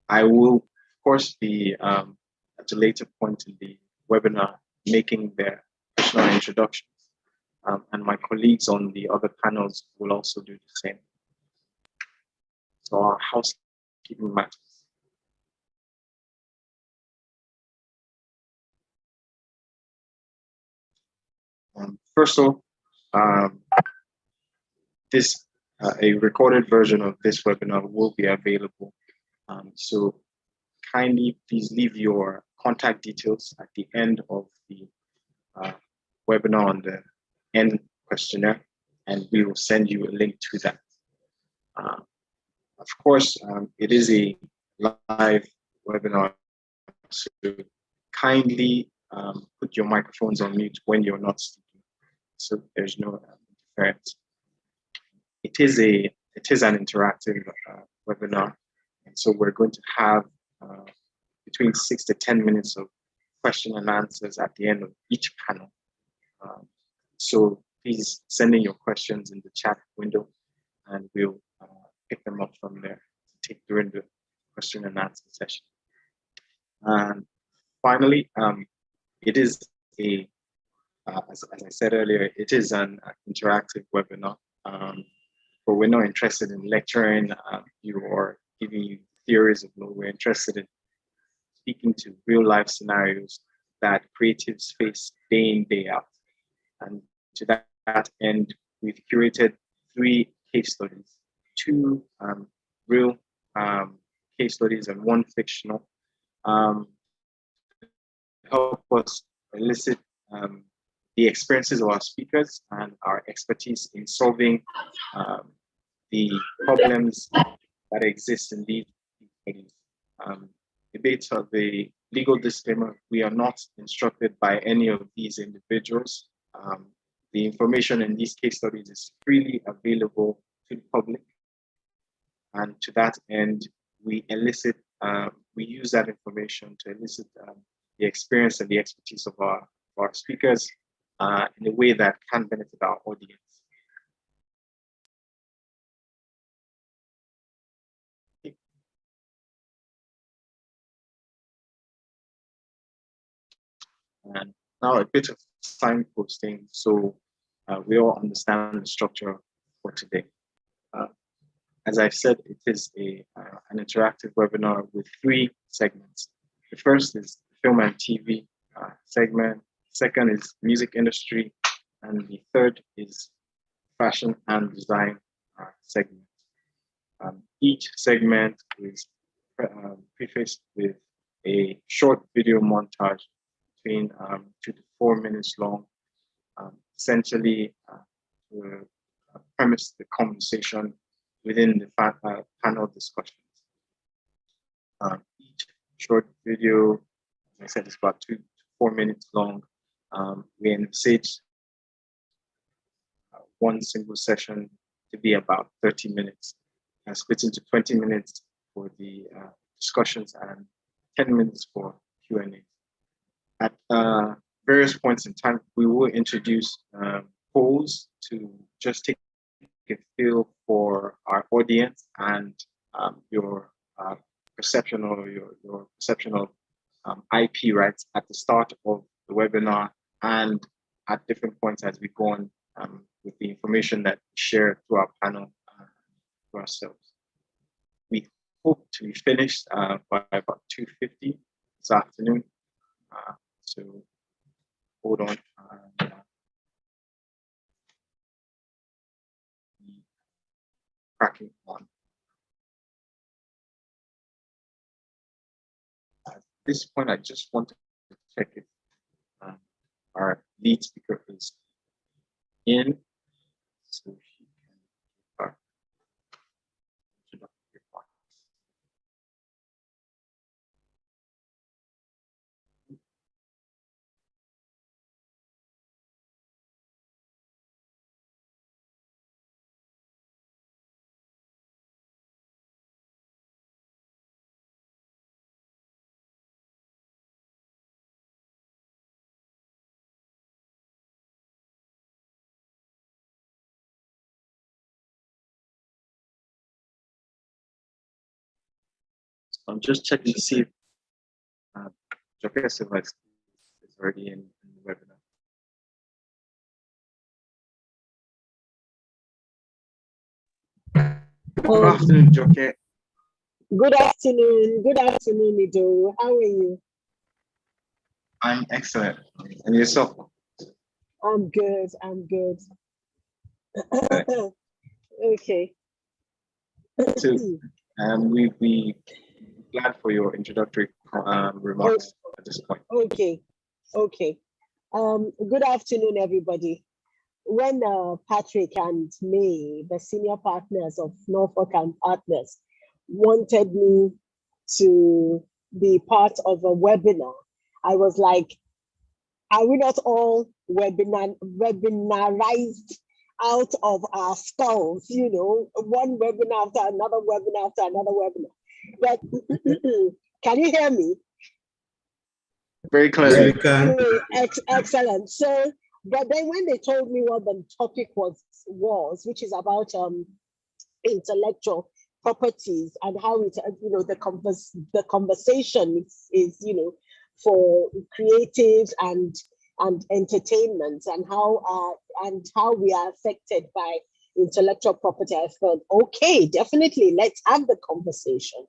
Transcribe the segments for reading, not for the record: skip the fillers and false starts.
I will, of course, be at a later point in the webinar making their personal introductions, and my colleagues on the other panels will also do the same. So our housekeeping matters. First of all, this a recorded version of this webinar will be available. So kindly please leave your contact details at the end of the webinar on the end questionnaire, and we will send you a link to that. Of course, it is a live webinar, so kindly put your microphones on mute when you're not speaking, so there's no interference. It is an interactive webinar, and so we're going to have between 6 to 10 minutes of question and answers at the end of each panel. So please send in your questions in the chat window, and we'll pick them up from there to take during the question and answer session. And finally, it is as I said earlier, it is an interactive webinar. But we're not interested in lecturing you or giving you theories of law. We're interested in speaking to real life scenarios that creatives face day in, day out. And to that end, we've curated 3 case studies, 2 real case studies and 1 fictional, help us elicit the experiences of our speakers and our expertise in solving the problems that exist in these studies. A bit of the legal disclaimer: we are not instructed by any of these individuals. The information in these case studies is freely available to the public, and to that end, we use that information to elicit the experience and the expertise of our speakers in a way that can benefit our audience. And now a bit of signposting, so we all understand the structure for today. As I've said, it is an interactive webinar with 3 segments. The first is film and TV segment. Second is music industry, and the third is fashion and design segment. Each segment is prefaced with a short video montage between 2 to 4 minutes long, essentially to premise the conversation within the panel discussions. Each short video, as I said, is about 2 to 4 minutes long. We envisage 1 single session to be about 30 minutes, split into 20 minutes for the discussions and 10 minutes for Q&A. At various points in time, we will introduce polls to just take a feel for our audience and your perception or your perception of IP rights at the start of the webinar and at different points as we go on with the information that we share to our panel to ourselves. We hope to be finished by about 2:50 this afternoon. So hold on. Cracking on. At this point, I just want to check if our lead speaker is in, so she can give our introductory remarks. I'm just checking to see if Joke Silva is already in the webinar. Good afternoon, Joke. Good afternoon. Good afternoon, Ido. How are you? I'm excellent. And yourself? I'm good. I'm good. Okay. So, we glad for your introductory remarks at this point. Okay. Okay. Good afternoon, everybody. When Patrick and May, the senior partners of Norfolk and Partners, wanted me to be part of a webinar, I was like, are we not all webinarized out of our skulls? You know, one webinar after another webinar after another webinar. But can you hear me? Very clearly. Excellent. So, but then when they told me what the topic was, which is about intellectual properties and how it, the conversation is for creatives and entertainment, and how we are affected by intellectual property, I felt, okay, definitely, let's have the conversation.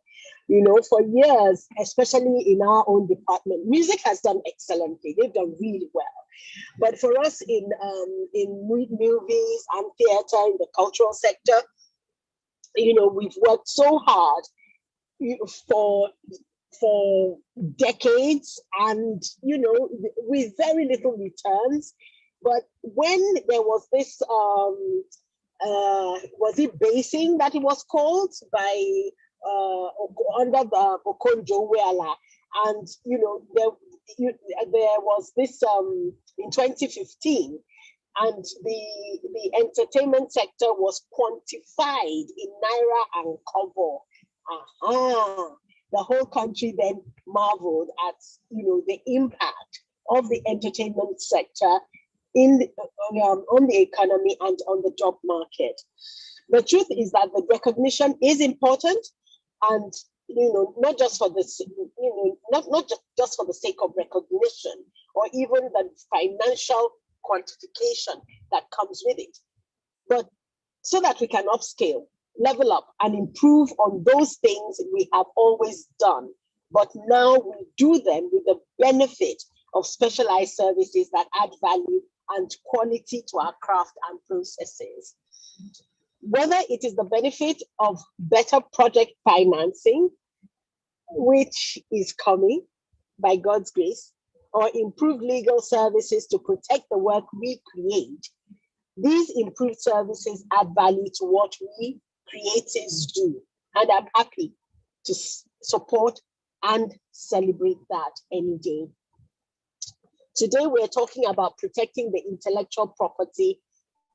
For years, especially in our own department, music has done excellently. They've done really well. But for us in movies and theater, in the cultural sector, we've worked so hard for decades, and with very little returns. But when there was this was it basing that it was called by under the Okonjo-Iweala, and there was this in 2015, and the entertainment sector was quantified in Naira and Kobo. The whole country then marveled at the impact of the entertainment sector on the economy and on the job market. The truth is that the recognition is important, and not just for this, not just for the sake of recognition or even the financial quantification that comes with it, but so that we can upscale, level up, and improve on those things we have always done. But now we do them with the benefit of specialized services that add value and quality to our craft and processes. Whether it is the benefit of better project financing, which is coming by God's grace, or improved legal services to protect the work we create, these improved services add value to what we creatives do. And I'm happy to support and celebrate that any day. Today, we're talking about protecting the intellectual property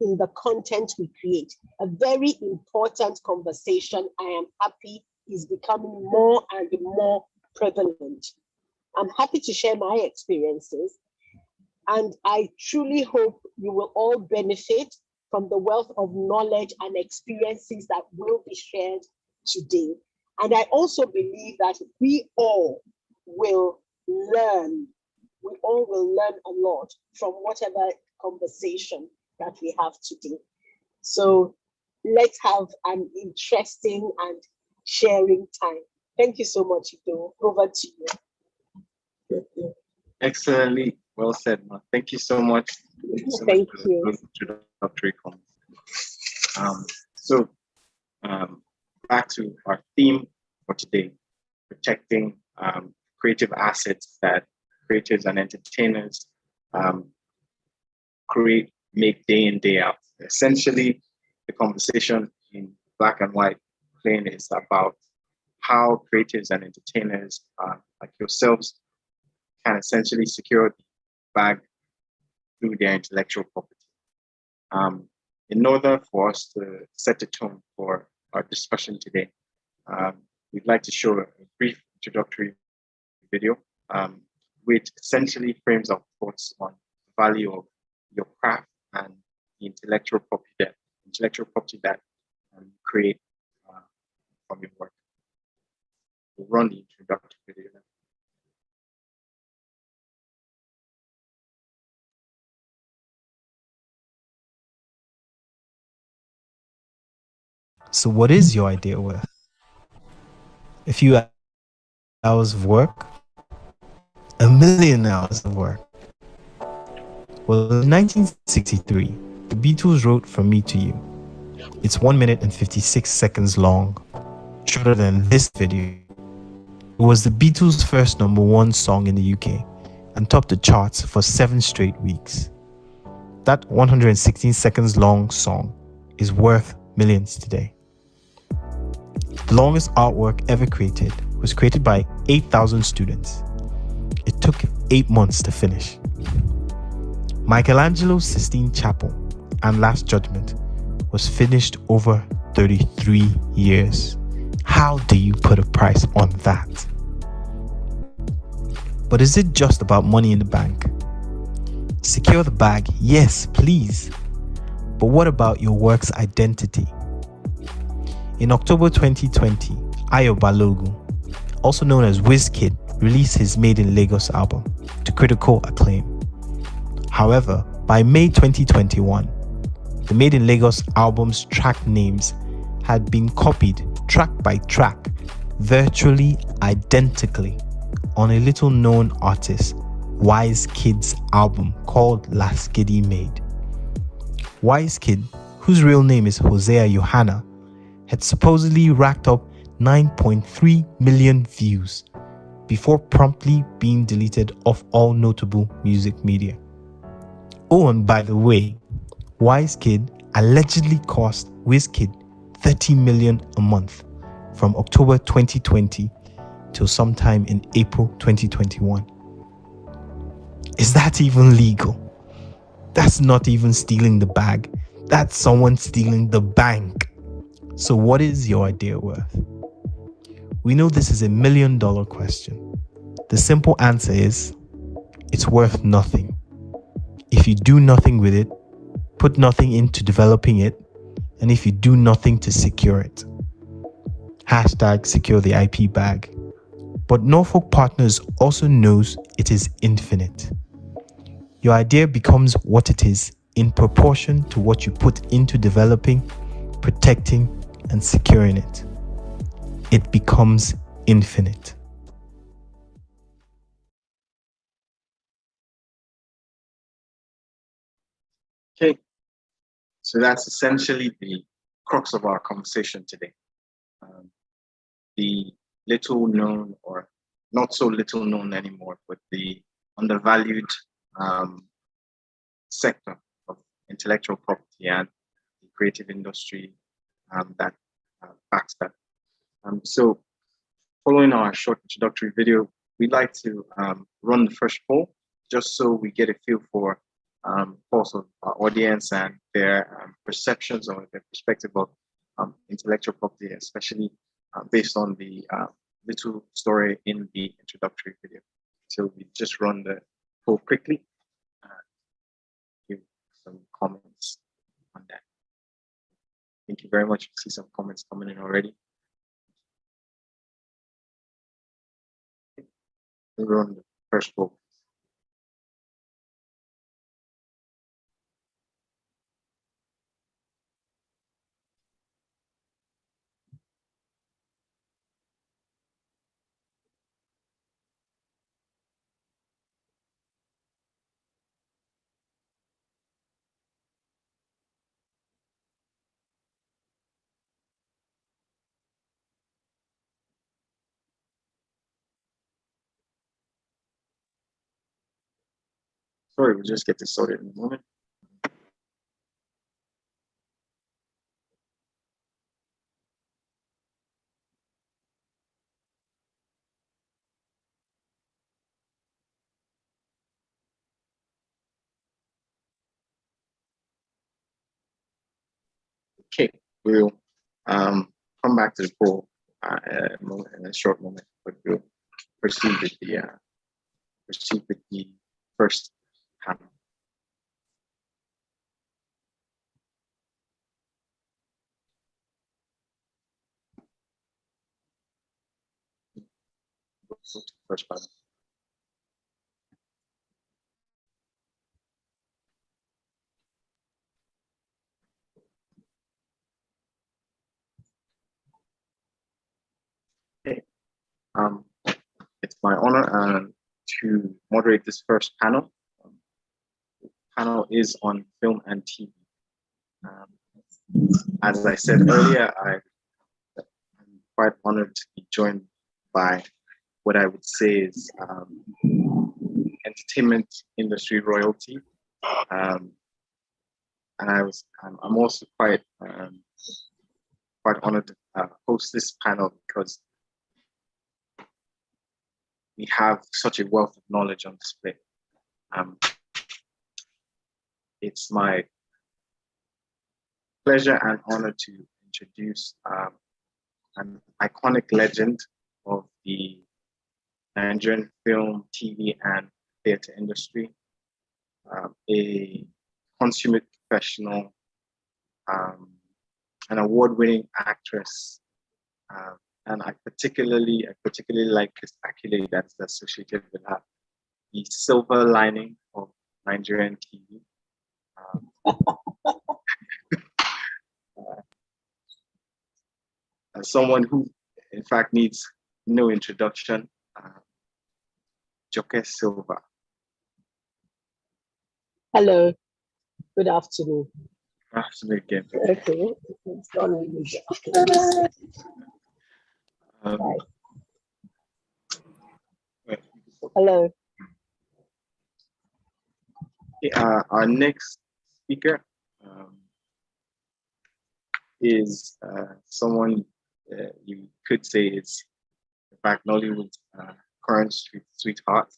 in the content we create. A very important conversation I am happy is becoming more and more prevalent. I'm happy to share my experiences, and I truly hope you will all benefit from the wealth of knowledge and experiences that will be shared today. And I also believe that we all will learn. We all will learn a lot from whatever conversation that we have today. So let's have an interesting and sharing time. Thank you so much, Ido. Over to you. Excellently well said, Ma. Thank you so much. Thank you. Those introductory comments. So back to our theme for today: protecting creative assets that creatives and entertainers make day in, day out. Essentially, the conversation in Black and White Plain is about how creatives and entertainers like yourselves can essentially secure the bag through their intellectual property. In order for us to set the tone for our discussion today, we'd like to show a brief introductory video, which essentially frames our thoughts on the value of your craft and the intellectual property that you create from your work. run the introductory video now. So what is your idea worth? A few hours of work? A million hours of work? Well, in 1963, the Beatles wrote From Me to You. It's 1 minute and 56 seconds long, shorter than this video. It was the Beatles' first #1 song in the UK and topped the charts for 7 straight weeks. That 116 seconds long song is worth millions today. The longest artwork ever created was created by 8,000 students. It took 8 months to finish. Michelangelo's Sistine Chapel and Last Judgment was finished over 33 years. How do you put a price on that? But is it just about money in the bank? Secure the bag, yes, please. But what about your work's identity? In October 2020, Ayo Balogun, also known as Wizkid, released his Made in Lagos album to critical acclaim. However, by May 2021, the Made in Lagos album's track names had been copied track by track, virtually identically, on a little known artist, Wizkid's album called Lasgidi Made. Wizkid, whose real name is Hosea Yohana, had supposedly racked up 9.3 million views before promptly being deleted off all notable music media. Oh, and by the way, Wizkid allegedly cost Wizkid 30 million a month from October 2020 till sometime in April 2021. Is that even legal? That's not even stealing the bag. That's someone stealing the bank. So what is your idea worth? We know this is $1 million question. The simple answer is, it's worth nothing. If you do nothing with it, put nothing into developing it, and if you do nothing to secure it. Hashtag secure the IP bag. But Norfolk Partners also knows it is infinite. Your idea becomes what it is in proportion to what you put into developing, protecting, and securing it. It becomes infinite. Okay, so that's essentially the crux of our conversation today. The little known, or not so little known anymore, but the undervalued sector of intellectual property and the creative industry that backs that. So following our short introductory video, we'd like to run the first poll just so we get a feel for pulse of our audience and their perceptions or their perspective of intellectual property, especially based on the little story in the introductory video. So we just run the poll quickly. Give some comments on that. Thank you very much. I see some comments coming in already. We run the first poll. Sorry, we'll just get this sorted in a moment. Okay, we'll come back to the poll in a short moment, but we'll proceed with the first panel. go to the first panel. Okay. It's my honor to moderate this first panel. The panel is on film and TV. As I said earlier, I'm quite honored to be joined by what I would say is entertainment industry royalty, and I'm also quite honored to host this panel because we have such a wealth of knowledge on display. It's my pleasure and honor to introduce an iconic legend of the Nigerian film, TV, and theater industry, a consummate professional, an award-winning actress, and I particularly like his accolade that's associated with her, the silver lining of Nigerian TV. Someone who, in fact, needs no introduction, Joke Silva. Hello, good afternoon. Afternoon again. Okay, it's done with Hello. Our next speaker is someone you could say is, in fact, Nollywood's current sweetheart,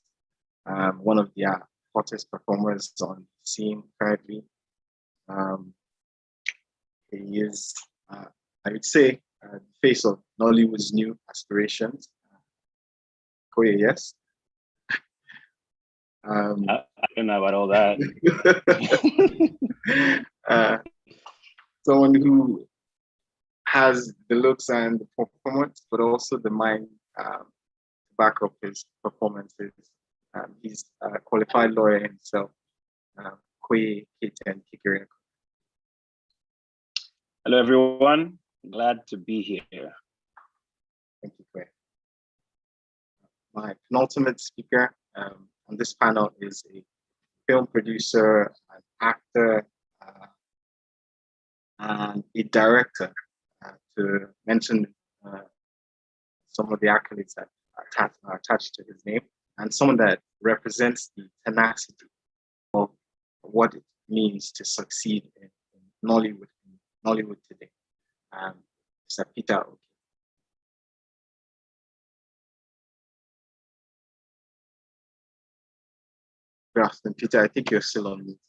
one of the hottest performers on the scene currently. He is, I would say, the face of Nollywood's new aspirations. Koye, yes? I don't know about all that. Someone who has the looks and the performance, but also the mind to back up his performances. He's a qualified lawyer himself, Koye Keiten Kikere. Hello, everyone. Glad to be here. Thank you, Koye. My penultimate speaker on this panel is a film producer, an actor, and a director, to mention some of the accolades that are attached to his name, and someone that represents the tenacity of what it means to succeed in Nollywood today. Mr. Peter Oke. Good afternoon, Peter. I think you're still on mute.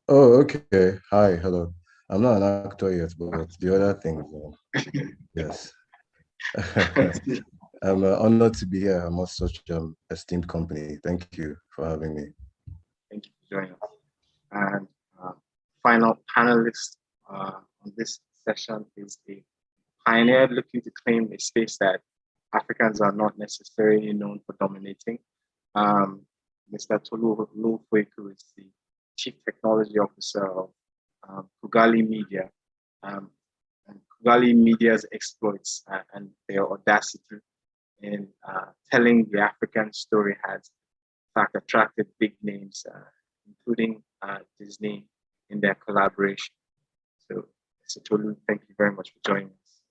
Oh, okay. Hi, hello. I'm not an actor yet, but the other things, yes. I'm honored to be here amongst such esteemed company. Thank you for having me. Thank you for joining us. And final panelist on this session is a pioneer looking to claim a space that Africans are not necessarily known for dominating. Mr. Tolu Olufweku is the Chief Technology Officer of Kugali Media. And Kugali Media's exploits and their audacity in telling the African story has, in fact, attracted big names, including Disney, in their collaboration. So, Mr. Tolu, thank you very much for joining us.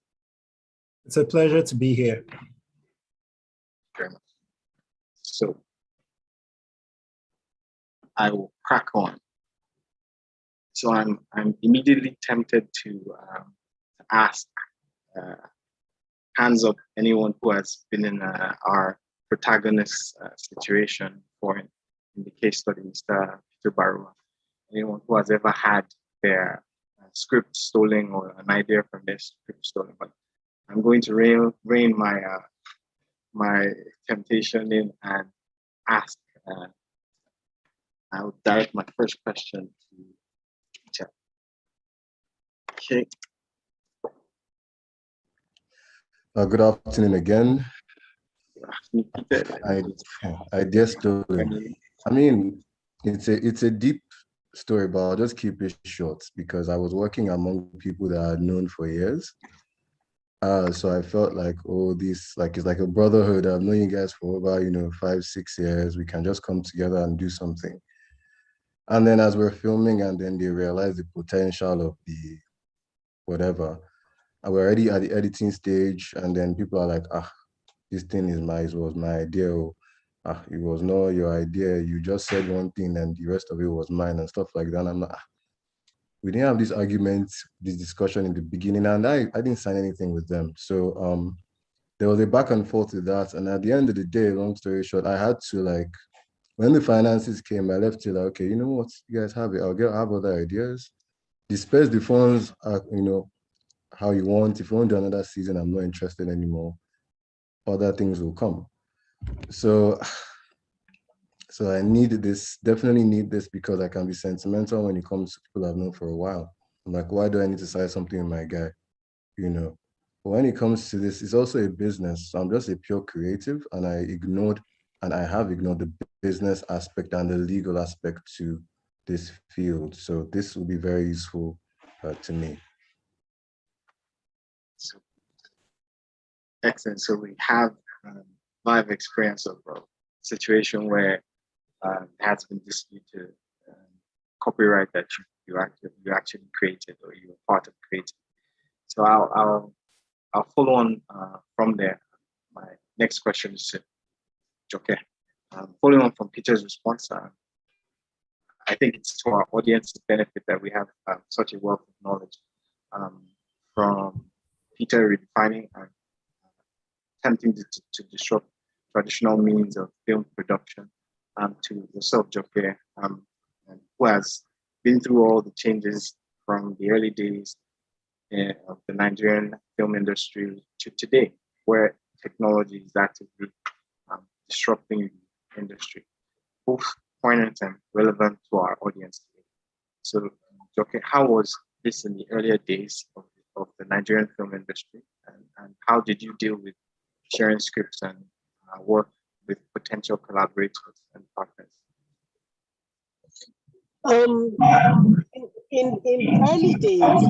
It's a pleasure to be here. Very much. So, I will crack on. So I'm immediately tempted to ask, hands up, anyone who has been in our protagonist situation, for in the case study, Mr. Peter Barua, anyone who has ever had their script stolen or an idea from their script stolen. But I'm going to rein my my temptation in and ask. I will direct my first question to Peter. Okay. Good afternoon again. Idea stolen. When I mean, it's a deep story, but I'll just keep it short because I was working among people that I'd known for years. So I felt like, oh, this like it's like a brotherhood. I've known you guys for over, 5, 6 years. We can just come together and do something. And then as we're filming, and then they realize the potential of the whatever, and we're already at the editing stage, and then people are like, this thing it was my idea. Oh, it was not your idea. You just said one thing and the rest of it was mine and stuff like that. And I'm like, we didn't have this argument, this discussion in the beginning, and I didn't sign anything with them. So there was a back and forth with that. And at the end of the day, long story short, I had to like, when the finances came, I left it like, okay, you know what, you guys have it. have other ideas. Disperse the funds, how you want. If you want to do another season, I'm not interested anymore. Other things will come. So I needed this, definitely need this because I can be sentimental when it comes to people I've known for a while. I'm like, why do I need to sign something with my guy? But when it comes to this, it's also a business. So I'm just a pure creative, and I have ignored the business aspect and the legal aspect to this field. So this will be very useful to me. Excellent. So we have live experience of a situation where there has been disputed copyright that you actually created or you were part of creating. So I'll follow on from there. My next question is to Joke. Following on from Peter's response, I think it's to our audience's benefit that we have such a wealth of knowledge from Peter redefining and attempting to disrupt traditional means of film production to yourself, Joke, who has been through all the changes from the early days of the Nigerian film industry to today, where technology is actively disrupting the industry, both poignant and relevant to our audience today. So, Joke, how was this in the earlier days of the Nigerian film industry, and how did you deal with sharing scripts and work with potential collaborators and partners? In early days,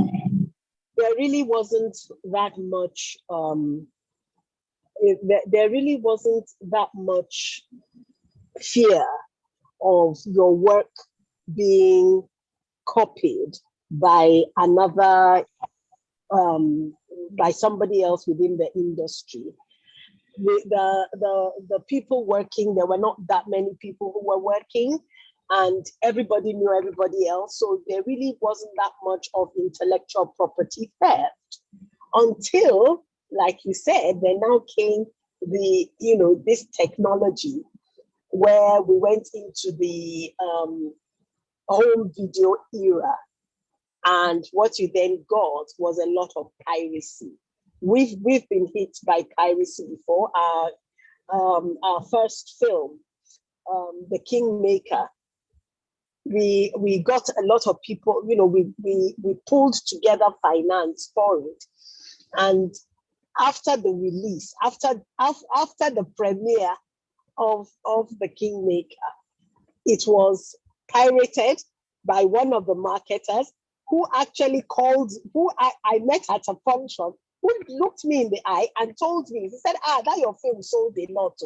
there really wasn't that much. There really wasn't that much fear of your work being copied by another, by somebody else within the industry. The people working, there were not that many people who were working, and everybody knew everybody else. So there really wasn't that much of intellectual property theft until, like you said, there now came this technology where we went into the home video era. And what you then got was a lot of piracy. We've been hit by piracy before. Our first film, The Kingmaker, we got a lot of people, we pulled together finance for it. And after the release, after the premiere of The Kingmaker, it was pirated by one of the marketers who actually who I met at a function, who looked me in the eye and told me, he said, that your film sold a lot.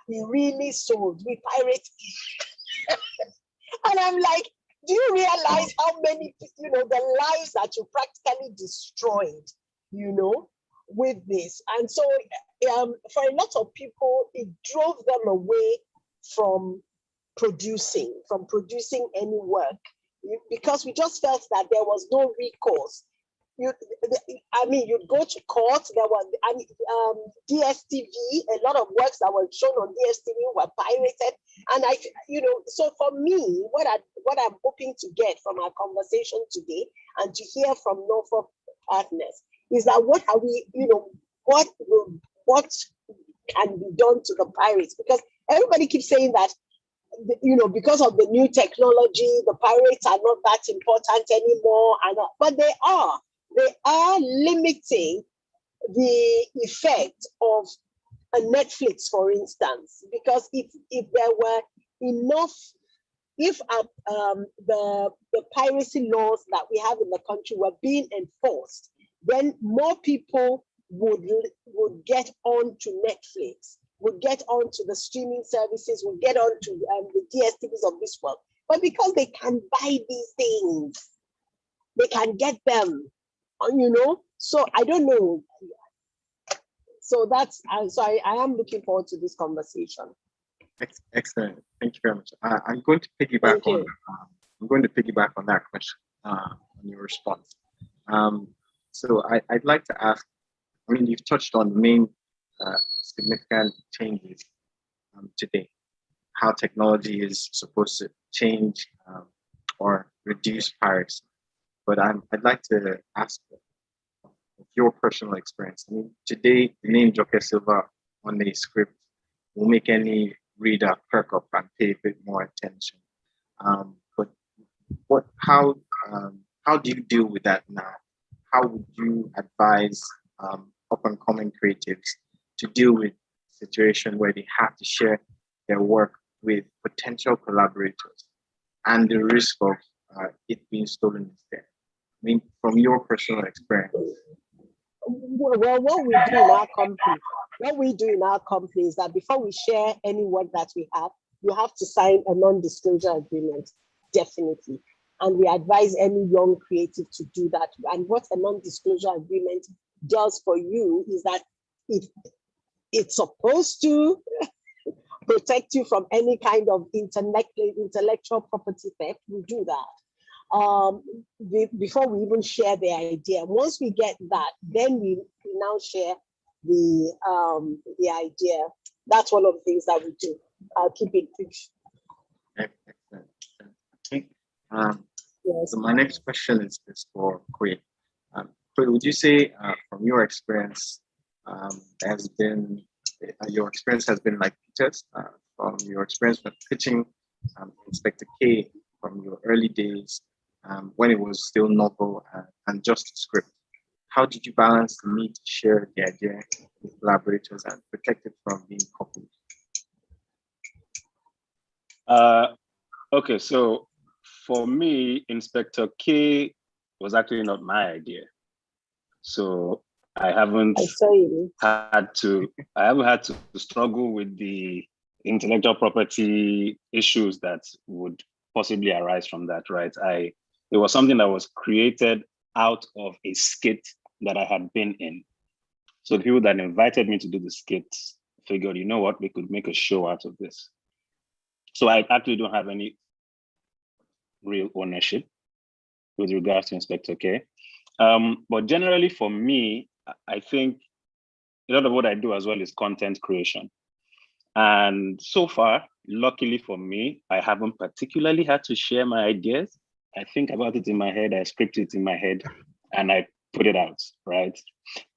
We really sold, we pirated. And I'm like, do you realize how many, the lives that you practically destroyed, with this? And so for a lot of people, it drove them away from producing any work, because we just felt that there was no recourse. You'd go to court. There was, DSTV, a lot of works that were shown on DSTV were pirated. And so for me, what I'm hoping to get from our conversation today and to hear from Norfolk partners is that what can be done to the pirates? Because everybody keeps saying that, because of the new technology, the pirates are not that important anymore. But they are limiting the effect of a Netflix, for instance, because if there were enough, if the piracy laws that we have in the country were being enforced, then more people would get onto Netflix, would get onto the streaming services, would get onto the DSTVs of this world. But because they can buy these things, they can get them, you know. So I don't know. So that's so I am looking forward to this conversation. Excellent. Thank you very much. I'm going to piggyback on. I'm going to piggyback on that question, on your response. So I'd like to ask. I mean, you've touched on the main significant changes today. How technology is supposed to change or reduce piracy. But I'd like to ask your personal experience. I mean, today the name Joke Silva on the script will make any reader perk up and pay a bit more attention. But how do you deal with that now? How would you advise up and coming creatives to deal with a situation where they have to share their work with potential collaborators and the risk of it being stolen instead? I mean, from your personal experience. Well, what we do in our company is that before we share any work that we have, you have to sign a non-disclosure agreement, definitely. And we advise any young creative to do that. And what a non-disclosure agreement does for you is that it's supposed to protect you from any kind of intellectual property theft. We do that before we even share the idea. Once we get that, then we now share the idea. That's one of the things that we do. I'll keep it brief. Excellent. Okay. Yes. So my next question is for Kwe. Kwe, would you say from your experience your experience has been like Peter's, from your experience with pitching Inspector K from your early days when it was still novel and just a script? How did you balance the need to share the idea with collaborators and protect it from being copied? Okay, so for me, Inspector K was actually not my idea. So I haven't had to struggle with the intellectual property issues that would possibly arise from that, right? It was something that was created out of a skit that I had been in. So the people that invited me to do the skit figured, you know what, we could make a show out of this. So I actually don't have any real ownership with regards to Inspector K. But generally for me, I think a lot of what I do as well is content creation. And so far, luckily for me, I haven't particularly had to share my ideas. I think about it in my head, I script it in my head, and I put it out, right?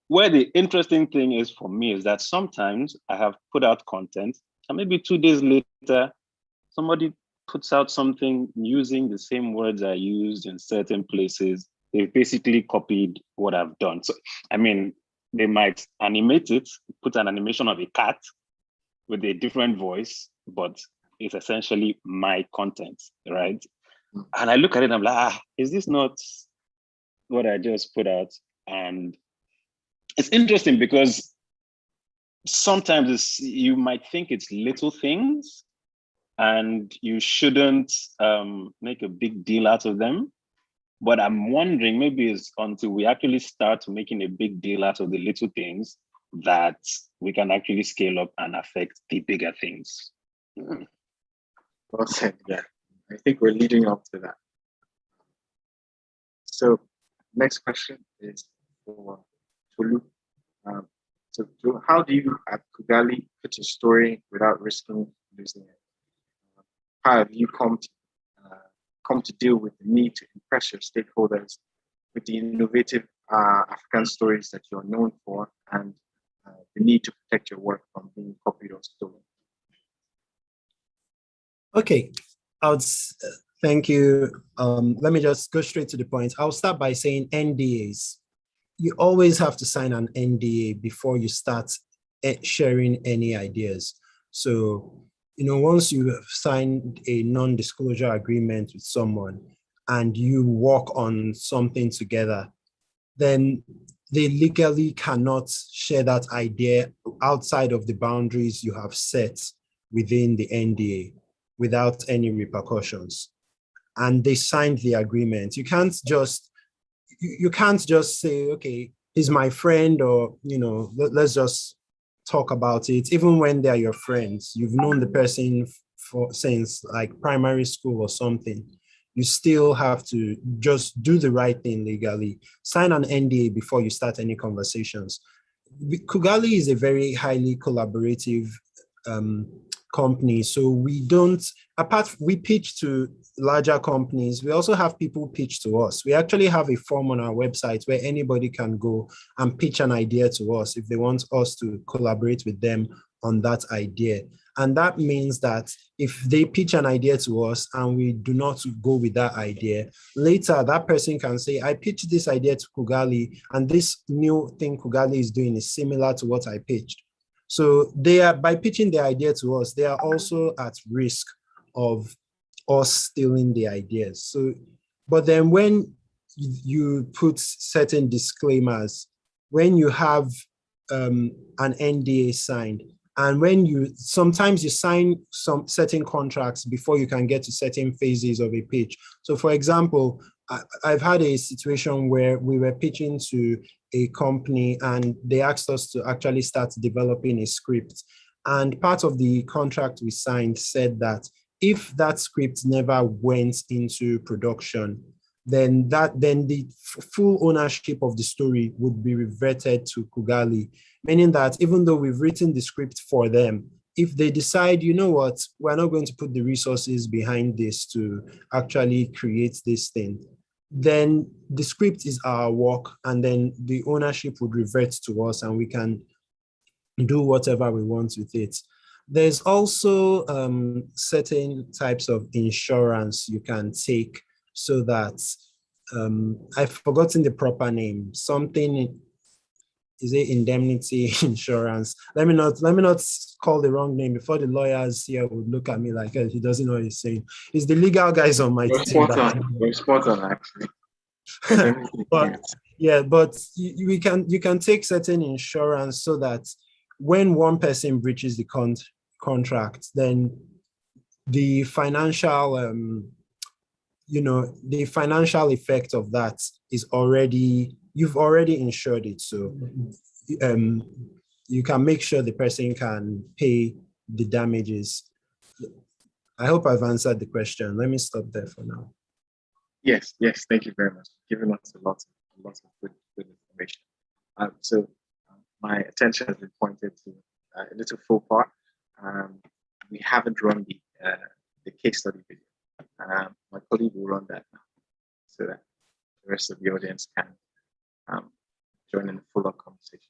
Where the interesting thing is for me is that sometimes I have put out content, and maybe 2 days later, somebody puts out something using the same words I used in certain places. They've basically copied what I've done. So, I mean, they might animate it, put an animation of a cat with a different voice, but it's essentially my content, right? And I look at it and I'm like, is this not what I just put out? And it's interesting because sometimes you might think it's little things and you shouldn't make a big deal out of them. But I'm wondering, maybe it's until we actually start making a big deal out of the little things that we can actually scale up and affect the bigger things. Well said, yeah. I think we're leading up to that. So next question is for Tolu. So how do you at Kugali pitch a story without risking losing it? How have you come to deal with the need to impress your stakeholders with the innovative African stories that you're known for and the need to protect your work from being copied or stolen? Okay, thank you. Let me just go straight to the point. I'll start by saying NDAs. You always have to sign an NDA before you start sharing any ideas. So, once you have signed a non-disclosure agreement with someone and you work on something together, then they legally cannot share that idea outside of the boundaries you have set within the NDA without any repercussions. And they signed the agreement. You can't just say, okay, he's my friend, or, let's just talk about it. Even when they're your friends, you've known the person since like primary school or something, you still have to just do the right thing legally. Sign an NDA before you start any conversations. Kugali is a very highly collaborative company. So we pitch to larger companies. We also have people pitch to us. We actually have a form on our website where anybody can go and pitch an idea to us if they want us to collaborate with them on that idea. And that means that if they pitch an idea to us and we do not go with that idea, later that person can say, I pitched this idea to Kugali, and this new thing Kugali is doing is similar to what I pitched. So by pitching the idea to us, they are also at risk of us stealing the ideas. So, but then when you put certain disclaimers, when you have an NDA signed, and when sometimes you sign some certain contracts before you can get to certain phases of a pitch. So for example, I've had a situation where we were pitching to a company and they asked us to actually start developing a script. And part of the contract we signed said that if that script never went into production, then the full ownership of the story would be reverted to Kugali, meaning that even though we've written the script for them, if they decide, you know what, we're not going to put the resources behind this to actually create this thing, then the script is our work, and then the ownership would revert to us and we can do whatever we want with it. There's also certain types of insurance you can take so that, I've forgotten the proper name, something, is it indemnity insurance? Let me not call the wrong name before the lawyers here would look at me like, oh, he doesn't know what he's saying. It's the legal guys on my team. We're spot on, actually. But yeah, but you can take certain insurance so that when one person breaches the contract, then the financial the financial effect of that is you've already insured it. So you can make sure the person can pay the damages. I hope I've answered the question. Let me stop there for now. Yes, thank you very much. Giving us a lot of good information. So my attention has been pointed to a little faux pas. We haven't run the case study video. My colleague will run that now so that the rest of the audience can join in the fuller conversation.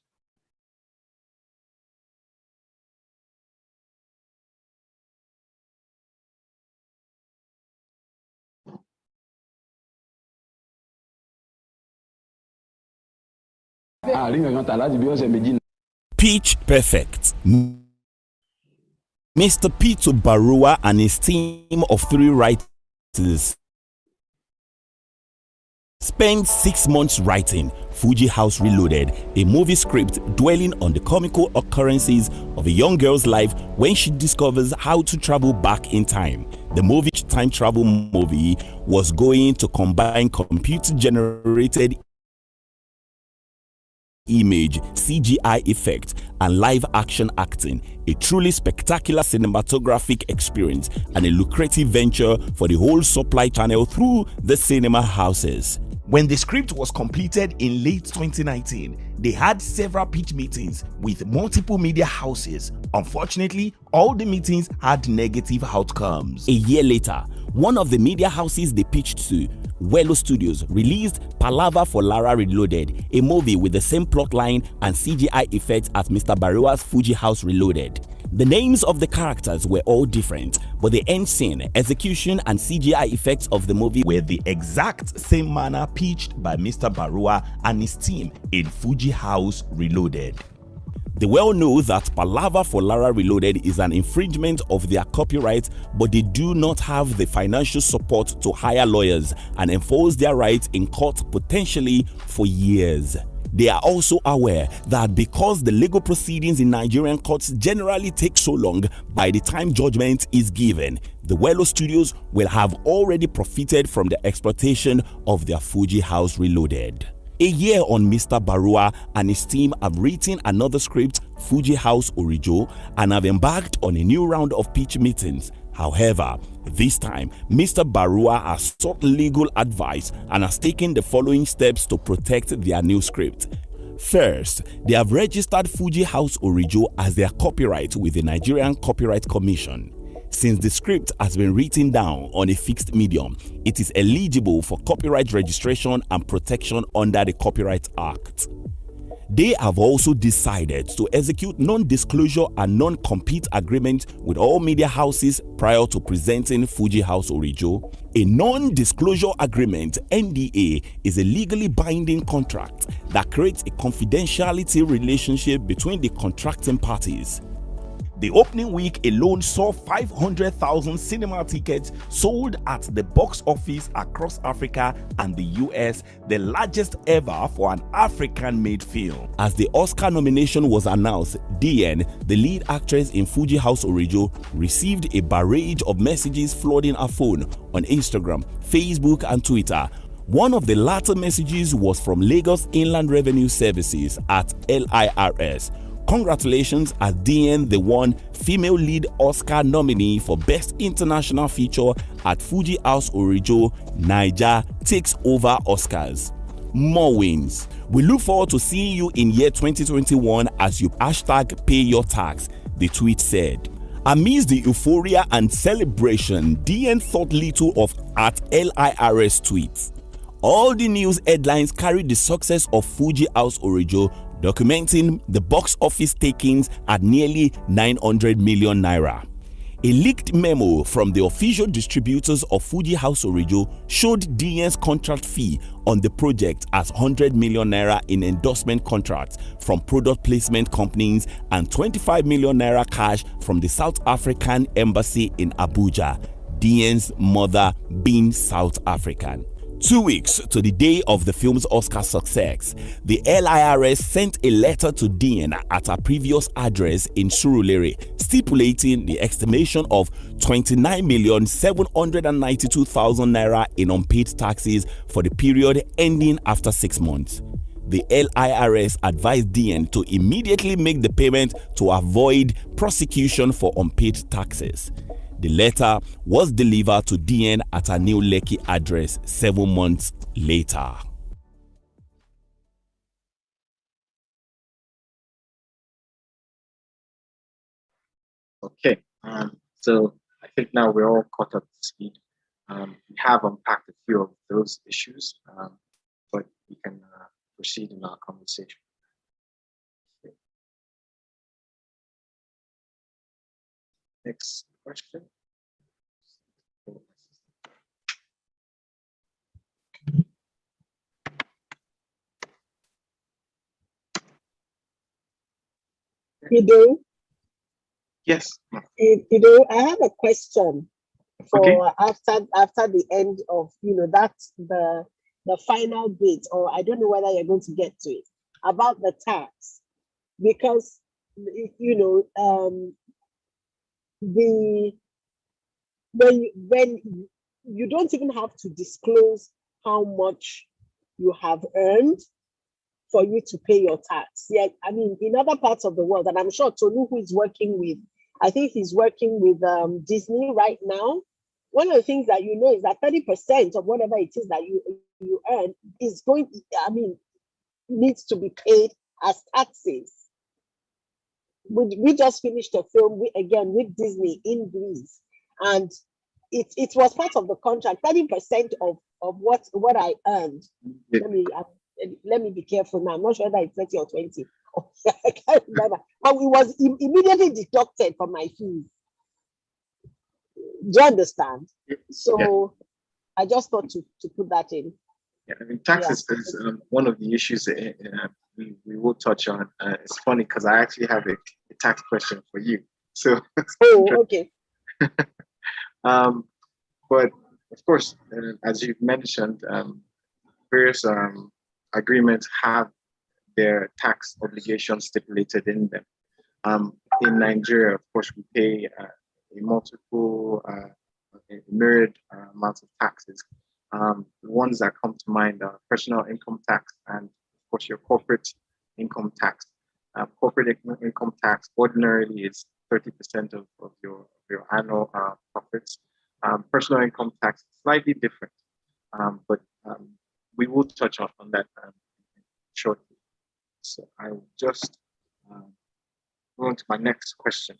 Pitch Perfect. Mr. Peter Barua and his team of 3 writers spent 6 months writing Fuji House Reloaded, a movie script dwelling on the comical occurrences of a young girl's life when she discovers how to travel back in time. The movie time travel movie was going to combine computer-generated image, CGI effect, and live action acting, a truly spectacular cinematographic experience and a lucrative venture for the whole supply channel through the cinema houses. When the script was completed in late 2019, they had several pitch meetings with multiple media houses. Unfortunately, all the meetings had negative outcomes. A year later, one of the media houses they pitched to, Wello Studios, released Palava for Lara Reloaded, a movie with the same plotline and CGI effects as Mr. Barua's Fuji House Reloaded. The names of the characters were all different, but the end scene, execution, and CGI effects of the movie were the exact same manner pitched by Mr. Barua and his team in Fuji House Reloaded. They well know that Palava for Lara Reloaded is an infringement of their copyright, but they do not have the financial support to hire lawyers and enforce their rights in court potentially for years. They are also aware that because the legal proceedings in Nigerian courts generally take so long, by the time judgment is given, the Wello Studios will have already profited from the exploitation of their Fuji House Reloaded. A year on, Mr. Barua and his team have written another script, Fuji House Orijo, and have embarked on a new round of pitch meetings. However, this time, Mr. Barua has sought legal advice and has taken the following steps to protect their new script. First, they have registered Fuji House Orijo as their copyright with the Nigerian Copyright Commission. Since the script has been written down on a fixed medium, it is eligible for copyright registration and protection under the Copyright Act. They have also decided to execute non-disclosure and non-compete agreements with all media houses prior to presenting Fuji House Orijo. A non-disclosure agreement, NDA, is a legally binding contract that creates a confidentiality relationship between the contracting parties. The opening week alone saw 500,000 cinema tickets sold at the box office across Africa and the US, the largest ever for an African-made film. As the Oscar nomination was announced, DN, the lead actress in Fuji House Orijo, received a barrage of messages flooding her phone on Instagram, Facebook, and Twitter. One of the latter messages was from Lagos Inland Revenue Services at LIRS. Congratulations, as DN, the one female lead Oscar nominee for Best International Feature at Fuji House Orijo, Naija takes over Oscars. More wins. We look forward to seeing you in year 2021 as you #pay your tax, the tweet said. Amidst the euphoria and celebration, DN thought little of at LIRS tweets. All the news headlines carried the success of Fuji House Orijo, documenting the box office takings at nearly 900 million naira. A leaked memo from the official distributors of Fuji House Orijo showed DN's contract fee on the project as 100 million naira in endorsement contracts from product placement companies and 25 million naira cash from the South African Embassy in Abuja, DN's mother being South African. 2 weeks to the day of the film's Oscar success, the LIRS sent a letter to DN at her previous address in Surulere, stipulating the estimation of 29,792,000 naira in unpaid taxes for the period ending after 6 months. The LIRS advised DN to immediately make the payment to avoid prosecution for unpaid taxes. The letter was delivered to DN at her new Lekki address 7 months later. Okay, so I think now we're all caught up to speed. We have unpacked a few of those issues, but we can proceed in our conversation. Okay. Next question. Yes. I have a question for after the end of that's the final bit, or I don't know whether you're going to get to it about the tax, because when you don't even have to disclose how much you have earned for you to pay your tax. Yeah, I mean, in other parts of the world, and I'm sure Tolu, who is working with, I think he's working with Disney right now. One of the things that is that 30% of whatever it is that you earn is needs to be paid as taxes. We just finished a film with Disney in Greece, and it was part of the contract. 30% of what I earned. Let me be careful now. I'm not sure that it's 30 or 20. I can't remember. But it was immediately deducted from my fees. Do you understand? So I just thought to put that in. Yeah, I mean, taxes is one of the issues we will touch on. It's funny because I actually have a tax question for you. So, okay. But of course, as you've mentioned, various agreements have their tax obligations stipulated in them. In Nigeria, of course, we pay a myriad amounts of taxes. The ones that come to mind are personal income tax and, of course, your corporate income tax. Corporate income tax ordinarily is 30% of your annual profits. Personal income tax is slightly different, but we will touch on that shortly. So I will just go on to my next question.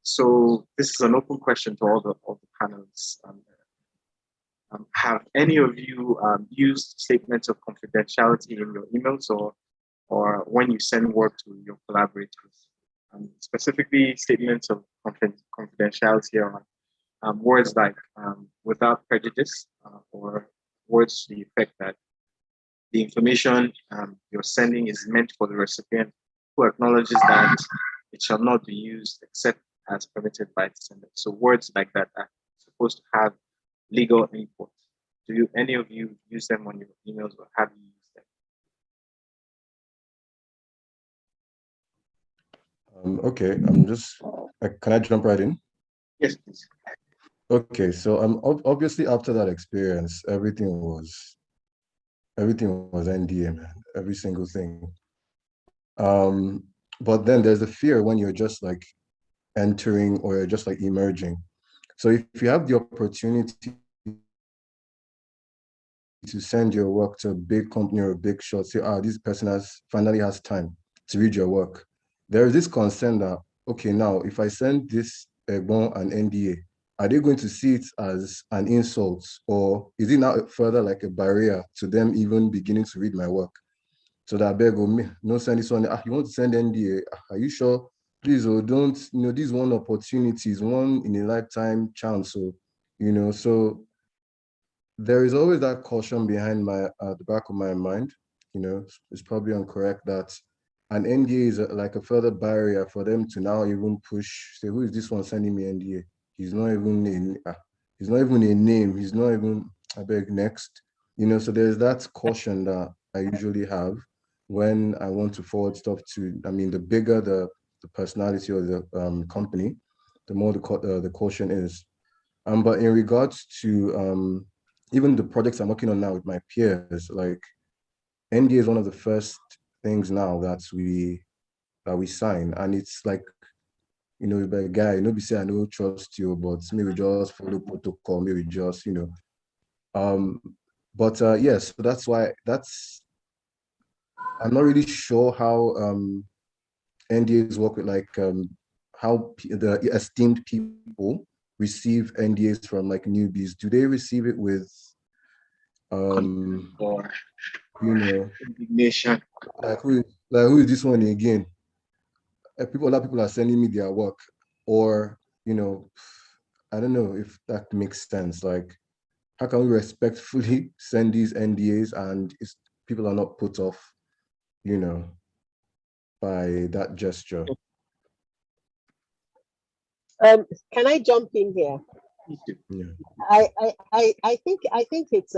So this is an open question to all the panelists. Have any of you used statements of confidentiality in your emails or when you send work to your collaborators? Specifically, statements of confidentiality are words like without prejudice, or words to the effect that the information you're sending is meant for the recipient, who acknowledges that it shall not be used except as permitted by the sender. So words like that are supposed to have legal import. Do any of you use them on your emails, or have you used them? Okay, can I jump right in? Yes, please. Okay, so obviously after that experience, everything was NDA, man, every single thing. But then there's the fear when you're just like entering or you're just like emerging. So if you have the opportunity to send your work to a big company or a big shot, say, this person finally has time to read your work. There is this concern that, okay, now if I send this Egbon an NDA, are they going to see it as an insult, or is it now further like a barrier to them even beginning to read my work? So that I beg me, no send this one. You want to send NDA? Are you sure? Please, don't. This is one opportunity, is one in a lifetime chance. So, so there is always that caution behind the back of my mind. It's probably incorrect that an NDA is like a further barrier for them to now even push. Say, who is this one sending me NDA? He's not even a name. He's not even, I beg, next. So there's that caution that I usually have when I want to forward stuff to. The bigger the personality or the company, the more the caution is. But in regards to even the projects I'm working on now with my peers, like NDA is one of the first things now that we sign, and it's like, the guy, be say I no trust you, but maybe just follow protocol, maybe just, yes, so that's why I'm not really sure how NDAs work with like how the esteemed people receive NDAs from like newbies. Do they receive it with or indignation? Like who is this one again? A lot of people are sending me their work, or I don't know if that makes sense. Like, how can we respectfully send these NDAs and people are not put off, by that gesture? Can I jump in here? Yeah. I think it's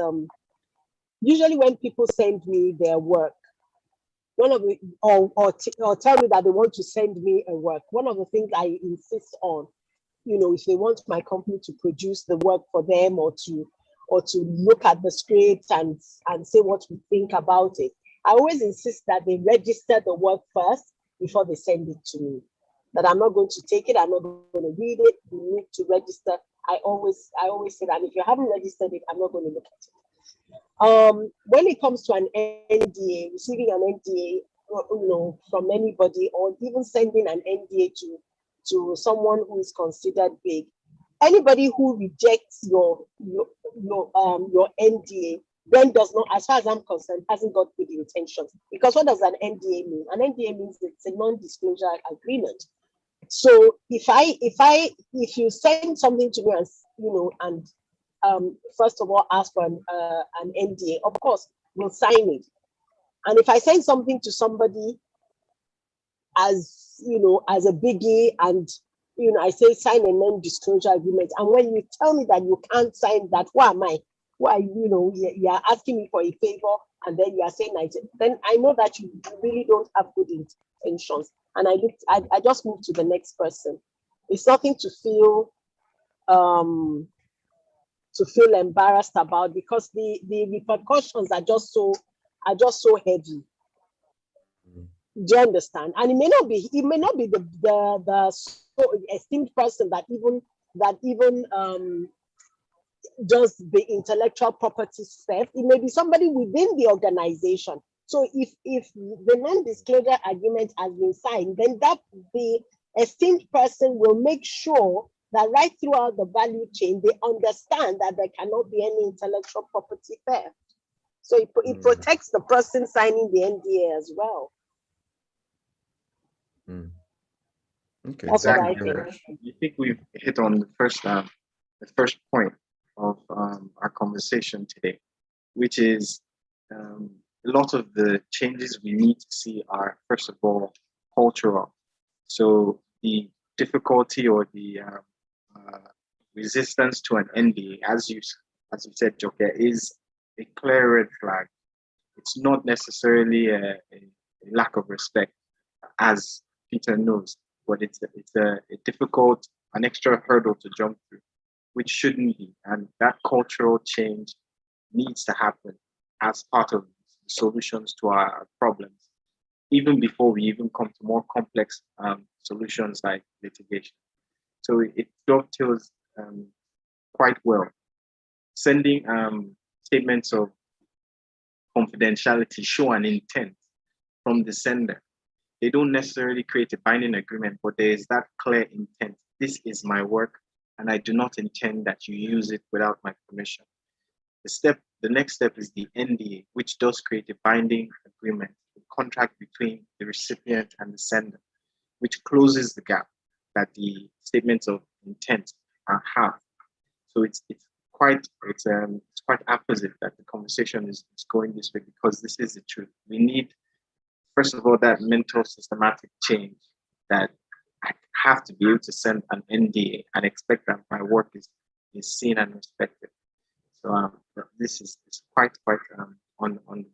usually when people send me their work, one of the or tell me that they want to send me a work, one of the things I insist on, if they want my company to produce the work for them, or to look at the script and say what we think about it, I always insist that they register the work first before they send it to me. That I'm not going to take it, I'm not going to read it, you need to register. I always say that if you haven't registered it, I'm not going to look at it. When it comes to an NDA, receiving an NDA, from anybody, or even sending an NDA to someone who is considered big, anybody who rejects your NDA then does not, as far as I'm concerned, hasn't got good intentions. Because what does an NDA mean? An NDA means it's a non-disclosure agreement. So if you send something to me and first of all ask for an NDA, of course we'll sign it. And if I send something to somebody as, as a biggie, and, I say sign a non-disclosure agreement, and when you tell me that you can't sign that, who am I? Why, you are asking me for a favor, and then you are saying, then I know that you really don't have good intentions. And I just moved to the next person. It's nothing to feel embarrassed about, because the repercussions are just so heavy. Do you understand? And it may not be the so esteemed person that even does the intellectual property theft. It may be somebody within the organization. So if the non-disclosure agreement has been signed, then the esteemed person will make sure that right throughout the value chain, they understand that there cannot be any intellectual property theft. So it protects the person signing the NDA as well. Okay, that's what I exactly. think. You think we've hit on the first point of our conversation today, which is a lot of the changes we need to see are, first of all, cultural. So the difficulty or the resistance to an NDA, as you said, Joker, is a clear red flag. It's not necessarily a lack of respect, as Peter knows, but it's a difficult, an extra hurdle to jump through, which shouldn't be. And that cultural change needs to happen as part of solutions to our problems, even before we even come to more complex solutions like litigation. So it dovetails quite well. Sending statements of confidentiality show an intent from the sender. They don't necessarily create a binding agreement, but there is that clear intent. This is my work, and I do not intend that you use it without my permission. The next step is the NDA, which does create a binding agreement, a contract between the recipient and the sender, which closes the gap that the statements of intent have. So it's quite opposite that the conversation is going this way, because this is the truth. We need, first of all, that mental systematic change that I have to be able to send an NDA and expect that my work is seen and respected. So this is quite on the money.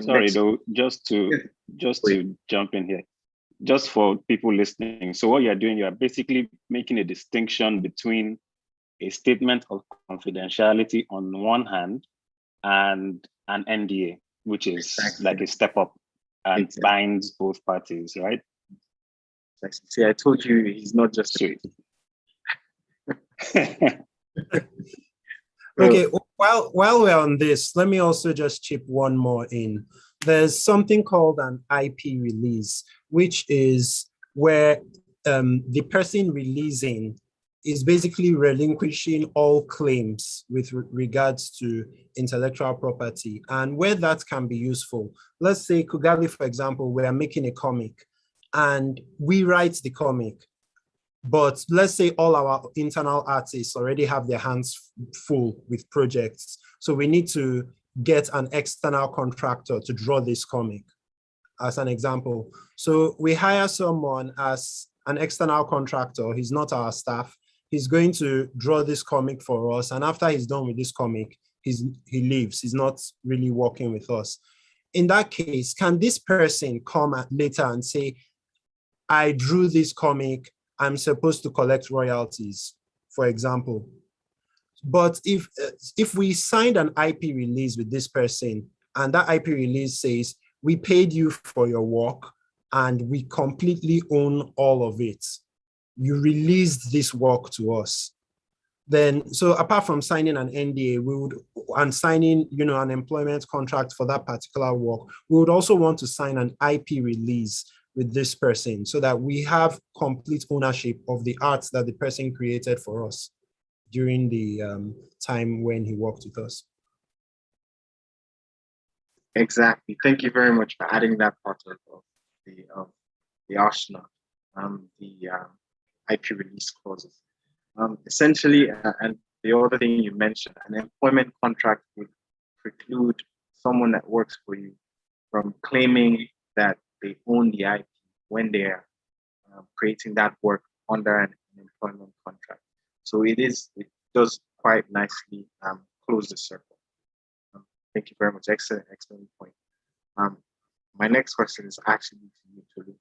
Sorry, though, just to jump in here, just for people listening. So what you're doing, you're basically making a distinction between a statement of confidentiality on one hand and an NDA, which is like a step up and binds both parties, right? See, I told you he's not just sweet. Okay, while we're on this, let me also just chip one more in. There's something called an IP release, which is where the person releasing is basically relinquishing all claims with regards to intellectual property, and where that can be useful. Let's say Kugali, for example, we are making a comic and we write the comic, but let's say all our internal artists already have their hands full with projects. So we need to get an external contractor to draw this comic, as an example. So we hire someone as an external contractor. He's not our staff. He's going to draw this comic for us. And after he's done with this comic, he leaves. He's not really working with us. In that case, can this person come later and say, I drew this comic, I'm supposed to collect royalties, for example? But if we signed an IP release with this person, and that IP release says, we paid you for your work and we completely own all of it, you released this work to us, then, so apart from signing an NDA, and signing, an employment contract for that particular work, we would also want to sign an IP release with this person so that we have complete ownership of the art that the person created for us during the time when he worked with us. Exactly. Thank you very much for adding that part of the arsenal, the IP release clauses. Essentially, and the other thing you mentioned, an employment contract would preclude someone that works for you from claiming that they own the IP when they're creating that work under an employment contract. So it does quite nicely close the circle. Thank you very much. Excellent point. My next question is actually to you, Tolu.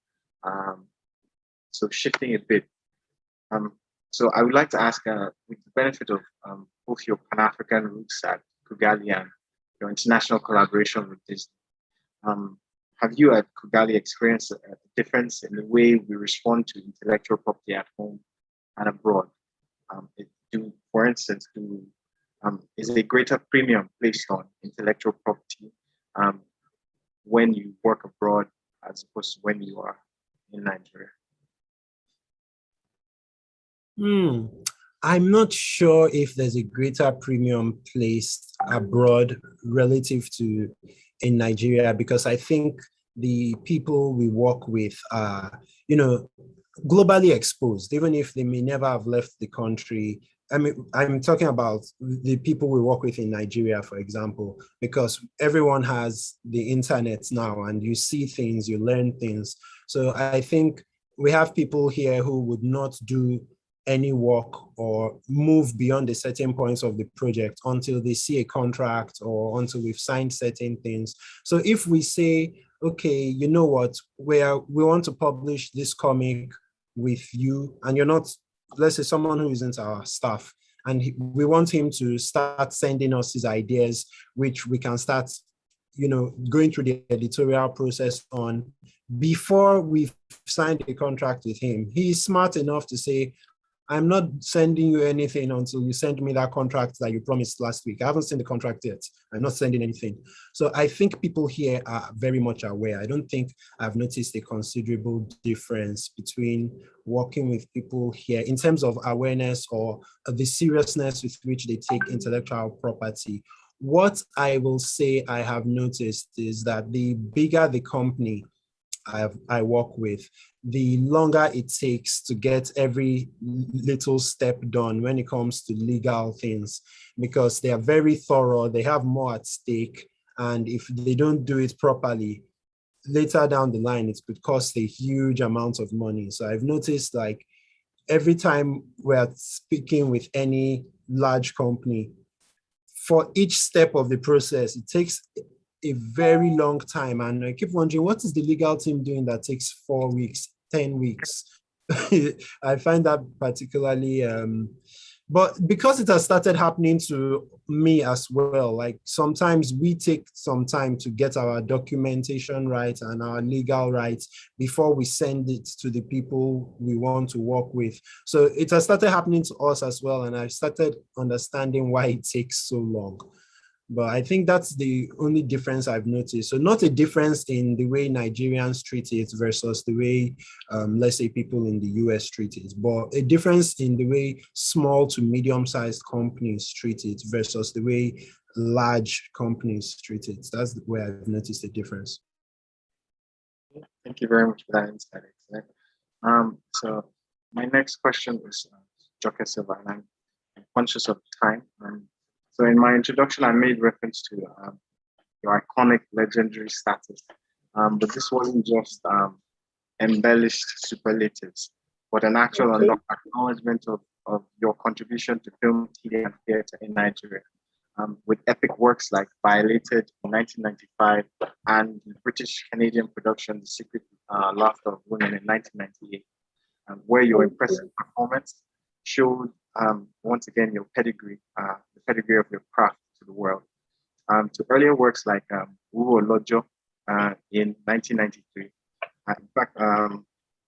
So shifting a bit. So I would like to ask, with the benefit of both your Pan-African roots at Kugali and your international collaboration with Disney, have you at Kugali experienced a difference in the way we respond to intellectual property at home and abroad? For instance, is a greater premium placed on intellectual property when you work abroad as opposed to when you are in Nigeria? I'm not sure if there's a greater premium placed abroad relative to in Nigeria, because I think the people we work with are, globally exposed, even if they may never have left the country. I mean, I'm talking about the people we work with in Nigeria, for example, because everyone has the internet now and you see things, you learn things. So I think we have people here who would not do any work or move beyond the certain points of the project until they see a contract or until we've signed certain things. So if we say, okay, you know what, we want to publish this comic with you, and you're not, let's say someone who isn't our staff, and we want him to start sending us his ideas, which we can start, going through the editorial process on before we've signed a contract with him. He's smart enough to say, I'm not sending you anything until you send me that contract that you promised last week. I haven't seen the contract yet. I'm not sending anything. So I think people here are very much aware. I don't think I've noticed a considerable difference between working with people here in terms of awareness or the seriousness with which they take intellectual property. What I will say I have noticed is that the bigger the company I work with, the longer it takes to get every little step done when it comes to legal things, because they are very thorough, they have more at stake, and if they don't do it properly, later down the line, it could cost a huge amount of money. So I've noticed, like, every time we're speaking with any large company, for each step of the process, it takes a very long time. And I keep wondering, what is the legal team doing that takes 4 weeks, 10 weeks? I find that particularly, but because it has started happening to me as well, like sometimes we take some time to get our documentation right and our legal rights before we send it to the people we want to work with. So it has started happening to us as well. And I've started understanding why it takes so long. But I think that's the only difference I've noticed. So not a difference in the way Nigerians treat it versus the way, let's say, people in the US treat it, but a difference in the way small to medium-sized companies treat it versus the way large companies treat it. That's where I've noticed a difference. Thank you very much for that insight. So my next question is Joke Silva, and I'm conscious of time. So in my introduction, I made reference to your iconic, legendary status, but this wasn't just embellished superlatives, but an actual acknowledgement of your contribution to film, TV, and theater in Nigeria, with epic works like Violated in 1995 and the British-Canadian production The Secret Laughter of Women in 1998, where your impressive performance showed once again your pedigree, the pedigree of your craft to the world. To earlier works like Uwo Lojo in 1993. In fact,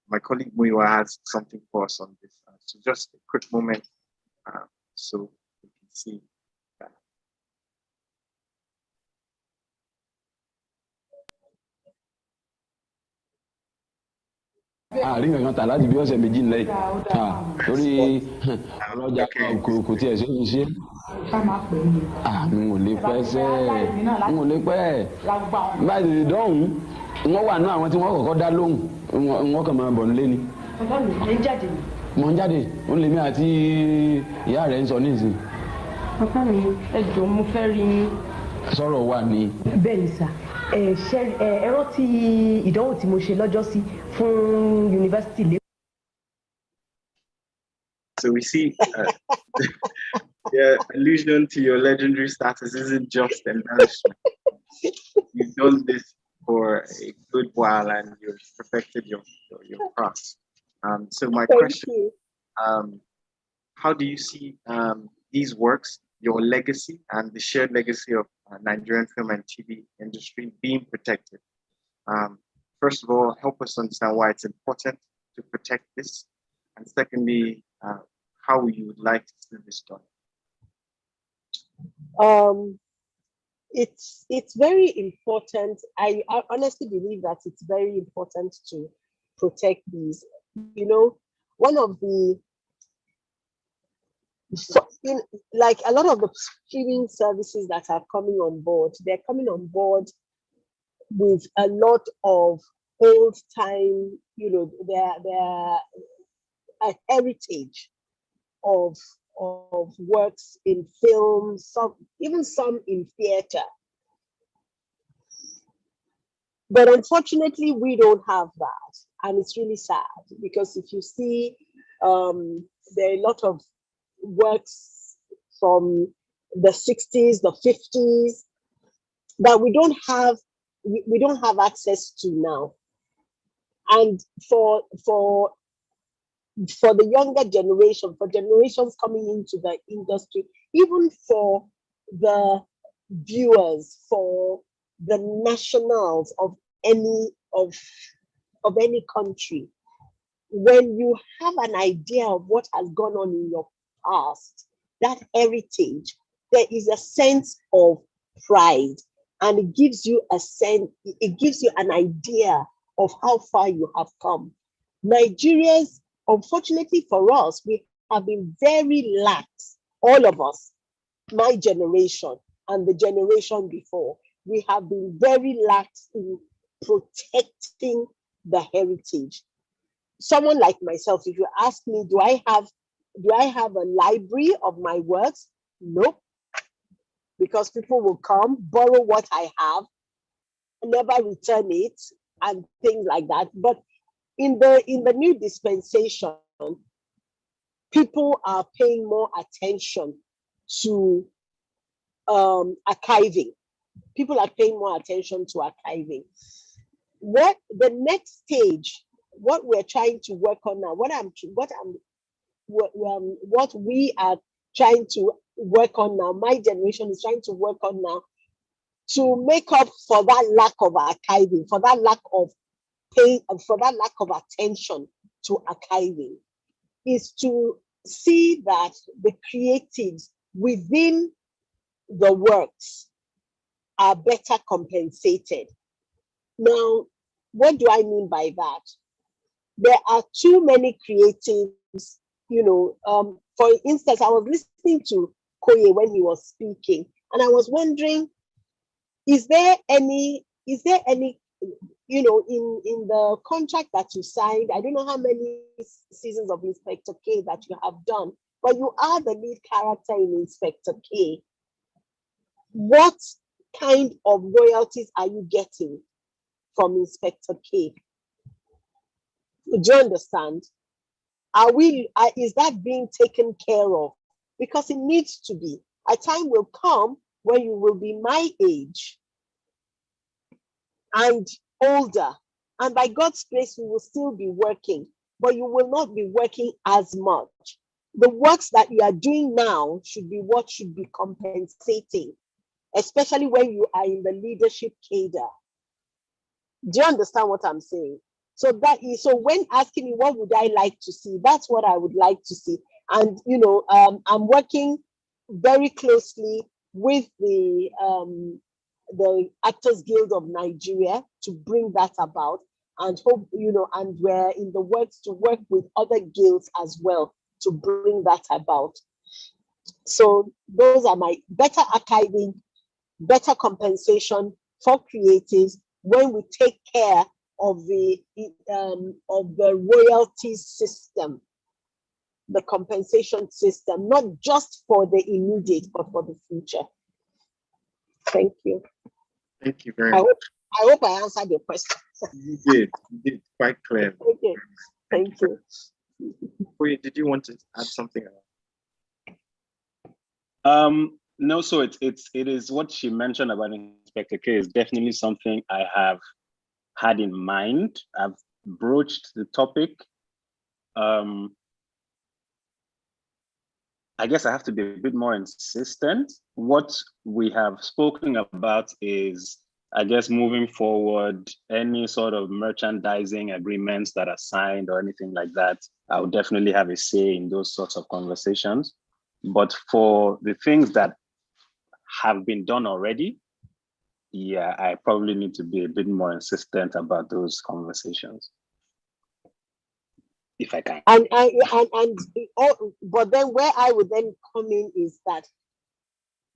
my colleague Muiwa has something for us on this. So just a quick moment so we can see that. àárín kankan tà láti bí ọ̀sẹ̀ méjì nílẹ̀ torí ọlọ́jà kò tiẹ̀ ṣe é ṣe. n ò lè pẹ́ n ò lè pẹ́ báyìí lè dọ́hùn wọ́n wà náà àwọn tí wọ́n kọ́kọ́ dá lóhùn wọ́n kàn máa bọ̀ nílé ni. mo ń jáde ó lèmi àti ìyá rẹ̀ ń sọ nísìnyí. bàbá mi ẹ jọ̀ọ́ mo fẹ́ rí yín. sọ̀rọ̀ wà ní. bẹ́ẹ̀ni sà ẹ rántí ìdánwò tí mo ṣe lọ́jọ́ sí fún yunifásitì lẹ́kọ̀ọ́. So we see the allusion to your legendary status isn't just embellishment. You've done this for a good while and you've perfected your craft. So my question, how do you see these works, your legacy and the shared legacy of Nigerian film and TV industry being protected? First of all, help us understand why it's important to protect this. And secondly, how you would like to see this done. It's very important. I honestly believe that it's very important to protect these. You know, one of the, like a lot of the streaming services that are coming on board, they're coming on board with a lot of old time, you know, their heritage of works in film, even some in theater. But unfortunately, we don't have that. And it's really sad because if you see, there are a lot of works from the 60s, the 50s, that we don't have access to now. And for the younger generation, for generations coming into the industry, even for the viewers, for the nationals of any country, when you have an idea of what has gone on in your past, that heritage, there is a sense of pride, and it gives you an idea of how far you have come. Nigerians, unfortunately for us, we have been very lax, all of us, my generation and the generation before, we have been very lax in protecting the heritage. Someone like myself, if you ask me, do I have a library of my works? Nope. Because people will come, borrow what I have, never return it, and things like that. But in the new dispensation, people are paying more attention to archiving. People are paying more attention to archiving. What the next stage, what we're trying to work on now, what we are trying to work on now, my generation is trying to work on now, to make up for that lack of archiving, for that lack of pay, for that lack of attention to archiving, is to see that the creatives within the works are better compensated. Now, what do I mean by that? There are too many creatives, you know. For instance, I was listening to Koye when he was speaking, and I was wondering, is there any, you know, in the contract that you signed, I don't know how many seasons of Inspector K that you have done, but you are the lead character in Inspector K. What kind of royalties are you getting from Inspector K? Do you understand? Is that being taken care of? Because it needs to be. A time will come when you will be my age and older, and by God's grace, we will still be working, but you will not be working as much. The works that you are doing now should be what should be compensating, especially when you are in the leadership cadre. Do you understand what I'm saying? So when asking me what would I like to see, that's what I would like to see. And you know, I'm working very closely with the Actors Guild of Nigeria to bring that about, and hope, you know, and we're in the works to work with other guilds as well to bring that about. So those are my better archiving, better compensation for creatives when we take care of the royalty system, the compensation system, not just for the immediate, but for the future. Thank you. Thank you very much. I hope I answered your question. You did quite clearly. Okay, thank you. Did you want to add something? No, so it is what she mentioned about Inspector K is definitely something I have had in mind. I've broached the topic. I guess I have to be a bit more insistent. What we have spoken about is, I guess, moving forward, any sort of merchandising agreements that are signed or anything like that, I would definitely have a say in those sorts of conversations. But for the things that have been done already, yeah, I probably need to be a bit more insistent about those conversations, if I can. But then where I would then come in is that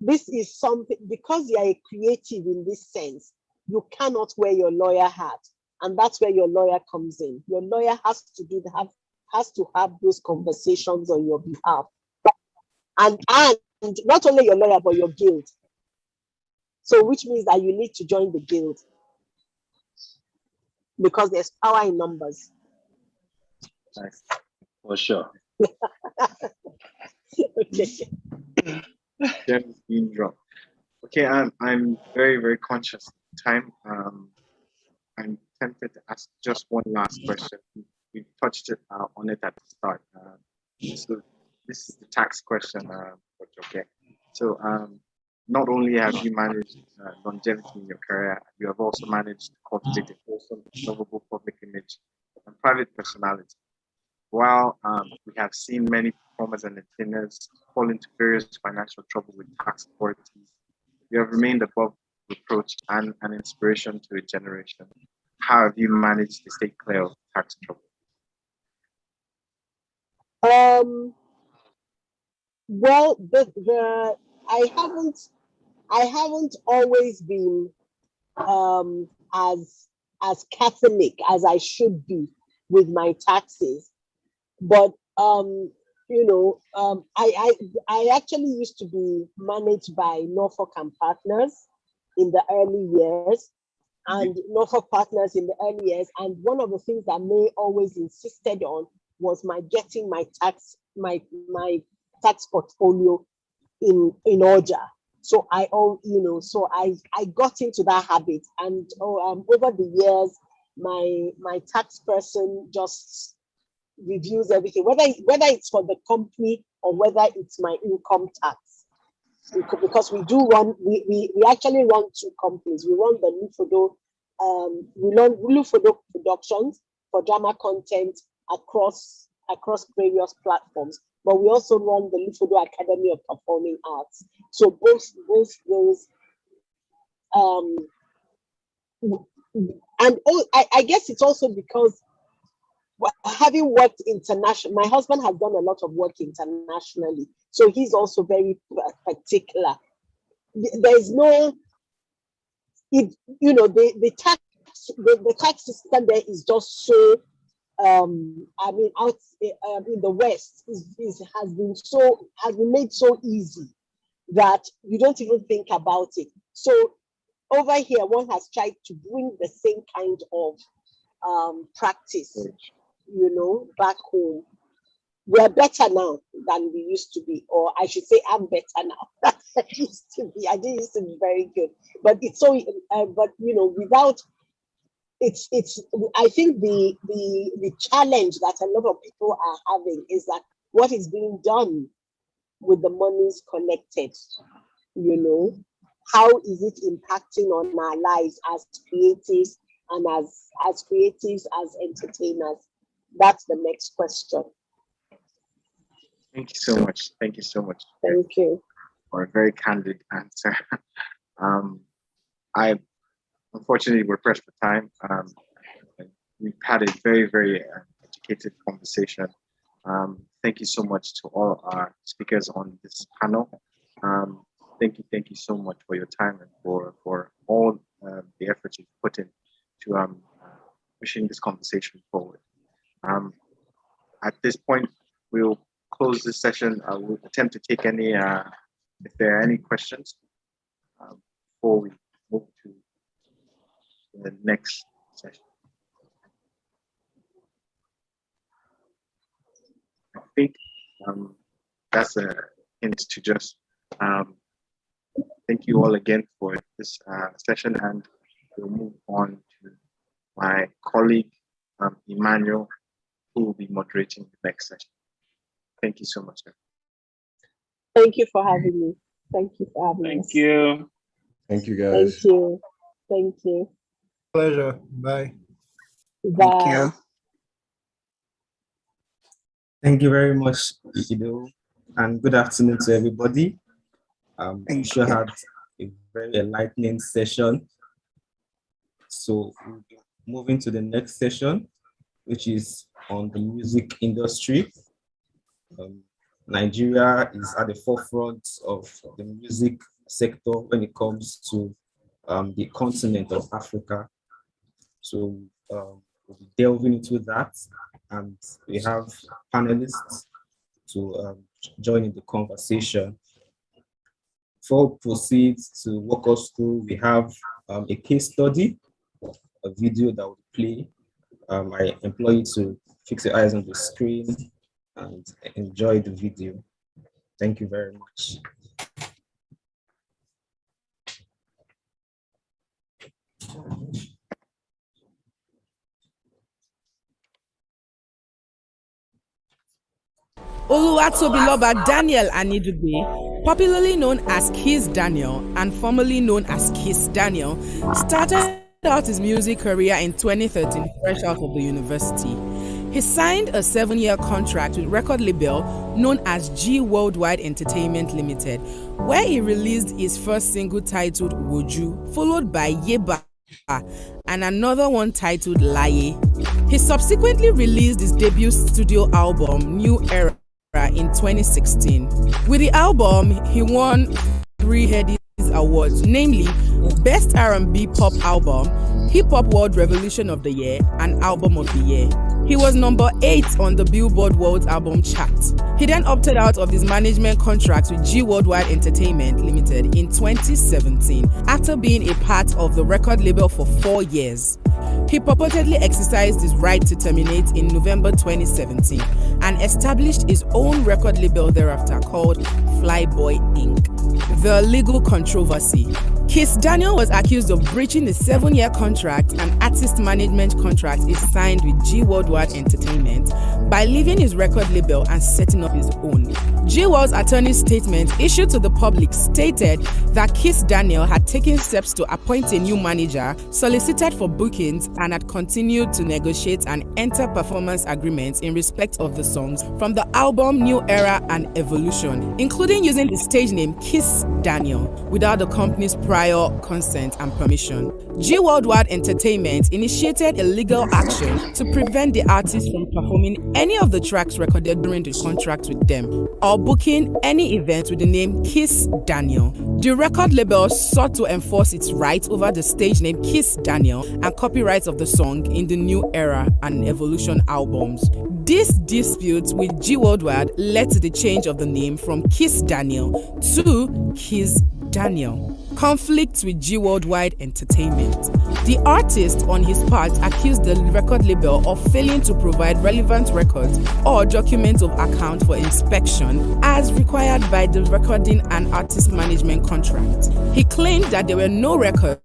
this is something, because you are a creative in this sense, you cannot wear your lawyer hat, and that's where your lawyer comes in. Your lawyer has to have those conversations on your behalf, and not only your lawyer but your guild. So, which means that you need to join the guild because there's power in numbers. Nice. For sure. Okay. Gems being dropped. Okay, I'm very, very conscious of time. I'm tempted to ask just one last question. We touched on it at the start. So this is the tax question, okay. So not only have you managed longevity in your career, you have also managed to cultivate a wholesome, lovable public image and private personality. While we have seen many performers and entertainers fall into various financial trouble with tax authorities, you have remained above reproach and an inspiration to a generation. How have you managed to stay clear of tax trouble? Well, I haven't always been as Catholic as I should be with my taxes, but I actually used to be managed by Norfolk and Partners in the early years, and Norfolk Partners in the early years, and one of the things that May always insisted on was getting my tax portfolio in order. So I got into that habit, and over the years, my tax person just reviews everything, whether it's for the company or whether it's my income tax, because we actually run two companies. We run the Lufodo, we run Lufodo Productions for drama content across various platforms, but we also run the Lufodo Academy of Performing Arts. So both those, and I guess it's also because having worked internationally, my husband has done a lot of work internationally, so he's also very particular. There's no, the tax system there is just so. Out in the West has been made so easy that you don't even think about it. So over here, one has tried to bring the same kind of practice, back home. We're better now than we used to be, or I should say, I'm better now than I used to be. I didn't used to be very good, but it's so. Without. It's I think the challenge that a lot of people are having is that what is being done with the monies collected, how is it impacting on our lives as creatives and as creatives, as entertainers? That's the next question. Thank you so much. Thank you so much. Thank you for a very candid answer. Unfortunately, we're pressed for time. We've had a very, very educated conversation. Thank you so much to all our speakers on this panel. Thank you so much for your time and for all the efforts you've put in to pushing this conversation forward. At this point, we'll close this session. We'll attempt to take any, if there are any questions before we move to the next session? I think that's a hint to just thank you all again for this session, and we'll move on to my colleague, Emmanuel, who will be moderating the next session. Thank you so much, sir. Thank you for having me. Thank you for having us. Thank you. Thank you, guys. Thank you. Thank you. Pleasure. Bye. Bye. Thank you very much, Ido, and good afternoon to everybody. We sure had a very enlightening session. So we'll be moving to the next session, which is on the music industry. Nigeria is at the forefront of the music sector when it comes to the continent of Africa. So we'll be delving into that, and we have panelists to join in the conversation. Before we proceed to walk us through, we have a case study, a video that will play. I implore you to fix your eyes on the screen and enjoy the video. Thank you very much. Oluwatobiloba Daniel Anidugbe, popularly known as Kiss Daniel and formerly known as Kiss Daniel, started out his music career in 2013 fresh out of the university. He signed a 7-year contract with record label known as G Worldwide Entertainment Limited, where he released his first single titled Woju, followed by Yeba and another one titled Laye. He subsequently released his debut studio album, New Era, in 2016. With the album, he won 3 Headies Awards, namely Best R&B Pop Album, Hip Hop World Revolution of the Year, and Album of the Year. He was number 8 on the Billboard World Album chart. He then opted out of his management contract with G Worldwide Entertainment Limited in 2017 after being a part of the record label for 4 years. He purportedly exercised his right to terminate in November 2017 and established his own record label thereafter called Flyboy Inc. The legal controversy. Kiss Daniel was accused of breaching the 7-year contract and artist management contract he signed with G Worldwide Entertainment by leaving his record label and setting up his own. G World's attorney's statement issued to the public stated that Kiss Daniel had taken steps to appoint a new manager, solicited for bookings, and had continued to negotiate and enter performance agreements in respect of the songs from the album New Era and Evolution, including using the stage name Kiss Daniel without the company's prior consent and permission. G Worldwide Entertainment initiated a legal action to prevent the artist from performing any of the tracks recorded during the contract with them or booking any event with the name Kiss Daniel. The record label sought to enforce its right over the stage name Kiss Daniel and copyrights of the song in the New Era and Evolution albums. This dispute with G Worldwide led to the change of the name from Kiss Daniel to Kiss Daniel. Conflicts with G Worldwide Entertainment. The artist, on his part, accused the record label of failing to provide relevant records or documents of account for inspection as required by the recording and artist management contract. He claimed that there were no records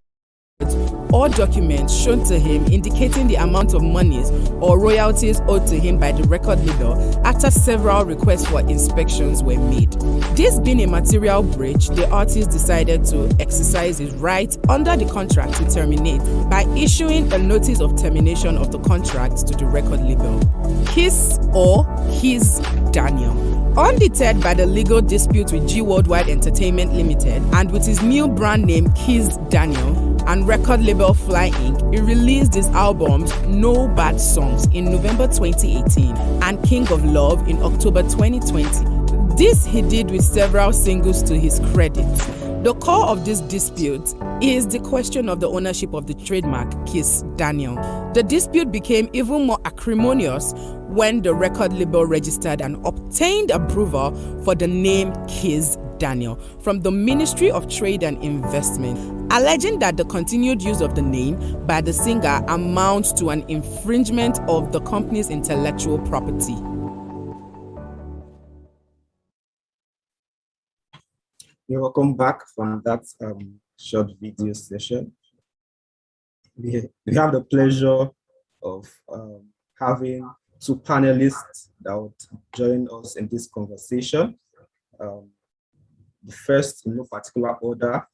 or documents shown to him indicating the amount of monies or royalties owed to him by the record label after several requests for inspections were made. This being a material breach, the artist decided to exercise his right under the contract to terminate by issuing a notice of termination of the contract to the record label. Kiss or Kiss Daniel. Undeterred by the legal dispute with G Worldwide Entertainment Limited and with his new brand name Kiss Daniel and record label Fly Inc., he released his albums No Bad Songs in November 2018 and King of Love in October 2020. This he did with several singles to his credit. The core of this dispute is the question of the ownership of the trademark Kiss Daniel. The dispute became even more acrimonious when the record label registered and obtained approval for the name Kiss Daniel from the Ministry of Trade and Investment, alleging that the continued use of the name by the singer amounts to an infringement of the company's intellectual property. You're welcome back from that short video session. We have the pleasure of having two panelists that would join us in this conversation. The first, in no particular order,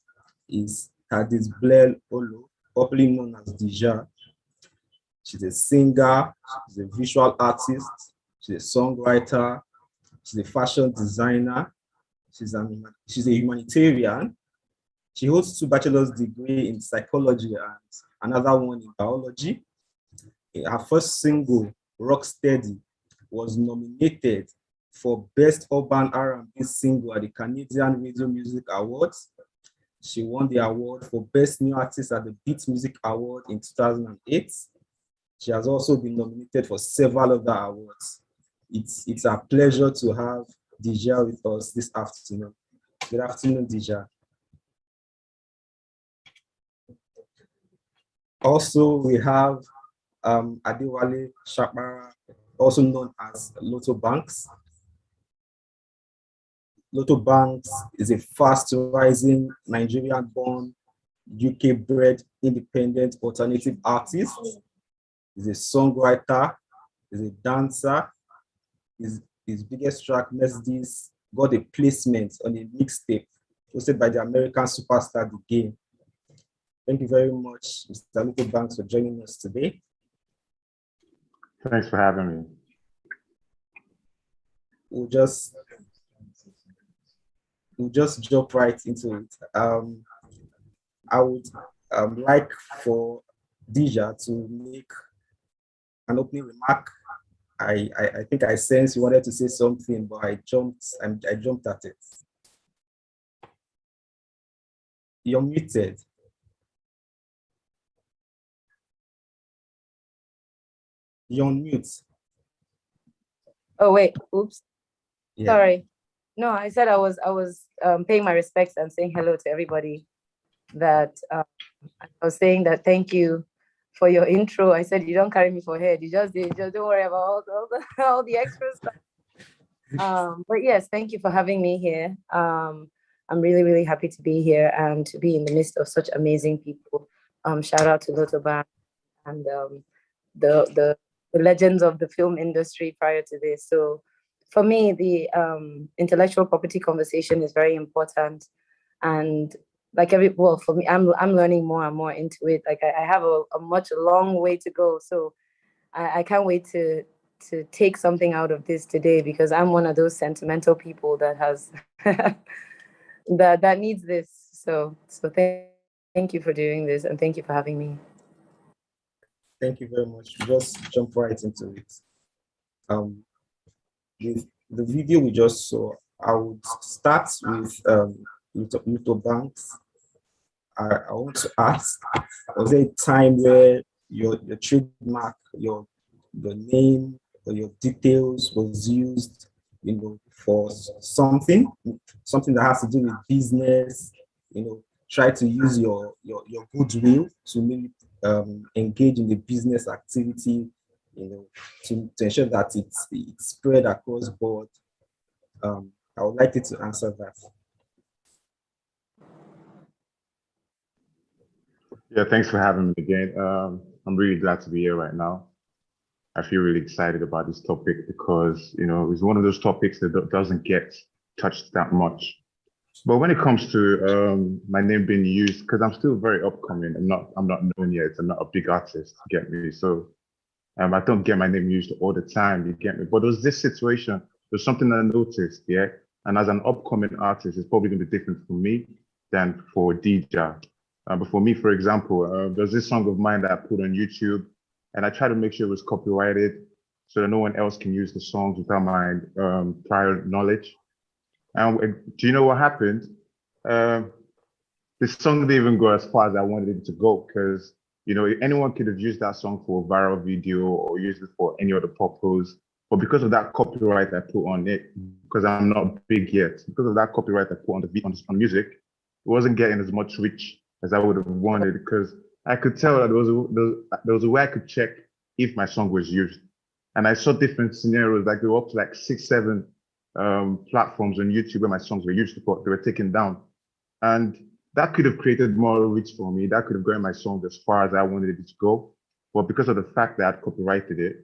is Tadis Blair Olo, popularly known as Dija. She's a singer, she's a visual artist, she's a songwriter, she's a fashion designer, she's a humanitarian. She holds 2 bachelor's degrees in psychology and another one in biology. Her first single, Rocksteady, was nominated for Best Urban R&B Single at the Canadian Radio Music Awards. She won the award for Best New Artist at the Beat Music Award in 2008. She has also been nominated for several other awards. It's a pleasure to have Dija with us this afternoon. Good afternoon, Dija. Also, we have Adewale Shapara, also known as Lotto Banks. Lotto Banks is a fast-rising Nigerian-born, UK-bred, independent alternative artist. He's a songwriter, he's a dancer. His biggest track, Mercedes, got a placement on a mixtape hosted by the American superstar The Game. Thank you very much, Mr. Lotto Banks, for joining us today. Thanks for having me. We'll just jump right into it. I would like for Dija to make an opening remark. I think I sense you wanted to say something, but I jumped at it. You're muted. You're on mute. Oh wait, oops. Yeah. Sorry. No, I said I was paying my respects and saying hello to everybody. That I was saying that thank you for your intro. I said you don't carry me for head. You just don't worry about all the extra stuff. But yes, thank you for having me here. I'm really, really happy to be here and to be in the midst of such amazing people. Shout out to Lotto Banks and the legends of the film industry prior to this. So for me, the intellectual property conversation is very important. And like for me, I'm learning more and more into it. Like I have a long way to go. So I can't wait to take something out of this today, because I'm one of those sentimental people that has that needs this. So thank you for doing this, and thank you for having me. Thank you very much. Just jump right into it. With the video we just saw, I would start with Lotto Banks. I want to ask, was there a time where your trademark, your name or your details was used, for something that has to do with business, try to use your goodwill to maybe engage in the business activity, to ensure that it's spread across board? I would like you to answer that. Yeah, thanks for having me again. I'm really glad to be here right now. I feel really excited about this topic because, it's one of those topics that doesn't get touched that much. But when it comes to my name being used, because I'm still very upcoming, I'm not known yet. I'm not a big artist, you get me? So I don't get my name used all the time, you get me? But there was this situation, there's something that I noticed, yeah? And as an upcoming artist, it's probably gonna be different for me than for Dija. But for me, for example, there's this song of mine that I put on YouTube, and I try to make sure it was copyrighted so that no one else can use the songs without my prior knowledge. And do you know what happened? This song didn't even go as far as I wanted it to go, because anyone could have used that song for a viral video or used it for any other purpose. But because of that copyright I put on it, because I'm not big yet, because of that copyright I put on the beat on music, it wasn't getting as much reach as I would have wanted, because I could tell that there was a way I could check if my song was used. And I saw different scenarios, like they were up to like 6, 7 platforms on YouTube where my songs were used, but they were taken down. And that could have created more reach for me. That could have gotten my song as far as I wanted it to go. But because of the fact that I'd copyrighted it,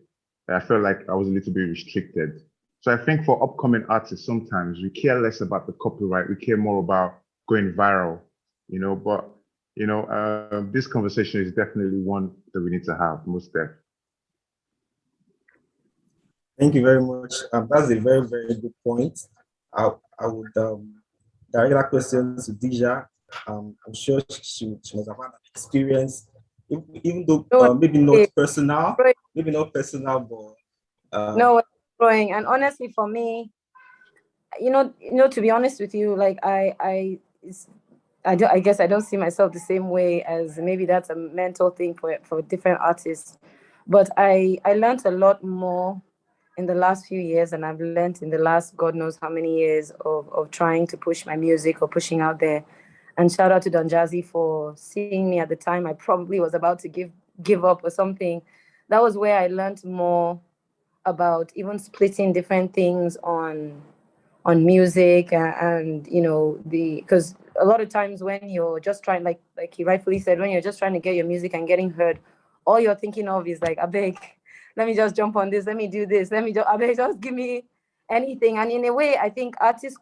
I felt like I was a little bit restricted. So I think for upcoming artists, sometimes we care less about the copyright. We care more about going viral, but, this conversation is definitely one that we need to have, most definitely. Thank you very much. That's a very, very good point. I would direct that question to Dija. I'm sure she must have had an experience, even though maybe not personal, but no, growing. And honestly, for me, to be honest with you, like I guess I don't see myself the same way, as maybe that's a mental thing for different artists. But I learned a lot more in the last few years, and I've learned in the last God knows how many years of trying to push my music or pushing out there. And shout out to Don Jazzy for seeing me at the time I probably was about to give up or something. That was where I learned more about even splitting different things on music and because a lot of times when you're just trying, like he rightfully said, when you're just trying to get your music and getting heard, all you're thinking of is like, I beg, let me just jump on this, let me do this, I beg, just give me anything. And in a way, I think artists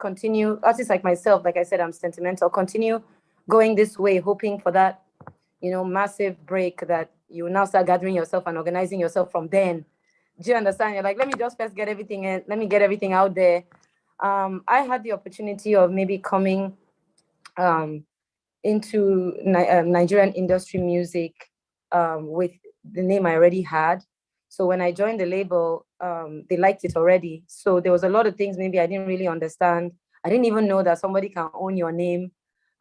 like myself, like I said, I'm sentimental, continue going this way, hoping for that, massive break that you now start gathering yourself and organizing yourself from then. Do you understand? You're like, let me just first get everything in, let me get everything out there. I had the opportunity of maybe coming into Nigerian industry music with the name I already had. So when I joined the label, they liked it already. So there was a lot of things maybe I didn't really understand. I didn't even know that somebody can own your name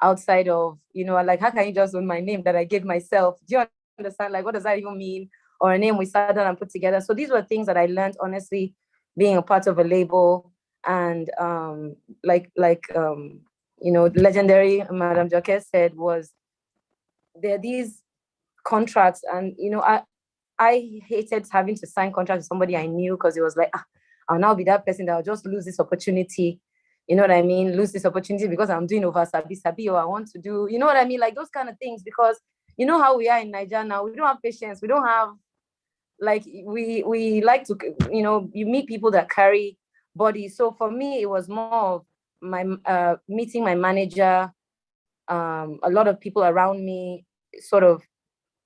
outside of, like, how can you just own my name that I gave myself? Do you understand? Like, what does that even mean? Or a name we sat down and put together. So these were things that I learned, honestly, being a part of a label. And the legendary Madame Jacques said was, there are these contracts, and I hated having to sign contracts with somebody I knew, because it was like, I'll now be that person that will just lose this opportunity. You know what I mean? Lose this opportunity because I'm doing over sabi, or I want to do, you know what I mean? Like those kind of things, because you know how we are in Nigeria now. We don't have patience. We don't have, like, we like to, you meet people that carry body. So for me, it was more of my meeting my manager, a lot of people around me sort of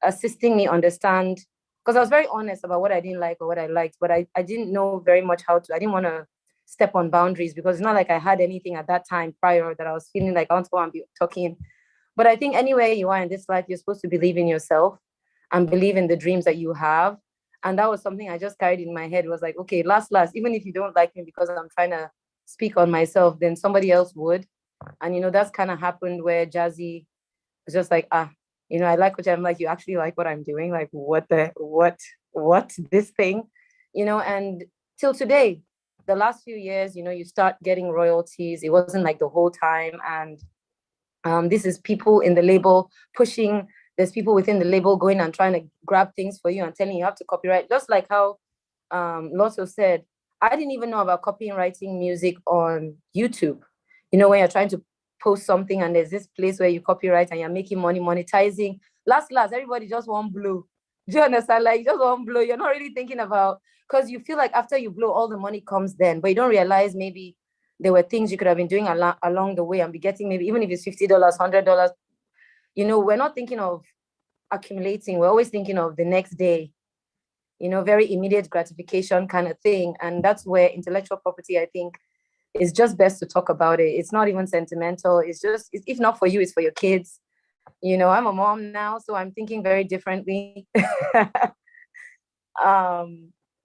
assisting me understand, because I was very honest about what I didn't like or what I liked, but I didn't know very much how to. I didn't want to step on boundaries, because it's not like I had anything at that time prior that I was feeling like I want to go and be talking. But I think anywhere you are in this life, you're supposed to believe in yourself and believe in the dreams that you have. And that was something I just carried in my head, was like, okay, last, even if you don't like me because I'm trying to speak on myself, then somebody else would. And, that's kind of happened where Jazzy was just like, I like what I'm like, you actually like what I'm doing? Like, what this thing? And till today, the last few years, you start getting royalties. It wasn't like the whole time. And this is people in the label pushing. There's people within the label going and trying to grab things for you and telling you have to copyright. Just like how Lotso said, I didn't even know about copywriting music on YouTube. When you're trying to post something and there's this place where you copyright and you're making money, monetizing. Last, everybody just want blow. Do you understand? Like, just want blow. You're not really thinking about, because you feel like after you blow, all the money comes then, but you don't realize maybe there were things you could have been doing along the way and be getting, maybe even if it's $50, $100. We're not thinking of accumulating. We're always thinking of the next day, very immediate gratification kind of thing. And that's where intellectual property, I think, is just best to talk about it. It's not even sentimental. It's just, if not for you, it's for your kids. I'm a mom now, so I'm thinking very differently.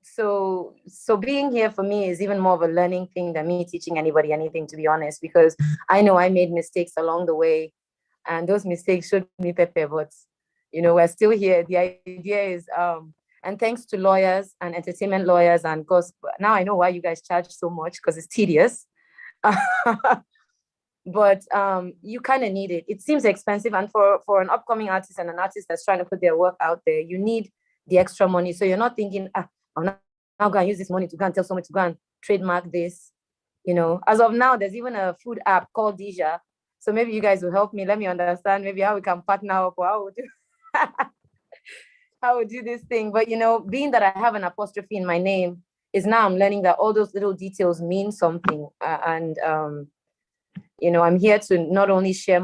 So being here for me is even more of a learning thing than me teaching anybody anything, to be honest, because I know I made mistakes along the way. And those mistakes showed me pepper, but we're still here. The idea is, and And thanks to lawyers and entertainment lawyers, and because now I know why you guys charge so much, because it's tedious. But you kind of need it. It seems expensive, and for an upcoming artist and an artist that's trying to put their work out there, you need the extra money. So you're not thinking, I'm not going to use this money to go and tell someone to go and trademark this. You know, as of now, there's even a food app called Deja. So maybe you guys will help me. Let me understand maybe how we can partner up, or how we do how we do this thing. But you know, being that I have an apostrophe in my name, is now I'm learning that all those little details mean something. You know, I'm here to not only share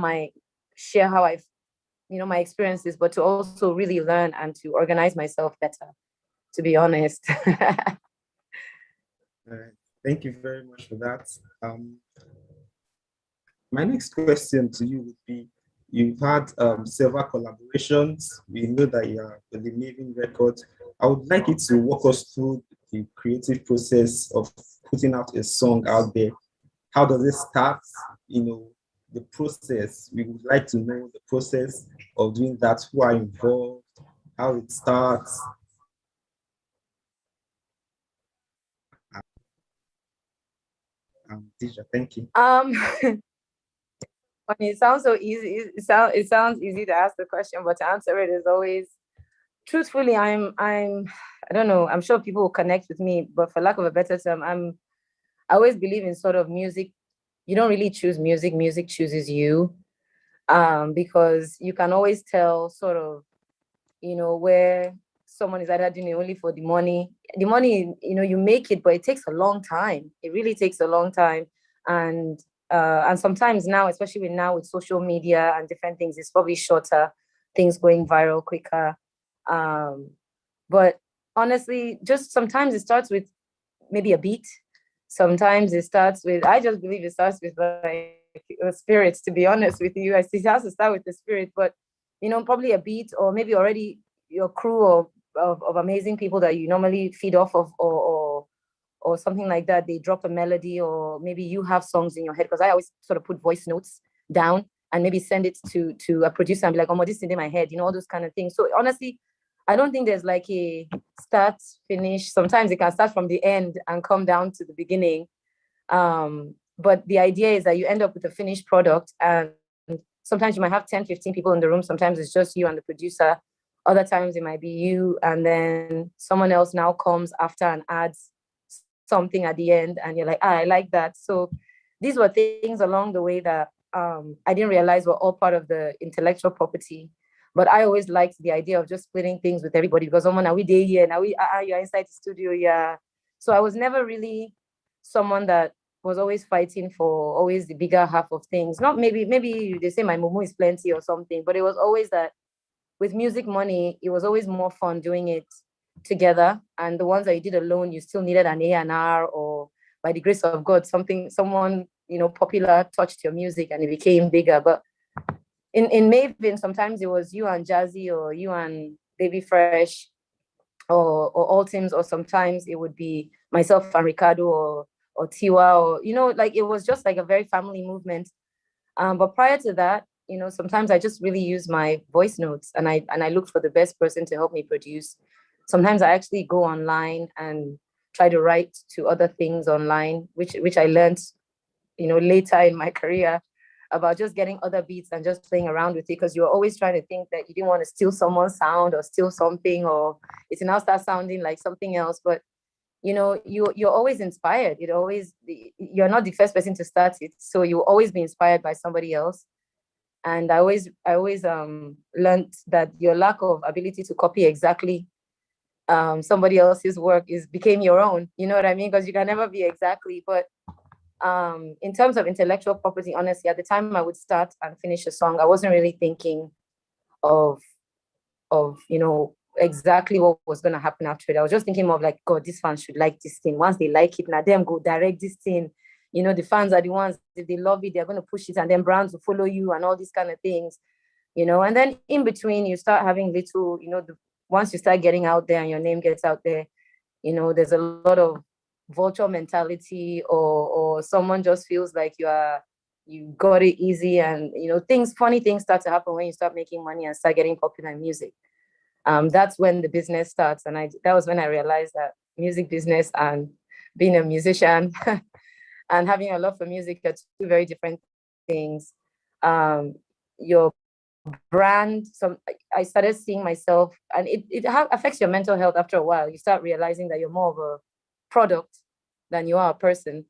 how I've, you know, my experiences, but to also really learn and to organize myself better, to be honest. Thank you very much for that. My next question to you would be, you've had several collaborations. We know that you are with the Maven Records. I would like you to walk us through the creative process of putting out a song out there. How does it start? You know, the process. We would like to know the process of doing that, who are involved, how it starts. Deja, thank you. It sounds so easy. It sounds easy to ask the question, but to answer it is always, truthfully, I don't know, I'm sure people will connect with me, but for lack of a better term, I always believe in sort of music. You don't really choose music, music chooses you. Because you can always tell sort of, you know, where someone is either doing it only for the money. The money, you know, you make it, but it takes a long time. It really takes a long time. And sometimes now, especially with social media and different things, it's probably shorter, things going viral quicker. But honestly, just sometimes it starts with maybe a beat. Sometimes it starts with, I just believe it starts with like spirits, to be honest with you. It has to start with the spirit, but you know, probably a beat, or maybe already your crew of amazing people that you normally feed off of, or something like that. They drop a melody, or maybe you have songs in your head, because I always sort of put voice notes down and maybe send it to a producer and be like, oh, this is in my head, you know, all those kind of things. So honestly, I don't think there's like a start, finish. Sometimes it can start from the end and come down to the beginning. But the idea is that you end up with a finished product, and sometimes you might have 10, 15 people in the room. Sometimes it's just you and the producer. Other times it might be you, and then someone else now comes after and adds something at the end, and you're like, I like that. So these were things along the way that I didn't realize were all part of the intellectual property. But I always liked the idea of just splitting things with everybody, because now we day here, now you're inside the studio, yeah. So I was never really someone that was always fighting for always the bigger half of things. Not maybe they say my mumu is plenty or something, but it was always that with music money, it was always more fun doing it together. And the ones that you did alone, you still needed an A&R, or by the grace of God, someone, you know, popular touched your music and it became bigger. But in Maven, sometimes it was you and Jazzy, or you and Baby Fresh, or all teams, or sometimes it would be myself and Ricardo, or Tiwa, or, you know, like it was just like a very family movement. But prior to that, you know, sometimes I just really use my voice notes, and I look for the best person to help me produce. Sometimes I actually go online and try to write to other things online, which I learned, you know, later in my career, about just getting other beats and just playing around with it, because you're always trying to think that you didn't want to steal someone's sound or steal something, or it now starts sounding like something else. But you know, you're always inspired. You're not the first person to start it, so you'll always be inspired by somebody else. And I always learned that your lack of ability to copy exactly somebody else's work became your own. You know what I mean? Because you can never be exactly. But in terms of intellectual property, honestly, at the time I would start and finish a song, I wasn't really thinking of you know, exactly what was going to happen after it. I was just thinking of like, God, this fans should like this thing. Once they like it, now them go direct this thing. You know, the fans are the ones, if they love it, they're going to push it, and then brands will follow you and all these kind of things, you know. And then in between, you start having little, you know, once you start getting out there and your name gets out there, you know, there's a lot of vulture mentality, or someone just feels like you got it easy, and you know, funny things start to happen when you start making money and start getting popular in music. that's when the business starts. And that was when I realized that music business and being a musician and having a love for music are two very different things. Your brand, I started seeing myself, and it affects your mental health after a while. You start realizing that you're more of a product than you are a person.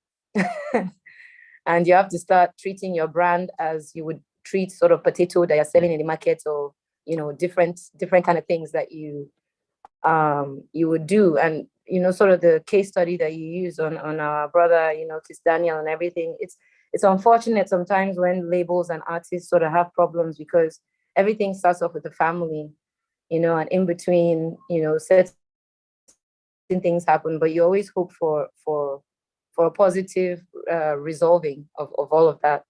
And you have to start treating your brand as you would treat sort of potato that you're selling in the market, or different kind of things that you would do. And sort of the case study that you use on our brother, Kiss Daniel and everything. It's unfortunate sometimes when labels and artists sort of have problems, because everything starts off with the family, and in between, certain things happen, but you always hope for a positive resolving of all of that.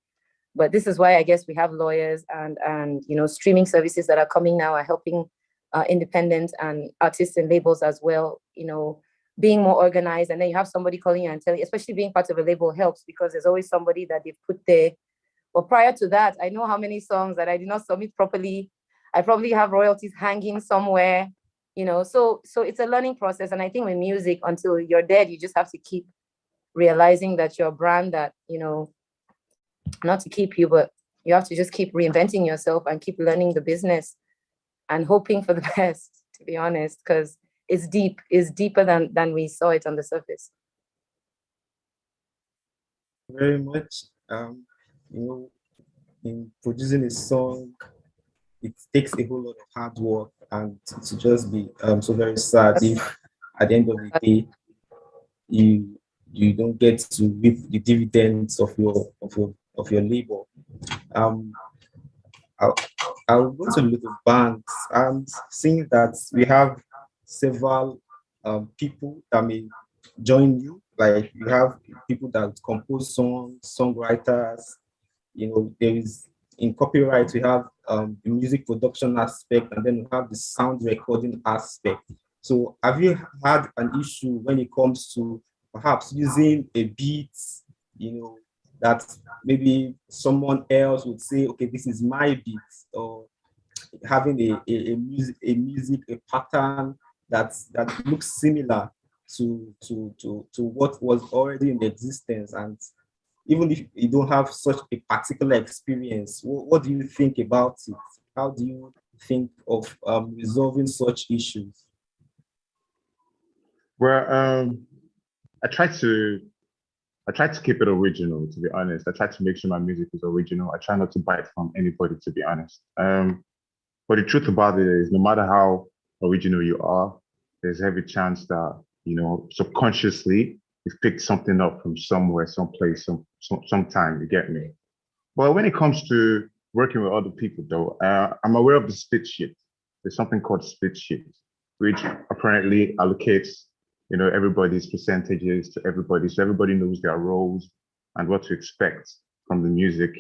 But this is why I guess we have lawyers and streaming services that are coming now are helping independent and artists and labels as well, being more organized. And then you have somebody calling you and telling you, especially being part of a label helps, because there's always somebody that they've put there. But prior to that, I know how many songs that I did not submit properly. I probably have royalties hanging somewhere, so it's a learning process. And I think with music, until you're dead, you just have to keep realizing that your brand, that, not to keep you, but you have to just keep reinventing yourself and keep learning the business and hoping for the best, to be honest, because it's deeper than we saw it on the surface. Very much. In producing a song, it takes a whole lot of hard work, and to just be so very sad if at the end of the day you don't get to reap the dividends of your labor. I'll go to Little Banks and seeing that we have several people that may join you. Like you have people that compose songs, songwriters. There is, in copyright, we have the music production aspect, and then we have the sound recording aspect. So have you had an issue when it comes to perhaps using a beat, that maybe someone else would say, okay, this is my beat, or having a music pattern that looks similar to what was already in existence? And even if you don't have such a particular experience, what do you think about it? How do you think of resolving such issues? Well, I try to keep it original, to be honest. I try to make sure my music is original. I try not to bite from anybody, to be honest. But the truth about it is, no matter how original you are, there's every chance that, subconsciously you've picked something up from somewhere, someplace, sometime, you get me? But when it comes to working with other people though, I'm aware of the split sheet. There's something called split sheet, which apparently allocates everybody's percentages to everybody, so everybody knows their roles and what to expect from the music.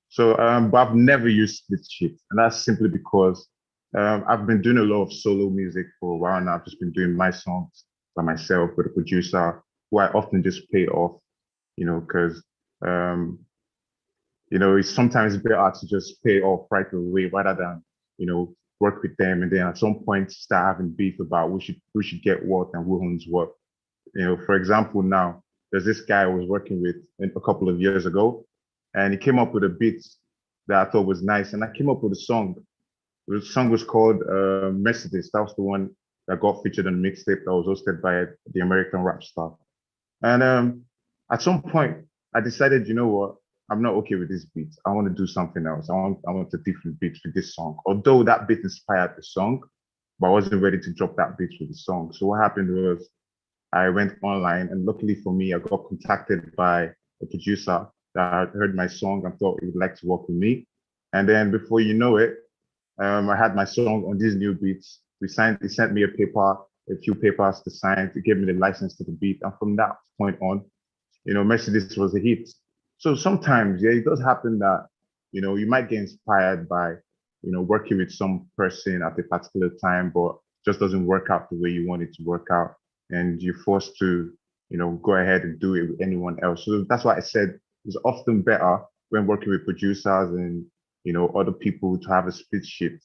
So, but I've never used split sheet, and that's simply because I've been doing a lot of solo music for a while now. I've just been doing my songs by myself with a producer who I often just pay off, because it's sometimes better to just pay off right away rather than work with them and then at some point start having beef about who should get what and who owns what. For example, now there's this guy I was working with a couple of years ago, and he came up with a beat that I thought was nice, and I came up with a song. The song was called Mercedes. That was the one that got featured on the mixtape that was hosted by the American rap star. And at some point, I decided, you know what? I'm not okay with this beat. I want to do something else. I want a different beat for this song. Although that beat inspired the song, but I wasn't ready to drop that beat for the song. So what happened was I went online, and luckily for me, I got contacted by a producer that heard my song and thought he would like to work with me. And then before you know it, I had my song on these new beats. He sent me a few papers to sign, to give me the license to the beat. And from that point on, Mercedes was a hit. So sometimes, it does happen that, you might get inspired by, working with some person at a particular time, but just doesn't work out the way you want it to work out. And you're forced to, go ahead and do it with anyone else. So that's why I said it's often better when working with producers and, other people to have a split sheet.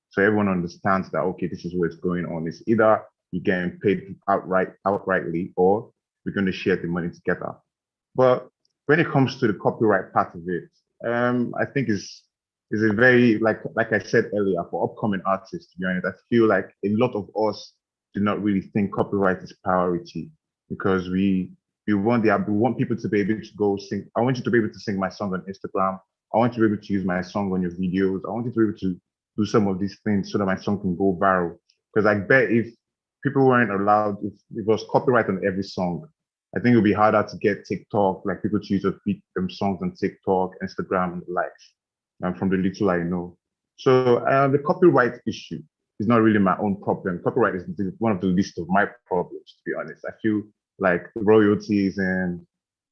So everyone understands that, okay, this is what's going on. It's either you're getting paid outrightly, or we're going to share the money together. But when it comes to the copyright part of it, I think is a very, like I said earlier, for upcoming artists, to be honest, I feel like a lot of us do not really think copyright is priority, because we want people to be able to go sing. I want you to be able to sing my song on Instagram. I want you to be able to use my song on your videos. I want you to be able to do some of these things so that my song can go viral. Because I bet if people weren't allowed, if it was copyright on every song, I think it would be harder to get TikTok, like people to use or feed them songs on TikTok, Instagram, and the likes, from the little I know. So the copyright issue is not really my own problem. Copyright is one of the least of my problems, to be honest. I feel like royalties and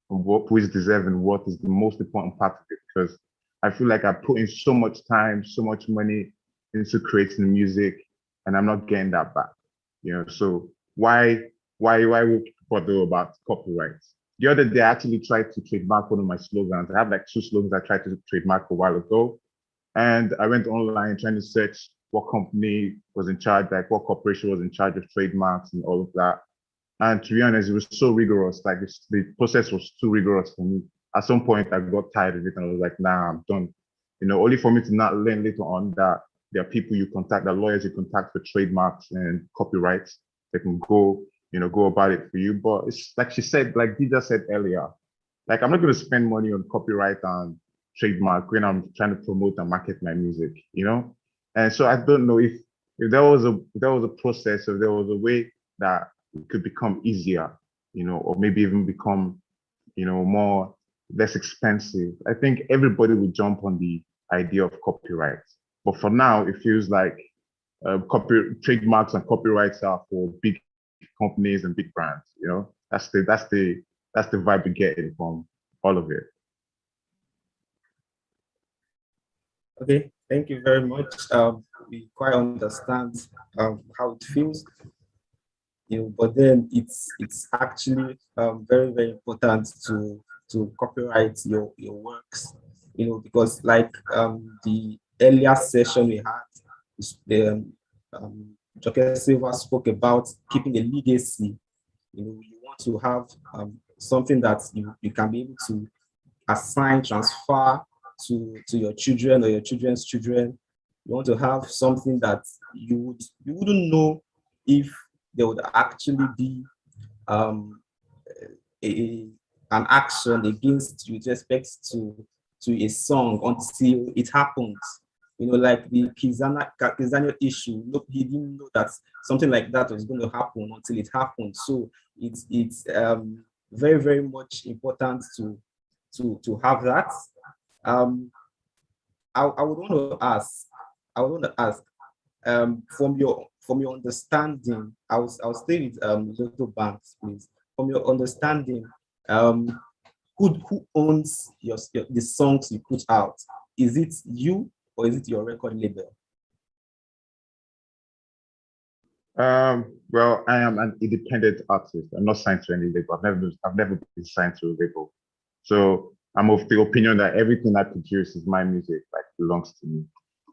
who is deserving what is the most important part of it, because I feel like I put in so much time, so much money into creating the music, and I'm not getting that back. So why would people bother about copyright? The other day, I actually tried to trademark one of my slogans. I have like 2 slogans I tried to trademark a while ago, and I went online trying to search what company was in charge, like what corporation was in charge of trademarks and all of that. And to be honest, it was so rigorous. Like the process was too rigorous for me. At some point, I got tired of it, and I was like, nah, I'm done. Only for me to not learn later on that there are people you contact, that lawyers you contact for trademarks and copyrights. They can go about it for you. But it's like she said, like Dida said earlier, like I'm not going to spend money on copyright and trademark when I'm trying to promote and market my music, And so I don't know if there was a process, or there was a way that it could become easier, or maybe even become, less expensive. I think everybody would jump on the idea of copyright. But for now, it feels like trademarks and copyrights are for big companies and big brands. That's the vibe we're getting from all of it. Okay, thank you very much. We quite understand how it feels, but then it's actually very, very important to copyright your works, because like the earlier session we had, Joke Silva spoke about keeping a legacy. You want to have something that you can be able to assign, transfer to your children or your children's children. You want to have something that you wouldn't know if there would actually be an action against you with respect to a song until it happens. Like the Kizania issue. Look, he didn't know that something like that was going to happen until it happened. So it's very, very much important to have that. I would want to ask from your understanding. I'll stay with Little Banks, please. From your understanding, who owns the songs you put out? Is it you, or is it your record label? Well, I am an independent artist. I'm not signed to any label. I've never been signed to a label. So I'm of the opinion that everything I produce is my music, like belongs to me.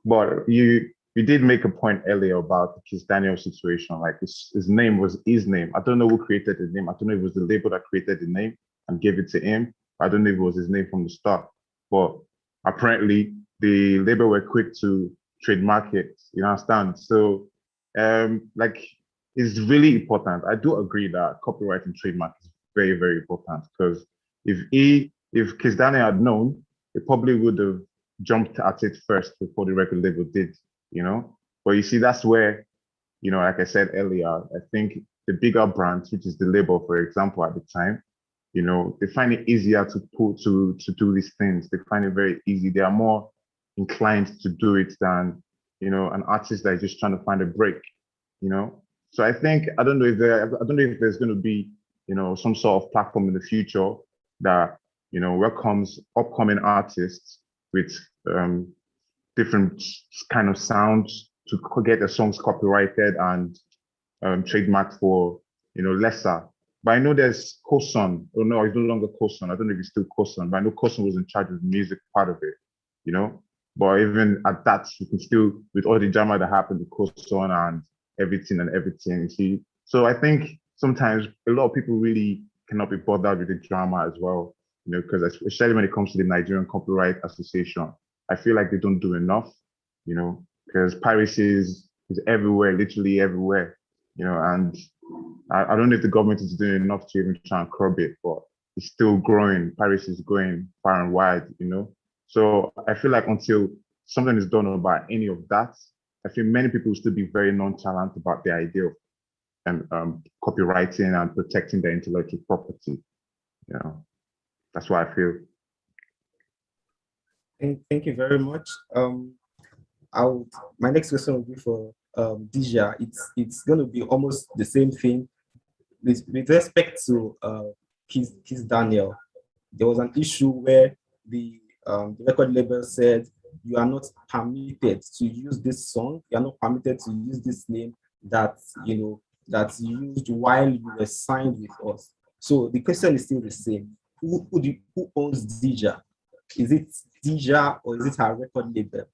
But you did make a point earlier about the Kiss Daniel situation. Like his name was his name. I don't know who created the name. I don't know if it was the label that created the name and gave it to him. I don't know if it was his name from the start. But apparently the label were quick to trademark it. You understand? So like it's really important. I do agree that copyright and trademark is very, very important, because if Kiss Daniel had known, he probably would have jumped at it first before the record label did, But you see, that's where, like I said earlier, I think the bigger brands, which is the label, for example, at the time, they find it easier to do these things. They find it very easy. They are more inclined to do it than, an artist that is just trying to find a break, So I think, I don't know if there's going to be, some sort of platform in the future that, welcomes upcoming artists with different kind of sounds to get their songs copyrighted and trademarked for, lesser. But I know there's Koson. Oh no, it's no longer Koson. I don't know if it's still Koson, but I know Koson was in charge of the music part of it, But even at that, you can still, with all the drama that happened with Coast-On and everything, you see. So I think sometimes a lot of people really cannot be bothered with the drama as well, you know, because especially when it comes to the Nigerian Copyright Association, I feel like they don't do enough, you know, because piracy is everywhere, literally everywhere, you know, and I don't know if the government is doing enough to even try and curb it, but it's still growing. Piracy is going far and wide, you know. So I feel like until something is done about any of that, I feel many people will still be very nonchalant about the idea of copywriting and protecting their intellectual property. You know, that's what I feel. Thank you very much. My next question will be for Dija. It's going to be almost the same thing with respect to Kiss Daniel. There was an issue where the record label said you are not permitted to use this song. You are not permitted to use this name that you used while you were signed with us. So the question is still the same. Who owns Dija? Is it Dija or is it her record label?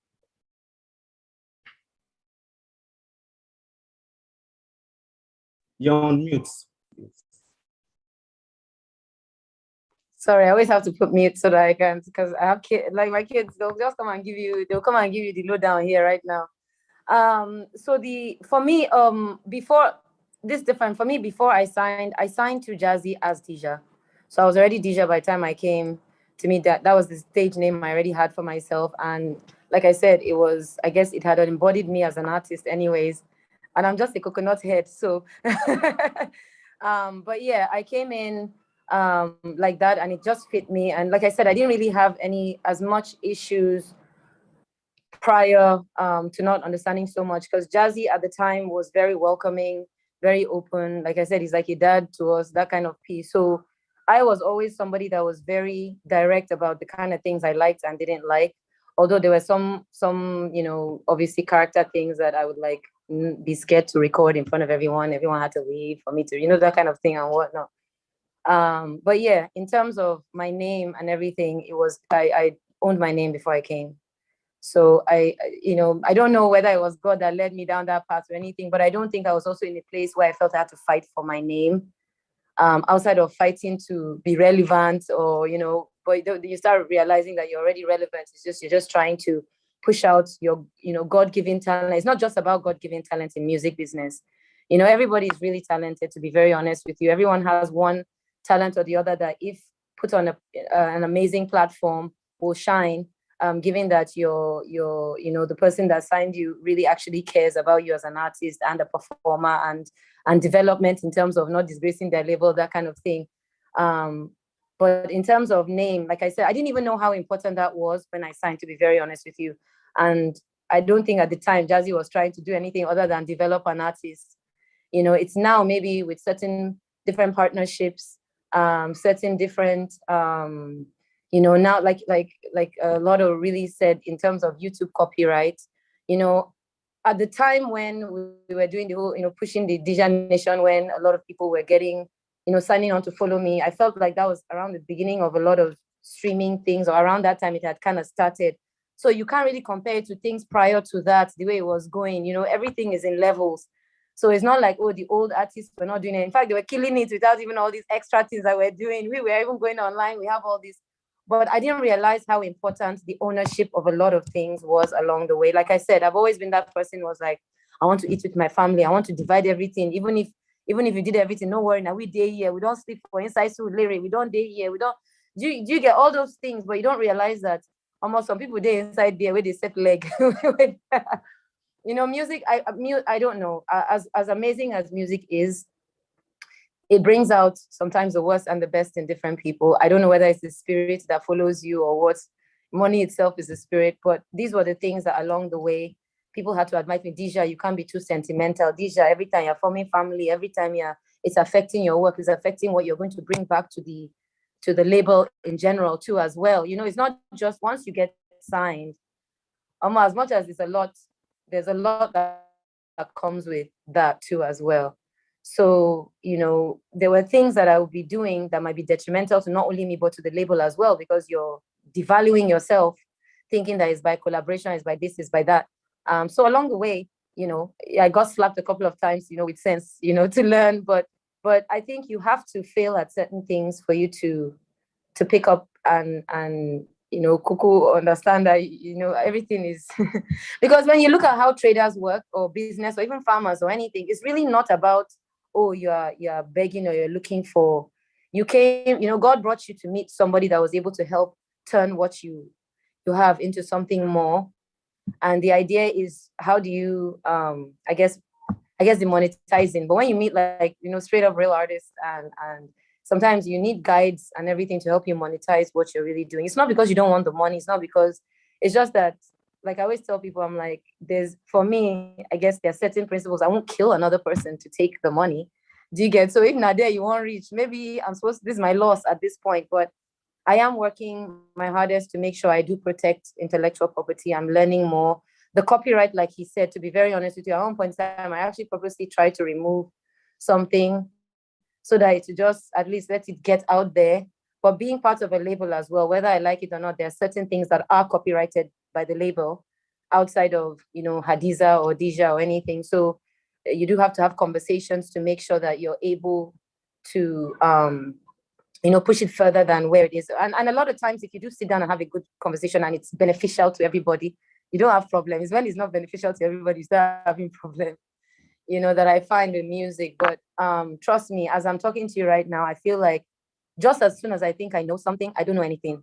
You're on mute. Sorry, I always have to put mute so that I can, because I have kids, like my kids, they'll come and give you the lowdown here right now. For me, before I signed to Jazzy as Dija. So I was already Dija by the time I came to meet that. That was the stage name I already had for myself. And like I said, I guess it had embodied me as an artist anyways. And I'm just a coconut head. So, but yeah, I came in like that and it just fit me. And like I said, I didn't really have as much issues prior to not understanding so much, because Jazzy at the time was very welcoming, very open. Like I said, he's like a dad to us, that kind of piece. So I was always somebody that was very direct about the kind of things I liked and didn't like. Although there were some, obviously character things that I would like be scared to record in front of everyone. Everyone had to leave for me to, that kind of thing and whatnot. But yeah, in terms of my name and everything, it was, I owned my name before I came. So I don't know whether it was God that led me down that path or anything, but I don't think I was also in a place where I felt I had to fight for my name, outside of fighting to be relevant or, but you start realizing that you're already relevant. You're just trying to push out your, God-given talent. It's not just about God-given talent in music business. Everybody is really talented, to be very honest with you. Everyone has one talent or the other that if put on an amazing platform will shine. Given that you're the person that signed you really actually cares about you as an artist and a performer and development in terms of not disgracing their label, that kind of thing. But in terms of name, like I said, I didn't even know how important that was when I signed, to be very honest with you. And I don't think at the time Jazzy was trying to do anything other than develop an artist. It's now maybe with certain different partnerships, certain different, now like a lot of really said in terms of YouTube copyright, at the time when we were doing the whole, pushing the Dija Nation, when a lot of people were getting, signing on to follow me, I felt like that was around the beginning of a lot of streaming things, or around that time it had kind of started. So you can't really compare it to things prior to that, the way it was going, everything is in levels. So it's not like, the old artists were not doing it. In fact, they were killing it without even all these extra things that we're doing. We were even going online, we have all this. But I didn't realize how important the ownership of a lot of things was along the way. Like I said, I've always been that person who was like, I want to eat with my family. I want to divide everything. Even if you did everything, no worry. Now we day here. We don't sleep for inside so lyric. We don't day here. We don't. Do you get all those things? But you don't realize that almost some people day inside there where they set leg. Music. I don't know. As amazing as music is, it brings out sometimes the worst and the best in different people. I don't know whether it's the spirit that follows you or what. Money itself is the spirit, but these were the things that along the way, people had to admit me, Dija, you can't be too sentimental. Dija, every time you're forming family, every time it's affecting your work, it's affecting what you're going to bring back to the label in general too as well. It's not just once you get signed, as much as there's a lot that comes with that too as well. So, there were things that I would be doing that might be detrimental to not only me, but to the label as well, because you're devaluing yourself thinking that it's by collaboration, it's by this, it's by that. So along the way, I got slapped a couple of times, with sense, to learn. But I think you have to fail at certain things for you to pick up and cuckoo understand that, everything is because when you look at how traders work or business or even farmers or anything, it's really not about, oh, you're begging or you're looking for, you came, God brought you to meet somebody that was able to help turn what you have into something more. And the idea is, how do you, I guess the monetizing, but when you meet like, straight up real artists and sometimes you need guides and everything to help you monetize what you're really doing. It's not because you don't want the money. It's not because, it's just that, like I always tell people, I'm like, for me, I guess there are certain principles. I won't kill another person to take the money. Do you get? So if not there, you won't reach. Maybe this is my loss at this point, but I am working my hardest to make sure I do protect intellectual property. I'm learning more. The copyright, like he said, to be very honest with you, at one point in time, I actually purposely tried to remove something so that it just at least let it get out there. But being part of a label as well, whether I like it or not, there are certain things that are copyrighted by the label outside of, Hadiza or Dija or anything. So you do have to have conversations to make sure that you're able to, push it further than where it is. And a lot of times, if you do sit down and have a good conversation and it's beneficial to everybody, you don't have problems. When it's not beneficial to everybody, you start having problems, that I find in music. But trust me, as I'm talking to you right now, I feel like just as soon as I think I know something, I don't know anything.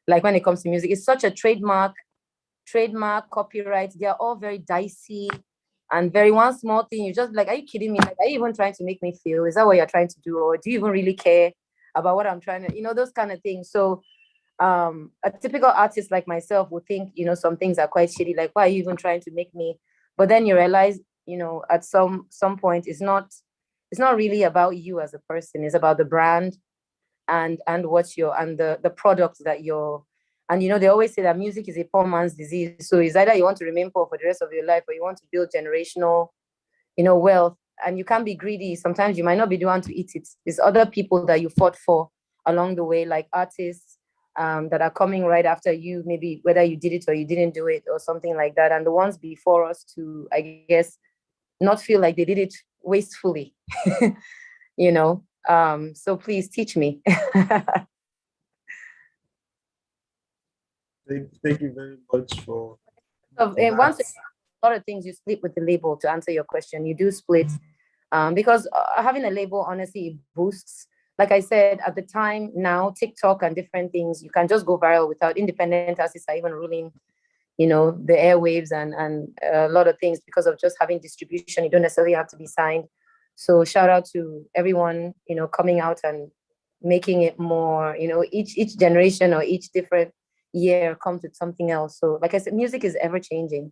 Like when it comes to music, it's such a trademark, copyright, they're all very dicey and very one small thing. You just like, are you kidding me? Like, are you even trying to make me feel? Is that what you're trying to do? Or do you even really care about what I'm trying to, those kind of things. So a typical artist like myself would think, some things are quite shitty. Like, why are you even trying to make me? But then you realize, at some point, it's not really about you as a person. It's about the brand and what the product that you're. And they always say that music is a poor man's disease. So it's either you want to remain poor for the rest of your life, or you want to build generational, wealth. And you can't be greedy. Sometimes you might not be the one to eat it. It's other people that you fought for along the way, like artists that are coming right after you, maybe whether you did it or you didn't do it or something like that. And the ones before us to, I guess, not feel like they did it wastefully, So please teach me. Thank you very much for. Once a lot of things you split with the label. To answer your question, you do split because having a label honestly boosts. Like I said at the time, now TikTok and different things, you can just go viral without independent artists are even ruling, the airwaves and a lot of things because of just having distribution. You don't necessarily have to be signed. So shout out to everyone, coming out and making it more. Each generation or each different year comes with something else. So like I said, music is ever changing.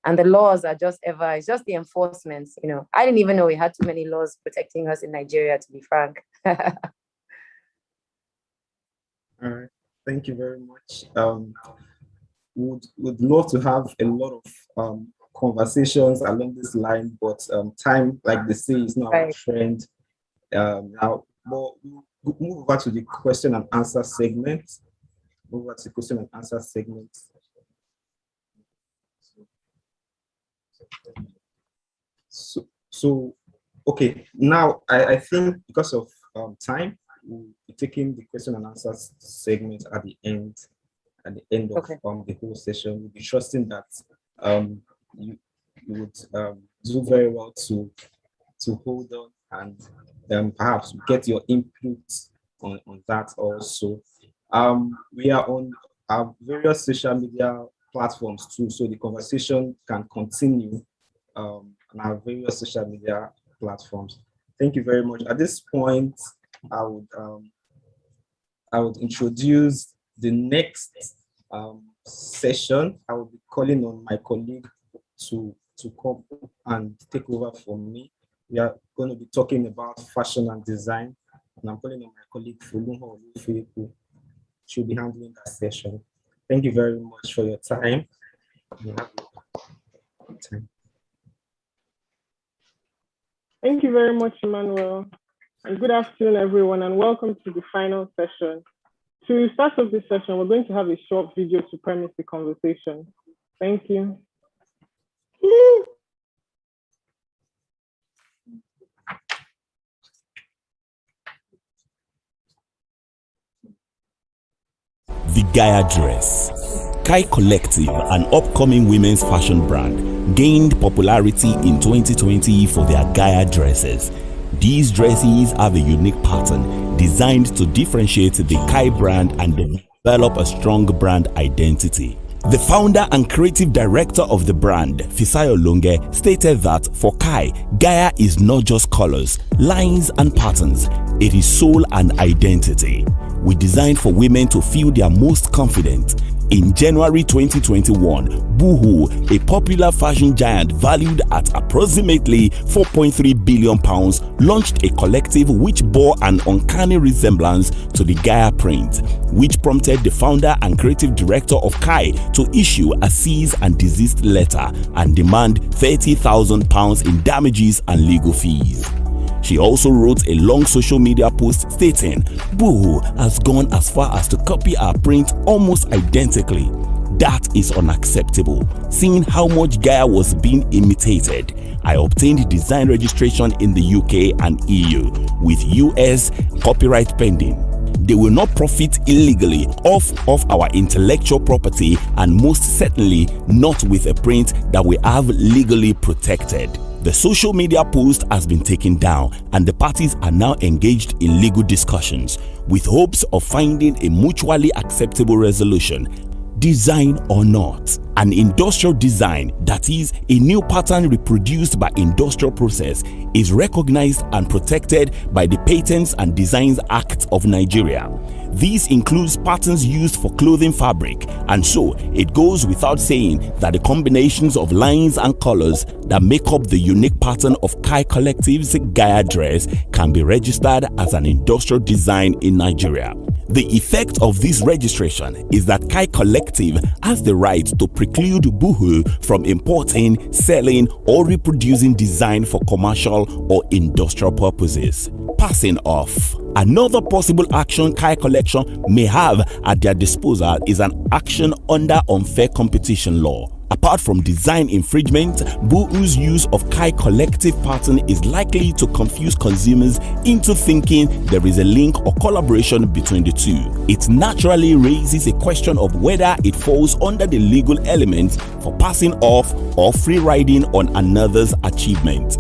And the laws are it's just the enforcements, I didn't even know we had too many laws protecting us in Nigeria, to be frank. All right. Thank you very much. Would love to have a lot of conversations along this line, but time, like they say, is not our friend. Now, but we'll move over to the question and answer segment. So okay, now I think because of time, we'll be taking the question and answer segment at the end of the whole session. We'll be trusting that you would do very well to hold on and perhaps get your input on that also. We are on our various social media platforms too, so the conversation can continue on our various social media platforms. Thank you very much. At this point, I would introduce the next session. I will be calling on my colleague to come and take over from me. We are going to be talking about fashion and design, and I'm calling on my colleague Fulunho Olufueku. She'll be handling that session. Thank you very much for your time. Thank you very much, Emmanuel. And good afternoon, everyone, and welcome to the final session. To start off this session, we're going to have a short video to premise the conversation. Thank you. The Gaia Dress. Kai Collective, an upcoming women's fashion brand, gained popularity in 2020 for their Gaia dresses. These dresses have a unique pattern designed to differentiate the Kai brand and develop a strong brand identity. The founder and creative director of the brand, Fisayo Longe, stated that for Kai, Gaia is not just colors, lines and patterns, it is soul and identity. We designed for women to feel their most confident. In January 2021, Boohoo, a popular fashion giant valued at approximately £4.3 billion, launched a collective which bore an uncanny resemblance to the Gaia print, which prompted the founder and creative director of Kai to issue a cease and desist letter and demand £30,000 in damages and legal fees. She also wrote a long social media post stating, Boohoo has gone as far as to copy our print almost identically. That is unacceptable. Seeing how much Gaia was being imitated, I obtained design registration in the UK and EU with US copyright pending. They will not profit illegally off of our intellectual property and most certainly not with a print that we have legally protected. The social media post has been taken down and the parties are now engaged in legal discussions with hopes of finding a mutually acceptable resolution. Design or not, an industrial design, that is, a new pattern reproduced by industrial process, is recognized and protected by the Patents and Designs Act of Nigeria. This includes patterns used for clothing fabric, and so it goes without saying that the combinations of lines and colors that make up the unique pattern of Kai Collective's Gaia dress can be registered as an industrial design in Nigeria. The effect of this registration is that Kai Collective has the right to preclude Boohoo from importing, selling, or reproducing design for commercial or industrial purposes. Passing off. Another possible action Kai Collection may have at their disposal is an action under unfair competition law. Apart from design infringement, Boohoo's use of Kai Collective pattern is likely to confuse consumers into thinking there is a link or collaboration between the two. It naturally raises a question of whether it falls under the legal elements for passing off or free riding on another's achievement.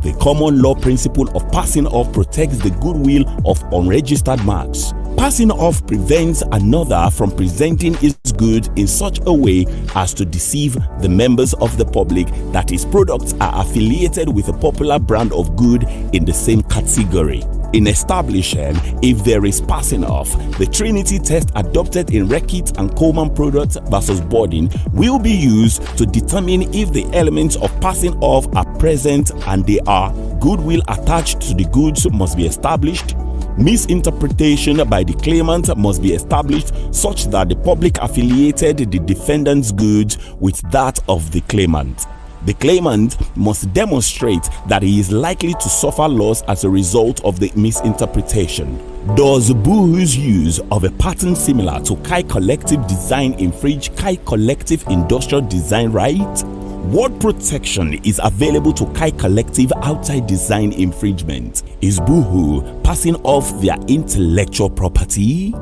The common law principle of passing off protects the goodwill of unregistered marks. Passing off prevents another from presenting his goods in such a way as to deceive the members of the public that his products are affiliated with a popular brand of good in the same category. In establishing if there is passing off, the Trinity test adopted in Reckitt and Coleman Products versus Borden will be used to determine if the elements of passing off are present, and they are: goodwill attached to the goods must be established, misinterpretation by the claimant must be established such that the public affiliated the defendant's goods with that of the claimant. The claimant must demonstrate that he is likely to suffer loss as a result of the misinterpretation. Does Boohoo's use of a pattern similar to Kai Collective design infringe Kai Collective industrial design right? What protection is available to Kai Collective outside design infringement? Is Boohoo passing off their intellectual property?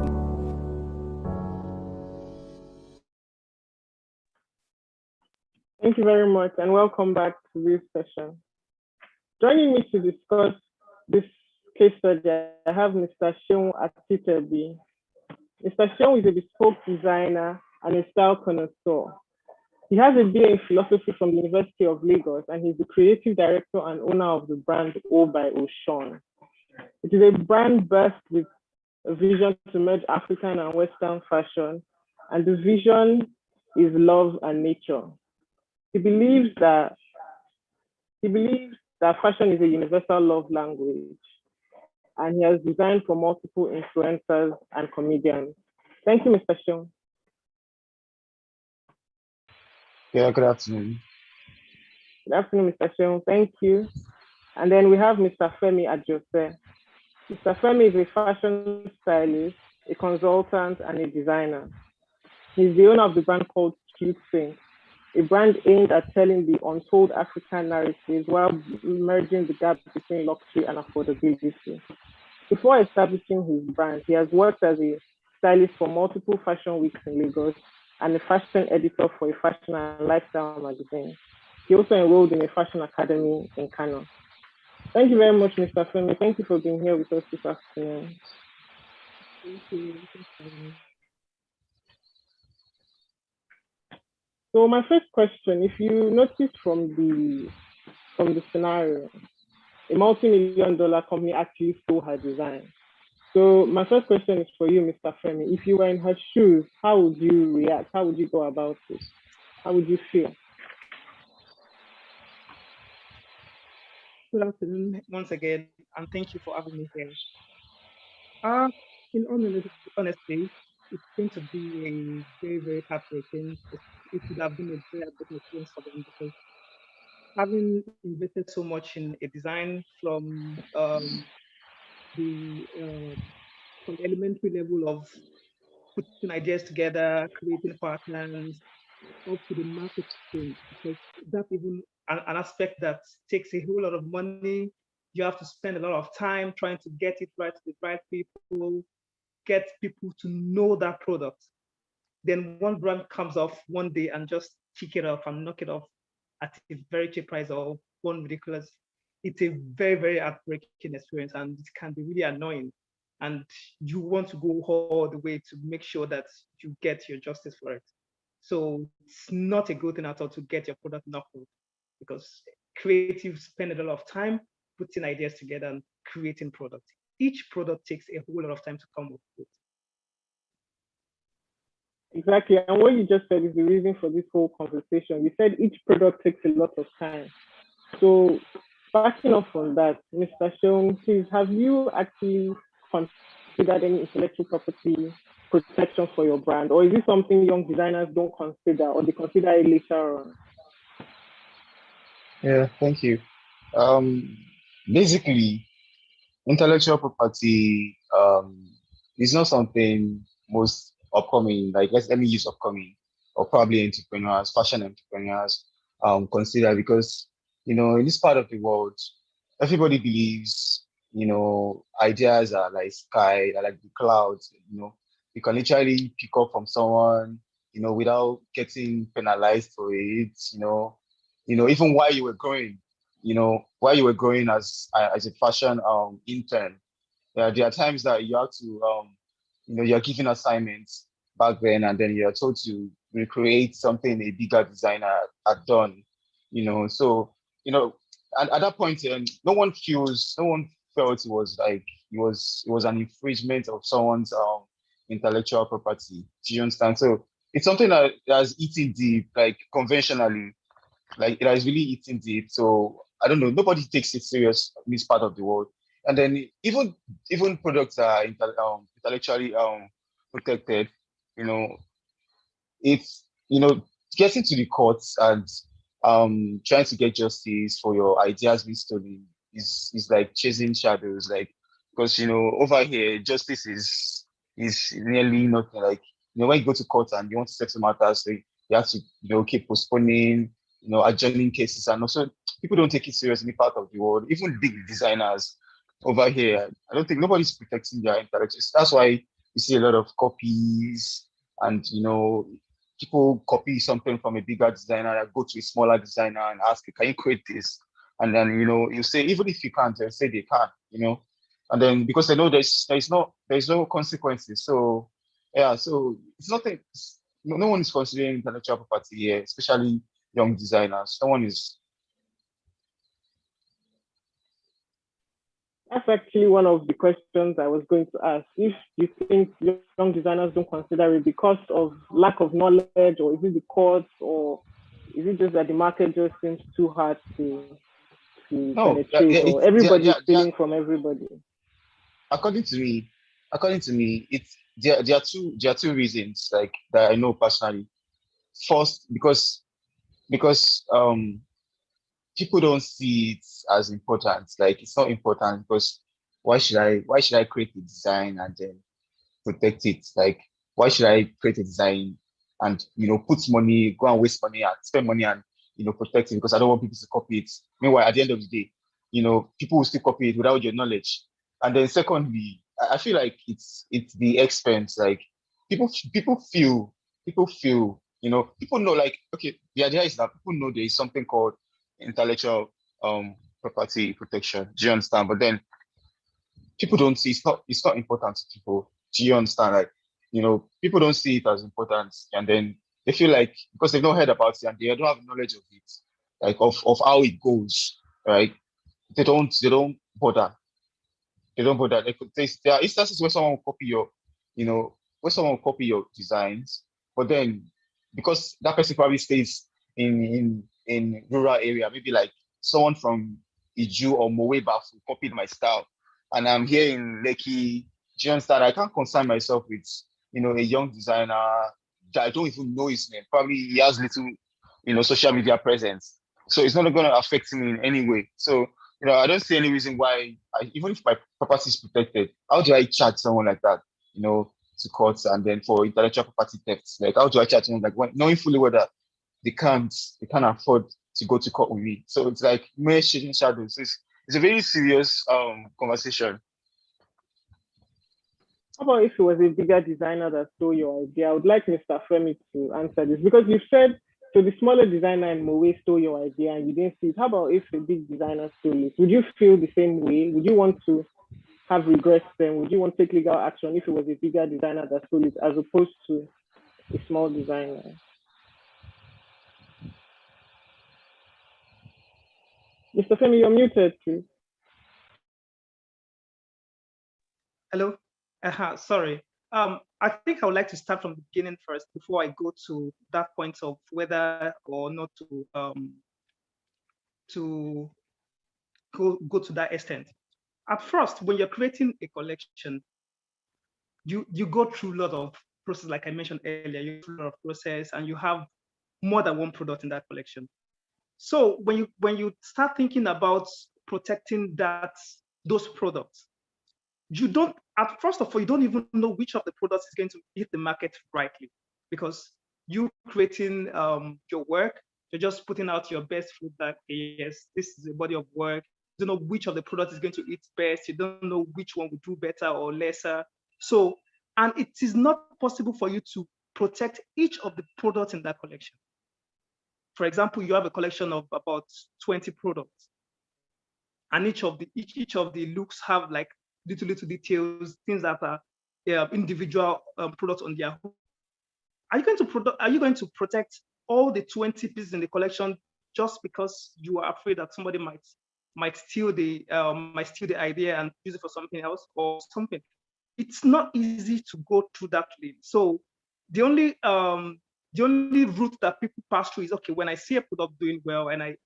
Thank you very much and welcome back to this session. Joining me to discuss this case study, I have Mr. Seun Atitebi. Mr. Seun is a bespoke designer and a style connoisseur. He has a BA in philosophy from the University of Lagos, and he's the creative director and owner of the brand O by Oshun. It is a brand birthed with a vision to merge African and Western fashion, and the vision is love and nature. He believes that fashion is a universal love language, and he has designed for multiple influencers and comedians. Thank you, Mr. Seun. Yeah, good afternoon. Good afternoon, Mr. Seun. Thank you. And then we have Mr. Femi Adjose. Mr. Femi is a fashion stylist, a consultant, and a designer. He's the owner of the brand called Cute Thing, a brand aimed at telling the untold African narratives while merging the gap between luxury and affordability. Before establishing his brand, he has worked as a stylist for multiple fashion weeks in Lagos and a fashion editor for a fashion and lifestyle magazine. He also enrolled in a fashion academy in Kano. Thank you very much, Mr. Femi. Thank you for being here with us this afternoon. Thank you. So my first question, if you notice from the scenario, a multi-million-dollar company actually stole her design. So my first question is for you, Mr. Femi. If you were in her shoes, how would you react? How would you go about it? How would you feel? Good afternoon once again, and thank you for having me here. In honesty, it's going to be a very, very heartbreaking. It would have been a very heartbreaking experience for them because having invested so much in a design from the elementary level of putting ideas together, creating partners, up to the marketing, because that's even an aspect that takes a whole lot of money. You have to spend a lot of time trying to get it right to the right people, get people to know that product. Then one brand comes off one day and just kick it off and knock it off at a very cheap price or one ridiculous. It's a very, very heartbreaking experience, and it can be really annoying. And you want to go all the way to make sure that you get your justice for it. So it's not a good thing at all to get your product knocked off, because creatives spend a lot of time putting ideas together and creating products. Each product takes a whole lot of time to come up with. Exactly, and what you just said is the reason for this whole conversation. You said each product takes a lot of time. So backing up on that, Mr. Seun, please, have you actually considered any intellectual property protection for your brand, or is this something young designers don't consider, or they consider it later on? Yeah, thank you. Basically, intellectual property is not something most upcoming, like let me use upcoming, or probably entrepreneurs, fashion entrepreneurs consider, because in this part of the world, everybody believes ideas are like sky, are like the clouds. You can literally pick up from someone without getting penalized for it. Even while you were growing, as a fashion intern, there are times that you have to you're given assignments back then, and then you're told to recreate something a bigger designer had done. So at that point, no one felt it was like it was an infringement of someone's intellectual property. Do you understand? So it's something that has eaten deep, like conventionally, like it has really eaten deep. So I don't know, nobody takes it serious in this part of the world. And then even products that are intellectually protected, it's getting to the courts and trying to get justice for your ideas being stolen is like chasing shadows, like, because over here justice is nearly nothing. Like when you go to court and you want to settle matters, so you have to keep postponing, adjourning cases, and also people don't take it serious in any part of the world. Even big designers over here, I don't think nobody's protecting their intellectuals. That's why you see a lot of copies, and people copy something from a bigger designer and go to a smaller designer and ask, can you create this? And then you say, even if you can't, they'll say they can, and then because they know there's no consequences. So yeah, so it's nothing. No one is considering intellectual property here, especially young designers. No one is. That's actually one of the questions I was going to ask. If you think young designers don't consider it because of lack of knowledge, or is it the courts, or is it just that the market just seems too hard to penetrate, or everybody's stealing from everybody? According to me, there are two reasons, like, that I know personally. First, because people don't see it as important. Like, it's not important because why should I create the design and then protect it? Like, why should I create a design and, put money, go and waste money and spend money and, protect it because I don't want people to copy it. Meanwhile, at the end of the day, people will still copy it without your knowledge. And then secondly, I feel like it's the expense. Like people feel, people know, like, okay, the idea is that people know there is something called intellectual property protection. Do you understand? But then people don't see it's not important to people. Do you understand? Like, people don't see it as important, and then they feel like because they've not heard about it and they don't have knowledge of it, like of how it goes, right? They don't bother. They don't bother. There are instances where someone will copy your designs, but then because that person probably stays in rural area, maybe like someone from Iju or Mowe Bafu copied my style, and I'm here in Lekki. Do you understand? I can't concern myself with a young designer that I don't even know his name. Probably he has little social media presence, so it's not going to affect me in any way. So I don't see any reason why, even if my property is protected, how do I charge someone like that, to court and then for intellectual property thefts? Like, how do I charge someone knowing fully well that they can't afford to go to court with me? So it's like mere chasing shadows. It's a very serious conversation. How about if it was a bigger designer that stole your idea? I would like Mr. Femi to answer this because you said, so the smaller designer in Mowe stole your idea and you didn't see it. How about if a big designer stole it? Would you feel the same way? Would you want to have regrets then? Would you want to take legal action if it was a bigger designer that stole it as opposed to a small designer? Mr. Femi, you're muted, please. Hello. Sorry. I think I would like to start from the beginning first before I go to that point of whether or not to go to that extent. At first, when you're creating a collection, you go through a lot of process, like I mentioned earlier. You go through a lot of process, and you have more than one product in that collection. So when you start thinking about protecting those products, you don't, at first of all, you don't even know which of the products is going to hit the market rightly, because you creating your work, you're just putting out your best foot that, yes, this is a body of work. You don't know which of the products is going to eat best. You don't know which one will do better or lesser. So, and it is not possible for you to protect each of the products in that collection. For example, you have a collection of about 20 products, and each of the looks have like little details, things that are individual products on their own. Are you going to protect all the 20 pieces in the collection just because you are afraid that somebody might steal the idea and use it for something else or something? It's not easy to go through that lane. So the only route that people pass through is, okay, when I see a product doing well and I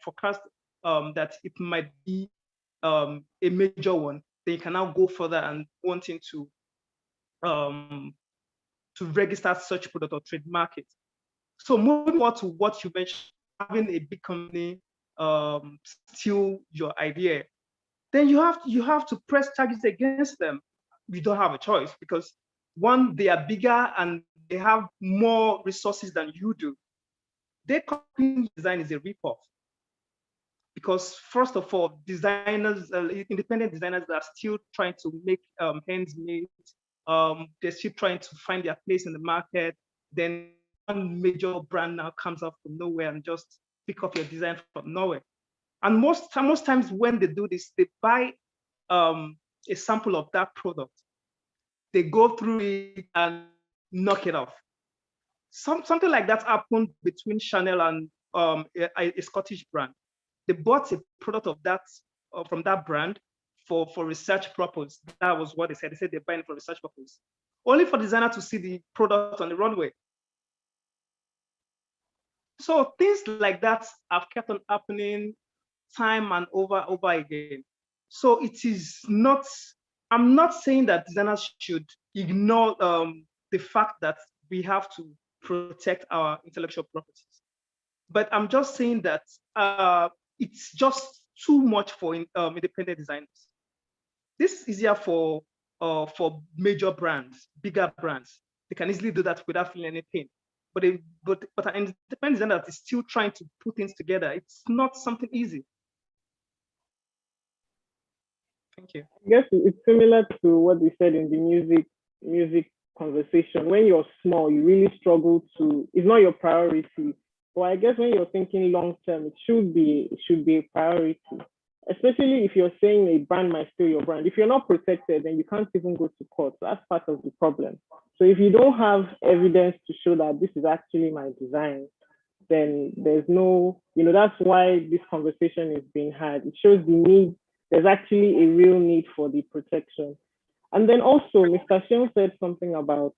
forecast that it might be a major one, then you can now go further and wanting to register such product or trademark it. So moving on to what you mentioned, having a big company steal your idea, then you have to press charges against them. You don't have a choice because, one, they are bigger and they have more resources than you do. Their copying design is a ripoff. Because first of all, designers, independent designers are still trying to make ends meet. They're still trying to find their place in the market. Then one major brand now comes up from nowhere and just pick up your design from nowhere. And most times when they do this, they buy a sample of that product. They go through it and knock it off. Something like that happened between Chanel and a Scottish brand. They bought a product of that from that brand for research purpose. That was what they said. They said they're buying it for research purpose, only for the designer to see the product on the runway. So things like that have kept on happening time and over again. So it is not, I'm not saying that designers should ignore the fact that we have to protect our intellectual properties. But I'm just saying that it's just too much for independent designers. This is easier for for major brands, bigger brands. They can easily do that without feeling anything. But an independent designer that is still trying to put things together, it's not something easy. Thank you. I guess it's similar to what we said in the music conversation. When you're small, you really struggle to, it's not your priority. But I guess when you're thinking long term, it should be a priority. Especially if you're saying a brand might steal your brand. If you're not protected, then you can't even go to court. So that's part of the problem. So if you don't have evidence to show that this is actually my design, then there's no, that's why this conversation is being had. It shows the need. There's actually a real need for the protection. And then also, Mr. Shion said something about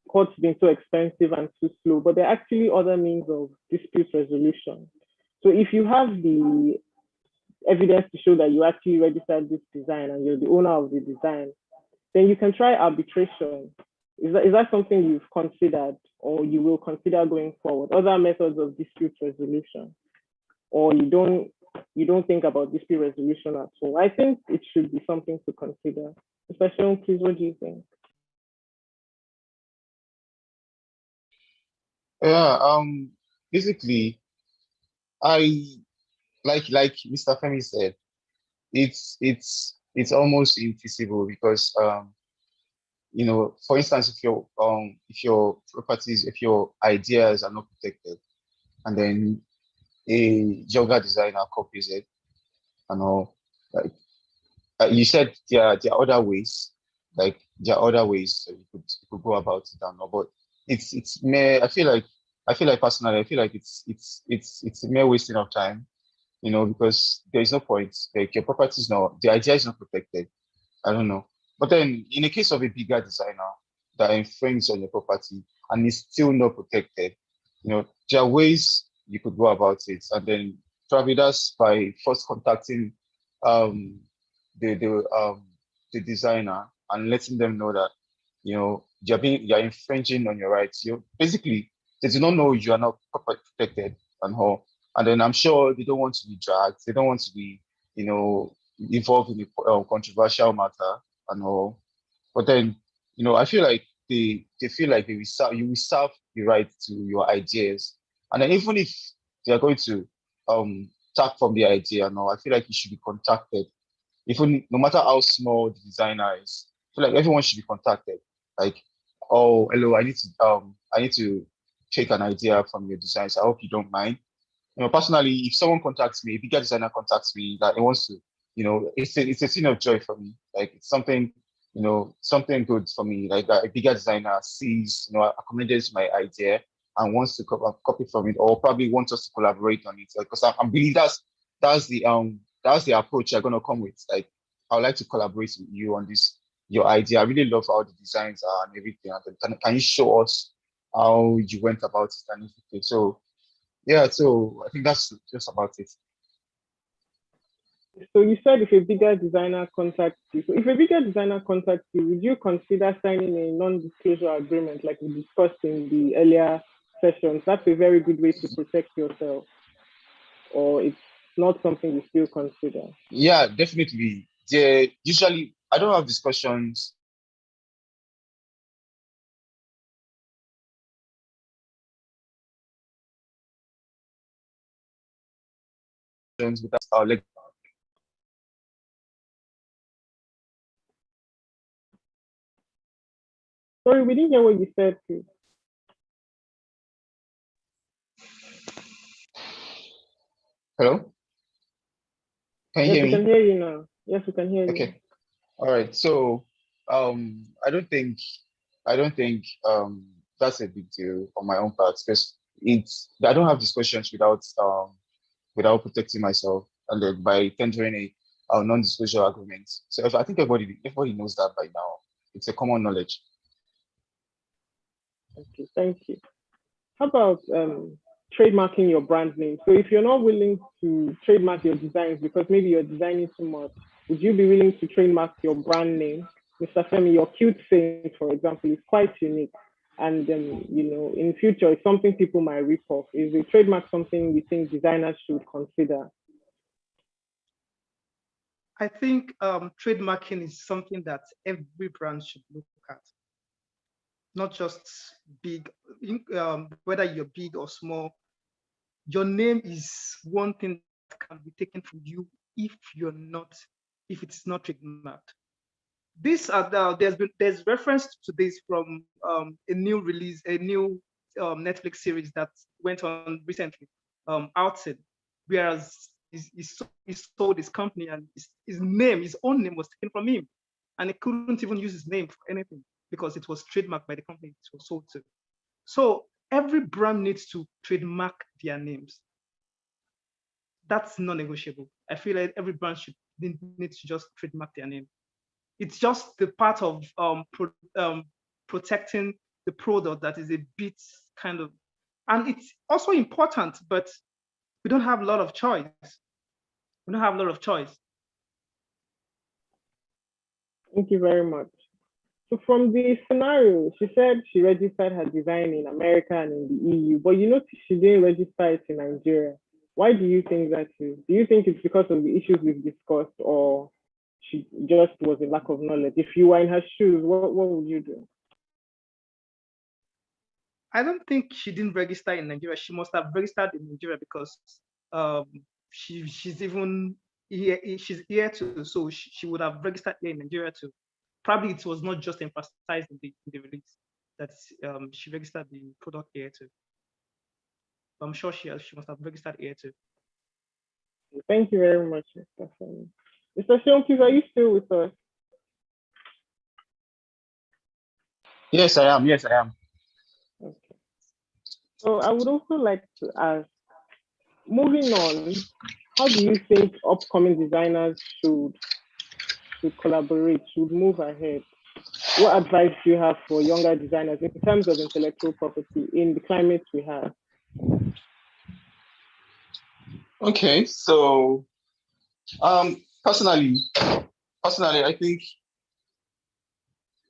courts being so expensive and too slow, but there are actually other means of dispute resolution. So if you have the evidence to show that you actually registered this design and you're the owner of the design, then you can try arbitration. Is that something you've considered or you will consider going forward? Other methods of dispute resolution? Or you don't think about dispute resolution at all? I think it should be something to consider. Especially, please, what do you think? Yeah, basically, I like Mr. Femi said, it's almost infeasible because for instance, if your properties, if your ideas are not protected, and then a younger designer copies it, like you said, there are other ways, like there are other ways that you could go about it, but it's mere. I feel like personally, I feel like it's a mere wasting of time, because there is no point. Like your property is not, the idea is not protected. I don't know. But then in the case of a bigger designer that infringes on your property and is still not protected, there are ways you could go about it. And then probably that's by first contacting the designer and letting them know that you're infringing on your rights. Basically they do not know you are not properly protected and all. And then I'm sure they don't want to be dragged. They don't want to be, involved in a controversial matter and all. But then, I feel like they feel like you will serve the right to your ideas. And then even if they are going to tap from the idea and all, I feel like you should be contacted. Even no matter how small the designer is, I feel like everyone should be contacted. Like, oh, hello, I need to take an idea from your designs. I hope you don't mind. Personally, if someone contacts me, a bigger designer contacts me that he wants to, it's a scene of joy for me. Like it's something, something good for me. Like a bigger designer sees, accommodates my idea and wants to copy from it, or probably wants us to collaborate on it. Because I believe that's the approach you're gonna come with. Like I would like to collaborate with you on this, your idea. I really love how the designs are and everything. And can you show us how you went about it and everything? So yeah, so I think that's just about it. So you said if a bigger designer contacts you, would you consider signing a non-disclosure agreement like we discussed in the earlier sessions? That's a very good way to protect yourself. Or it's not something you still consider? Yeah, definitely. Usually, I don't have discussions with our legal. Sorry, we didn't hear what you said, please. Hello? Can you hear me? We can hear you now. Yes, we can hear you. Okay. All right. So I don't think that's a big deal on my own part, because I don't have discussions without protecting myself, and then by tendering a non-disclosure agreement. So I think everybody knows that by now. It's a common knowledge. Okay, thank you. How about trademarking your brand name? So if you're not willing to trademark your designs because maybe you're designing too much, would you be willing to trademark your brand name? Mr. Femi, your cute saying, for example, is quite unique. And in future, it's something people might rip off. Is a trademark something you think designers should consider? I think trademarking is something that every brand should look at, not just big, whether you're big or small. Your name is one thing that can be taken from you if it's not trademarked. There's reference to this from a new release, a new Netflix series that went on recently, Outside, whereas he sold his company and his own name was taken from him, and he couldn't even use his name for anything because it was trademarked by the company it was sold to. So every brand needs to trademark their names. That's non-negotiable. I feel like every brand needs to just trademark their name. It's just the part of protecting the product that is a bit kind of, and it's also important, but we don't have a lot of choice. We don't have a lot of choice. Thank you very much. So from the scenario, she said she registered her design in America and in the EU, but you notice she didn't register it in Nigeria. Why do you think that is? Do you think it's because of the issues we've discussed, or she just was a lack of knowledge? If you were in her shoes, what would you do? I don't think she didn't register in Nigeria. She must have registered in Nigeria because she's even here. She's here too, so she would have registered here in Nigeria too. Probably it was not just emphasized in the release that she registered the product here too. I'm sure she must have registered here too. Thank you very much, Mr. Femi. Mr. Sean, please, are you still with us? Yes, I am. Yes, I am. Okay. So I would also like to ask, moving on, how do you think upcoming designers should collaborate, should move ahead? What advice do you have for younger designers in terms of intellectual property in the climate we have? Okay, so personally, I think,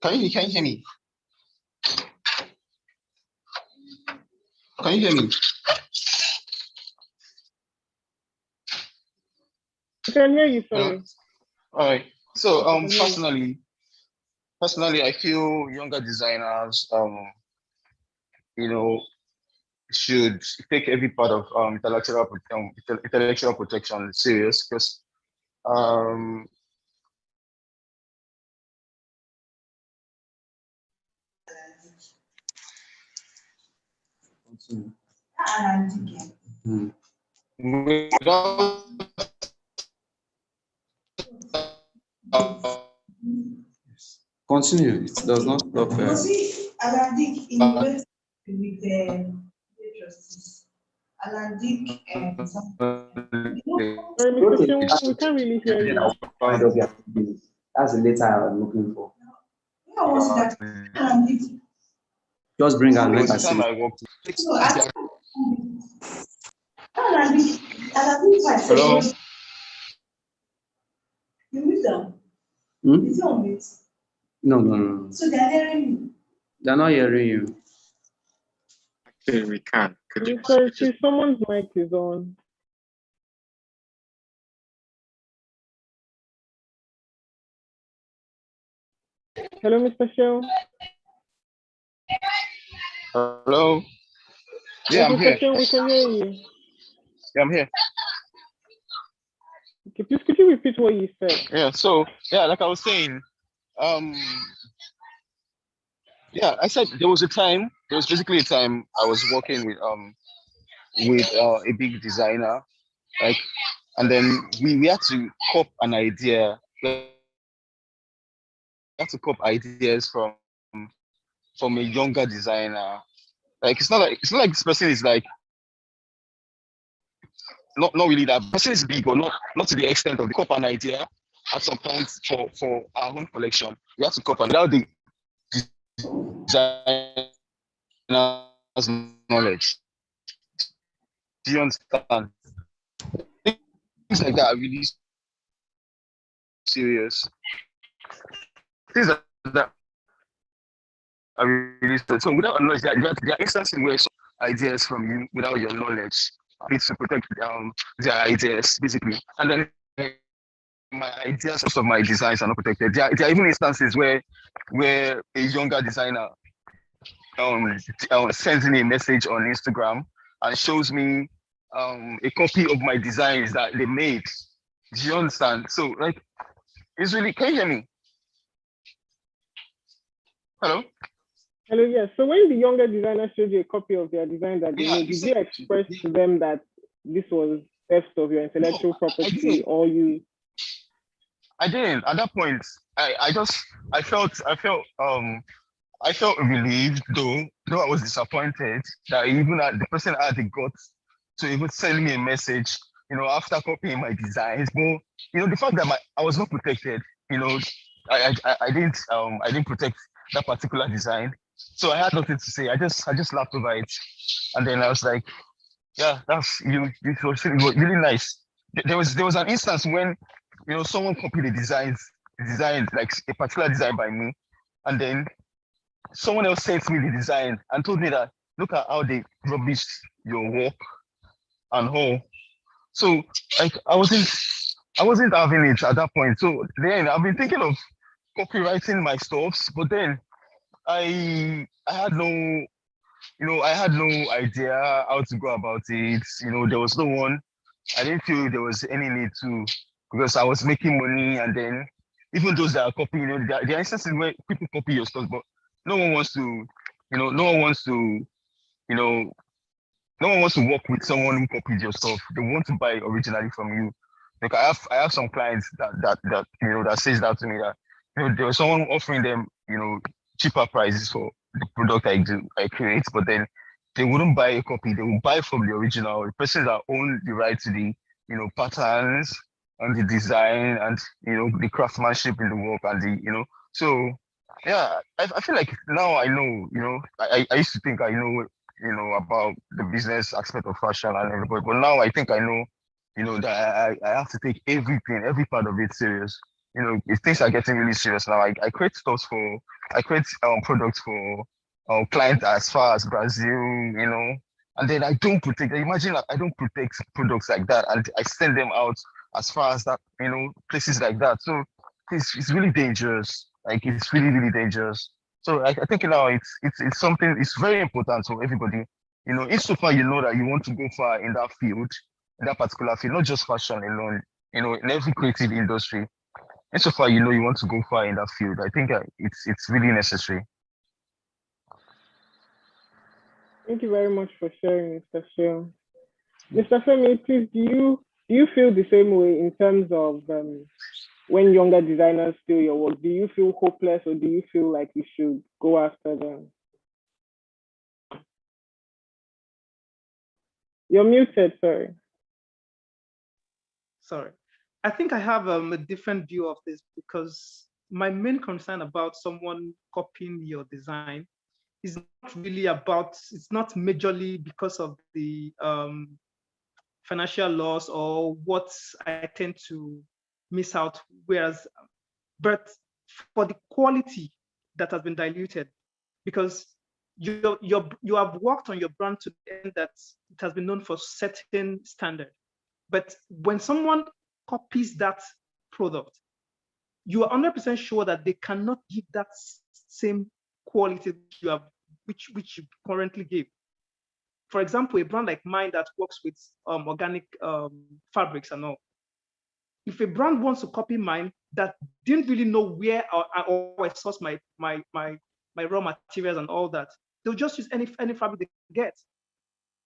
can you hear me? Can you hear me? I can hear you, sorry. All right. So personally, I feel younger designers, should take every part of intellectual protection serious, because continue. It does not stop. We can't really hear you. That's the letter I'm looking for. Just bring and let us see. Hello? Hmm? No. So they're hearing you. They're not hearing you. Actually, we can. Someone's mic is on. Hello, Mr. Shell. Hello? Yeah, I'm here. Shell, we can hear you. Yeah, I'm here. Okay, please could you repeat what you said? Yeah, so like I was saying, I said there was basically a time I was working with a big designer, like, and then we had to cop an idea. We had to cop ideas from a younger designer. Like it's not like this person is like not really that person is big, or not to the extent of the cop an idea at some point for our own collection. We have to cop and without the designer's knowledge. Do you understand? Things like that are really serious. Things like that are really serious. So without knowledge, there are instances where some ideas from you without your knowledge need to protect their ideas, basically. And then my ideas of my designs are not protected. There are even instances where a younger designer sends me a message on Instagram and shows me a copy of my designs that they made. Do you understand? So like, it's really, can you hear me? Hello? Hello, yes. So when the younger designer showed you a copy of their design that they made, did you express to them that this was theft of your intellectual property, or you? I didn't. At that point, I felt relieved, though I was disappointed that even the person had the guts to even send me a message, after copying my designs. But the fact that I was not protected, I didn't protect that particular design, so I had nothing to say. I just laughed over it, and then I was like, yeah, that's you. It was really nice. There was an instance when someone copied the design like a particular design by me, and then someone else sent me the design and told me that look at how they rubbished your work and all. So like I wasn't having it at that point. So then I've been thinking of copywriting my stuffs, but then I had no idea how to go about it. There was no one. I didn't feel there was any need to, because I was making money, and then even those that are copying, there are instances where people copy your stuff, but no one wants to work with someone who copied your stuff. They want to buy originally from you. Like I have some clients that says that to me, that there was someone offering them cheaper prices for the product I create, but then they wouldn't buy a copy. They would buy from the original. The person that owned the right to the patterns and the design and the craftsmanship in the work and the so yeah, I feel like now I know, I used to think I know about the business aspect of fashion and everybody, but now I think I know that I have to take every part of it serious. If things are getting really serious now, I create products for clients as far as Brazil, and then I don't protect. Imagine I don't protect products like that, and I send them out as far as that, places like that. So it's really dangerous. Like it's really, really dangerous. So I think now it's something. It's very important for everybody. Insofar that you want to go far in that field, in that particular field, not just fashion alone. In every creative industry. Insofar you want to go far in that field, I think it's really necessary. Thank you very much for sharing, Mr. Sheung. Mr. Femi, please, do you feel the same way in terms of when younger designers steal your work? Do you feel hopeless, or do you feel like you should go after them? You're muted, sorry. Sorry. I think I have a different view of this, because my main concern about someone copying your design is not really it's not majorly because of the financial loss or what I tend to miss out, but for the quality that has been diluted, because you have worked on your brand to the end that it has been known for certain standard. But when someone copies that product, you are 100% sure that they cannot give that same quality which you currently give. For example, a brand like mine that works with organic fabrics and all. If a brand wants to copy mine that didn't really know where I source my raw materials and all that, they'll just use any fabric they get.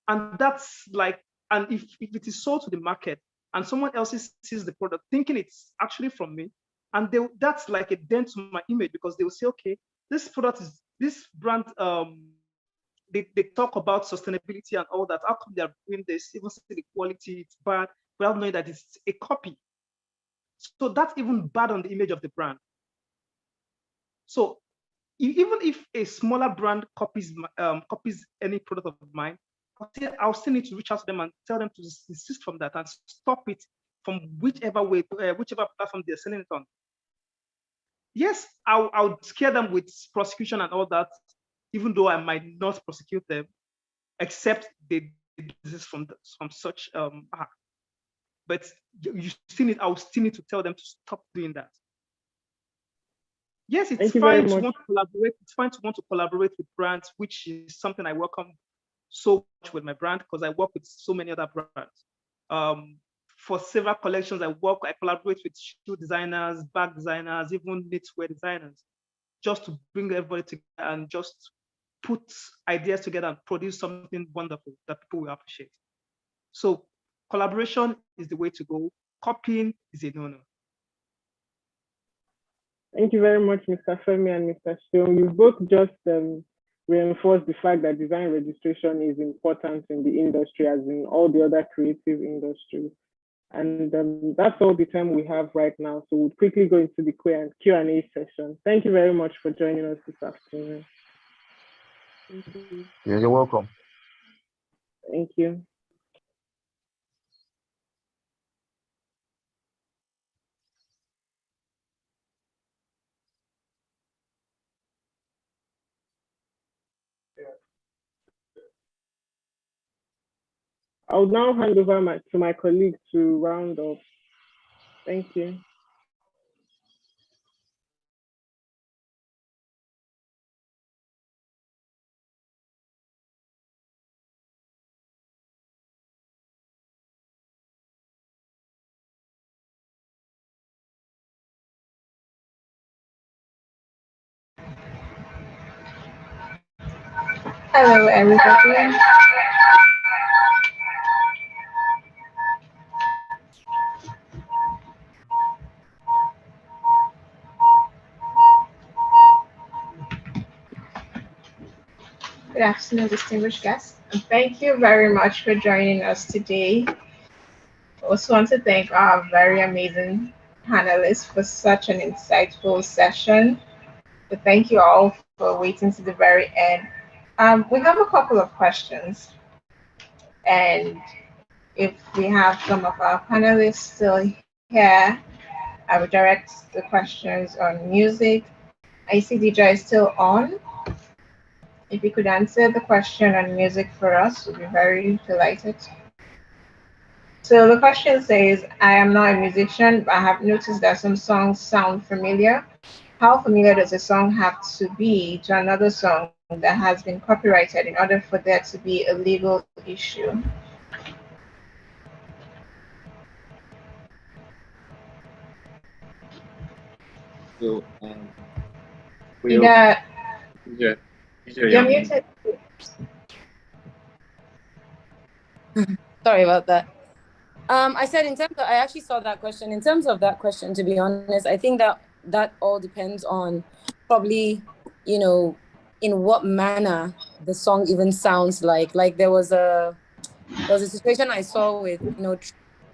And that's like, and if it is sold to the market and someone else sees the product thinking it's actually from me, and that's like a dent to my image, because they will say, okay, this brand, they talk about sustainability and all that. How come they are doing this? Even see the quality, it's bad, without knowing that it's a copy. So that's even bad on the image of the brand. So even if a smaller brand copies any product of mine, I'll still need to reach out to them and tell them to desist from that and stop it from whichever platform they're selling it on. Yes, I'll scare them with prosecution and all that, even though I might not prosecute them, except they desist from such act. but you still need, I will still need to tell them to stop doing that. Yes, it's fine to want to collaborate. It's fine to want to collaborate with brands, which is something I welcome so much with my brand because I work with so many other brands. For several collections, I collaborate with shoe designers, bag designers, even knitwear designers, just to bring everybody together and just put ideas together and produce something wonderful that people will appreciate. So collaboration is the way to go. Copying is a no-no. Thank you very much, Mr. Femi and Mr. Seun. You both just reinforced the fact that design registration is important in the industry as in all the other creative industries. And that's all the time we have right now. So we'll quickly go into the Q&A session. Thank you very much for joining us this afternoon. Thank you. Yeah, you're welcome. Thank you. I'll now hand over to my colleague to round up. Thank you. Hello, everybody. Good afternoon, distinguished guests, and thank you very much for joining us today. I also want to thank our very amazing panelists for such an insightful session. But thank you all for waiting to the very end. We have a couple of questions, and if we have some of our panelists still here, I will direct the questions on music. I see DJ is still on. If you could answer the question on music for us, we'd be very delighted. So the question says, I am not a musician, but I have noticed that some songs sound familiar. How familiar does a song have to be to another song that has been copyrighted in order for there to be a legal issue? So, You're muted. Sorry about that. I said in terms of, I actually saw that question. In terms of that question, to be honest, I think that all depends on probably, in what manner the song even sounds like. Like there was a situation I saw with,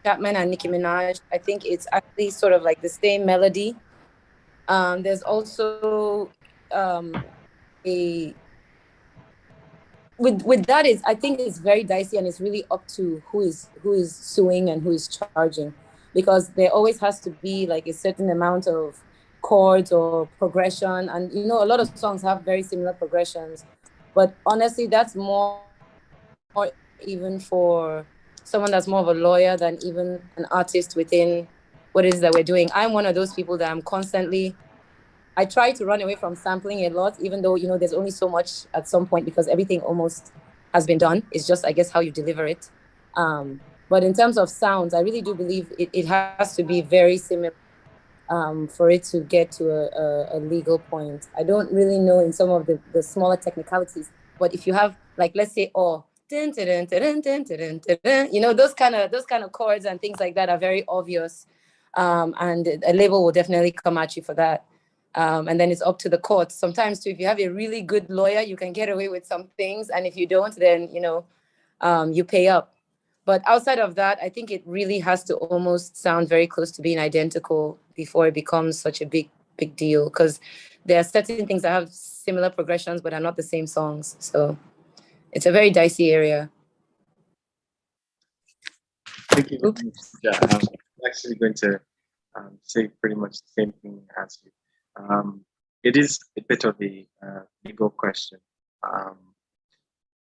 Chapman and Nicki Minaj. I think it's actually sort of like the same melody. There's also with that is, I think it's very dicey, and it's really up to who is suing and who is charging, because there always has to be like a certain amount of chords or progression, and a lot of songs have very similar progressions, but honestly that's more even for someone that's more of a lawyer than even an artist within what it is that we're doing. I'm one of those people that I try to run away from sampling a lot, even though, there's only so much at some point because everything almost has been done. It's just, I guess, how you deliver it. But in terms of sounds, I really do believe it has to be very similar for it to get to a legal point. I don't really know in some of the smaller technicalities, but if you have, like, let's say, dun, dun, dun, dun, dun, dun, dun, those kind of chords and things like that are very obvious. And a label will definitely come at you for that. And then it's up to the courts. Sometimes too, if you have a really good lawyer, you can get away with some things. And if you don't, then, you pay up. But outside of that, I think it really has to almost sound very close to being identical before it becomes such a big deal. Because there are certain things that have similar progressions, but are not the same songs. So it's a very dicey area. Thank you. Yeah, I'm actually going to say pretty much the same thing as you. It is a bit of a legal question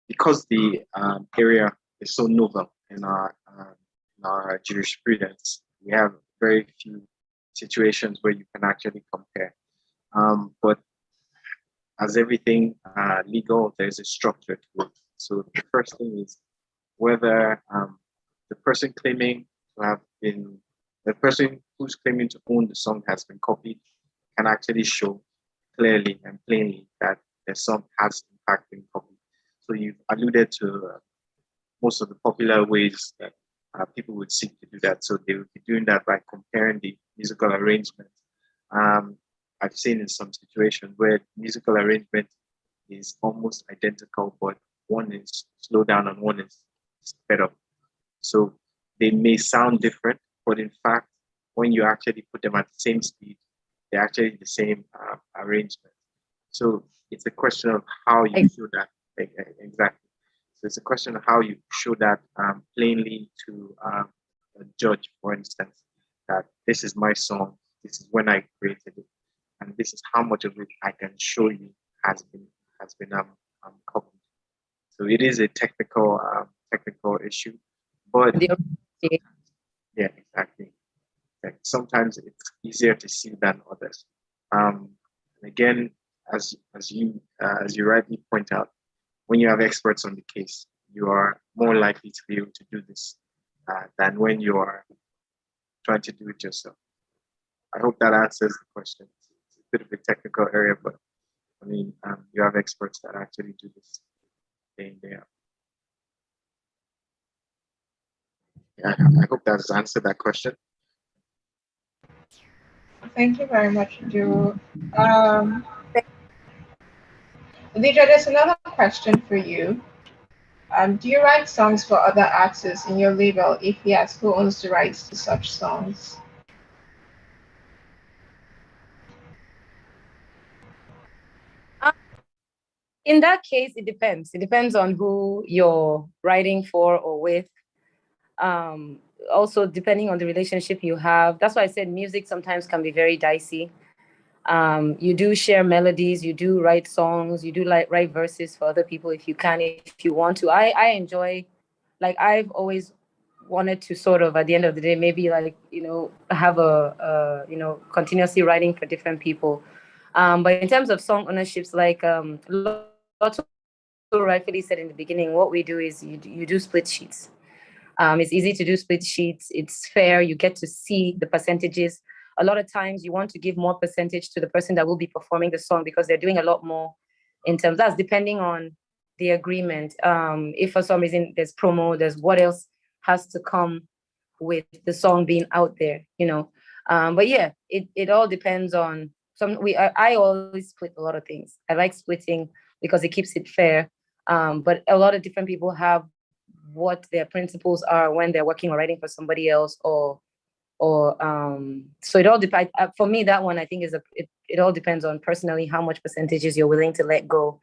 because the area is so novel in our our jurisprudence, we have very few situations where you can actually compare. But as everything legal, there's a structure to it. So the first thing is whether the person claiming to have been, the person who's claiming to own the song has been copied can actually show clearly and plainly that the song has in fact been copied. So you've alluded to most of the popular ways that people would seek to do that. So they would be doing that by comparing the musical arrangement. I've seen in some situations where musical arrangement is almost identical, but one is slowed down and one is sped up. So they may sound different, but in fact, when you actually put them at the same speed, they're actually the same arrangement. So it's a question of how you show that. Exactly. So it's a question of how you show that plainly to a judge, for instance, that this is my song, this is when I created it, and this is how much of it I can show you has been copied. So it is a technical issue, but yeah, exactly. Sometimes it's easier to see than others. And again, as you rightly point out, when you have experts on the case, you are more likely to be able to do this than when you are trying to do it yourself. I hope that answers the question. It's a bit of a technical area, but I mean, you have experts that actually do this day in, day out. Yeah, I hope that's answered that question. Thank you very much, Drew. Deidre, there's another question for you. Do you write songs for other artists in your label? If yes, who owns the rights to such songs? In that case, it depends. It depends on who you're writing for or with. Also, depending on the relationship you have. That's why I said music sometimes can be very dicey. You do share melodies, you do write songs, you do write verses for other people if you can, if you want to. I enjoy, like I've always wanted to sort of at the end of the day, maybe like, have a continuously writing for different people. But in terms of song ownerships, like Lotto rightfully said in the beginning, what we do is you do split sheets. It's easy to do split sheets. It's fair. You get to see the percentages. A lot of times you want to give more percentage to the person that will be performing the song because they're doing a lot more in terms, that's depending on the agreement. If for some reason there's promo, there's what else has to come with the song being out there, But yeah, it all depends on I always split a lot of things. I like splitting because it keeps it fair. But a lot of different people have what their principles are when they're working or writing for somebody else or so it all depends. For me, that one I think is it all depends on personally how much percentages you're willing to let go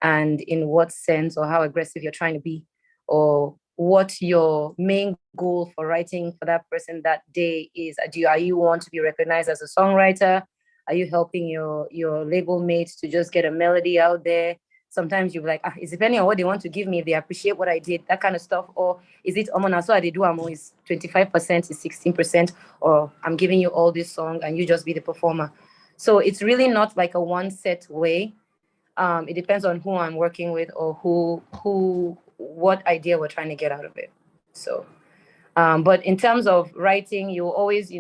and in what sense or how aggressive you're trying to be or what your main goal for writing for that person that day is. Are you want to be recognized as a songwriter? Are you helping your label mates to just get a melody out there? Sometimes you're like, it's depending on what they want to give me, if they appreciate what I did, that kind of stuff. Or is it, so I do is 25%, is 16%, or I'm giving you all this song and you just be the performer. So it's really not like a one set way. It depends on who I'm working with or what idea we're trying to get out of it. So, but in terms of writing, you always,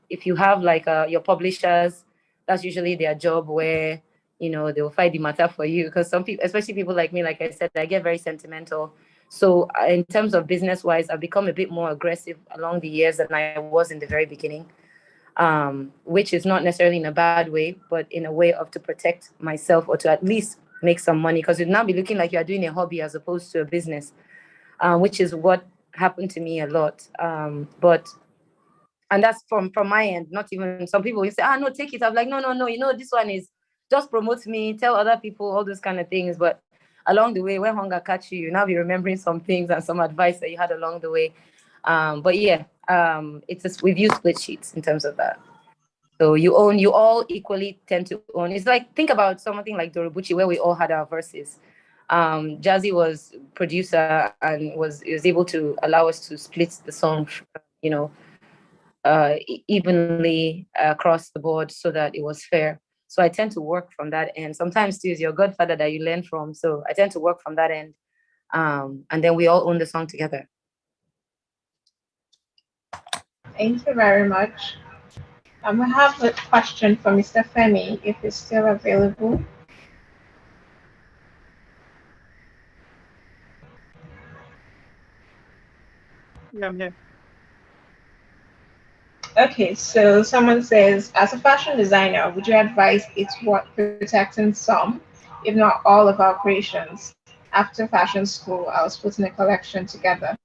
if you have like your publishers, that's usually their job where, they'll fight the matter for you because some people, especially people like me, like I said, I get very sentimental. So in terms of business wise, I've become a bit more aggressive along the years than I was in the very beginning, which is not necessarily in a bad way, but in a way of to protect myself or to at least make some money because you'd now be looking like you're doing a hobby as opposed to a business, which is what happened to me a lot. And that's from my end, not even some people will say, no, take it. I'm like, no, this one is just promote me, tell other people all those kind of things. But along the way, when hunger catch you, now be remembering some things and some advice that you had along the way. But yeah, we've used split sheets in terms of that. So you all equally tend to own. It's like, think about something like Dorobuchi where we all had our verses. Jazzy was producer and was able to allow us to split the song, evenly across the board so that it was fair. So I tend to work from that end. Sometimes too is your godfather that you learn from. So I tend to work from that end. And then we all own the song together. Thank you very much. I have a question for Mr. Femi, if he's still available. Yeah, I'm here. Okay, so someone says, as a fashion designer, would you advise it's worth protecting some, if not all, of our creations? After fashion school, I was putting a collection together.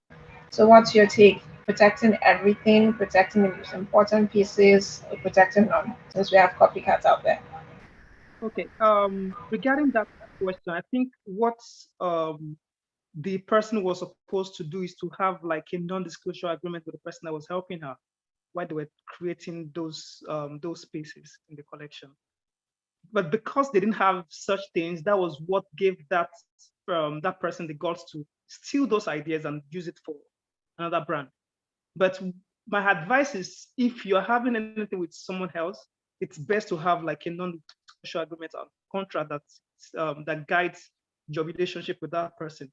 So what's your take? Protecting everything, protecting the most important pieces, or protecting none, since we have copycats out there? Okay, regarding that question, I think what the person was supposed to do is to have like a non-disclosure agreement with the person that was helping her while they were creating those pieces in the collection. But because they didn't have such things, that was what gave that person the guts to steal those ideas and use it for another brand. But my advice is, if you're having anything with someone else, it's best to have like a non-disclosure agreement or contract that guides your relationship with that person.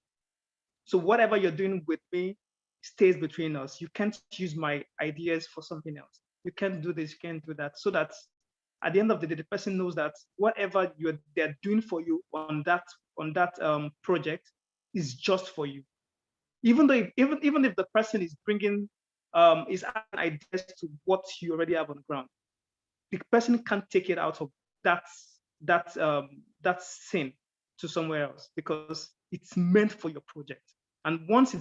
So whatever you're doing with me stays between us. You can't use my ideas for something else. You can't do this, you can't do that. So that at the end of the day, the person knows that whatever they're doing for you on that project is just for you. Even if the person is bringing is adding ideas to what you already have on the ground, the person can't take it out of that scene to somewhere else, because it's meant for your project. And once it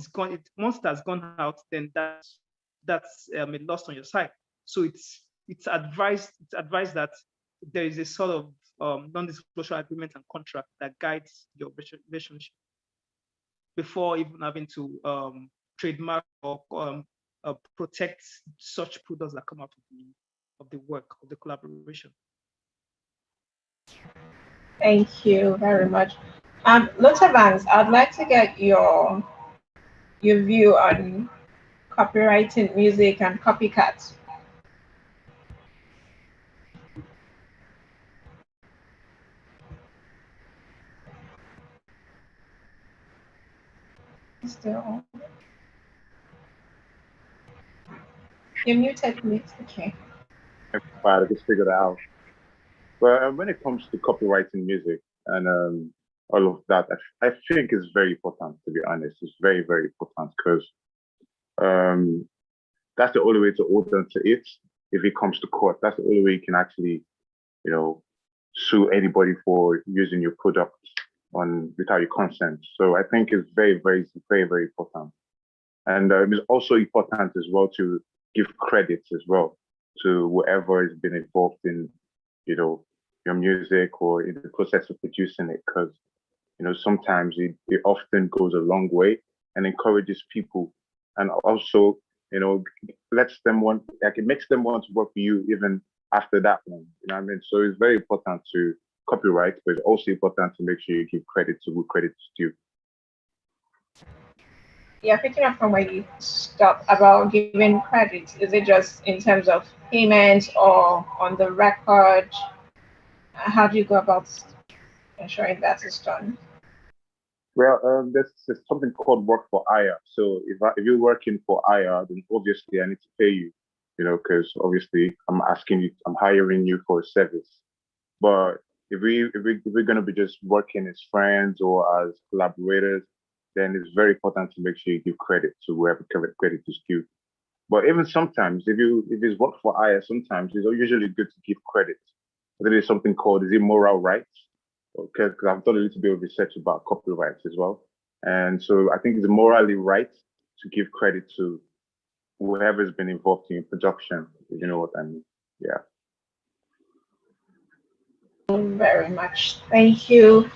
has gone out, then that's lost on your side. So it's advised that there is a sort of non-disclosure agreement and contract that guides your relationship before even having to trademark or protect such products that come out of the work of the collaboration. Thank you very much. Lotte Vance, I'd like to get your view on copyrighting music and copycats. Still. You're muted, please. Okay. I just figured it out. But when it comes to copywriting music and all of that, I think it's very important, to be honest. It's very, very important, because that's the only way to hold on to it if it comes to court. That's the only way you can actually, sue anybody for using your product without your consent. So I think it's very, very, very, very important. And it's also important as well to give credits as well to whoever has been involved in, your music or in the process of producing it, because, sometimes it often goes a long way and encourages people, and also, lets them it makes them want to work for you even after that one. You know what I mean? So it's very important to copyright, but it's also important to make sure you give credit to who credit is due. Yeah, picking up from where you stopped about giving credit, is it just in terms of payment or on the record? How do you go about ensuring that is done? Well, there's something called work for hire. So if you're working for hire, then obviously I need to pay you, because obviously I'm hiring you for a service. But if we're gonna be just working as friends or as collaborators, then it's very important to make sure you give credit to whoever credit is due. But even sometimes, if it's work for hire, sometimes it's usually good to give credit. There is something called moral rights. Okay, because I've done a little bit of research about copyrights as well. And so I think it's morally right to give credit to whoever's been involved in production, if you know what I mean. Yeah. Very much. Thank you,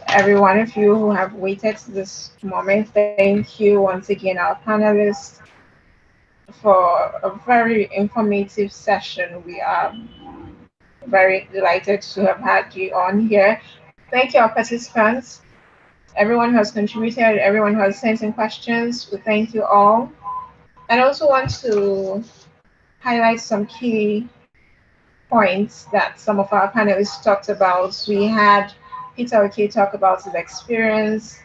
every one of you who have waited to this moment. Thank you once again, our panelists, for a very informative session. We are very delighted to have had you on here. Thank you, our participants. everyone who has contributed, everyone who has sent in questions. We thank you all. And I also want to highlight some key points that some of our panelists talked about. We had Peter Oke talk about his experience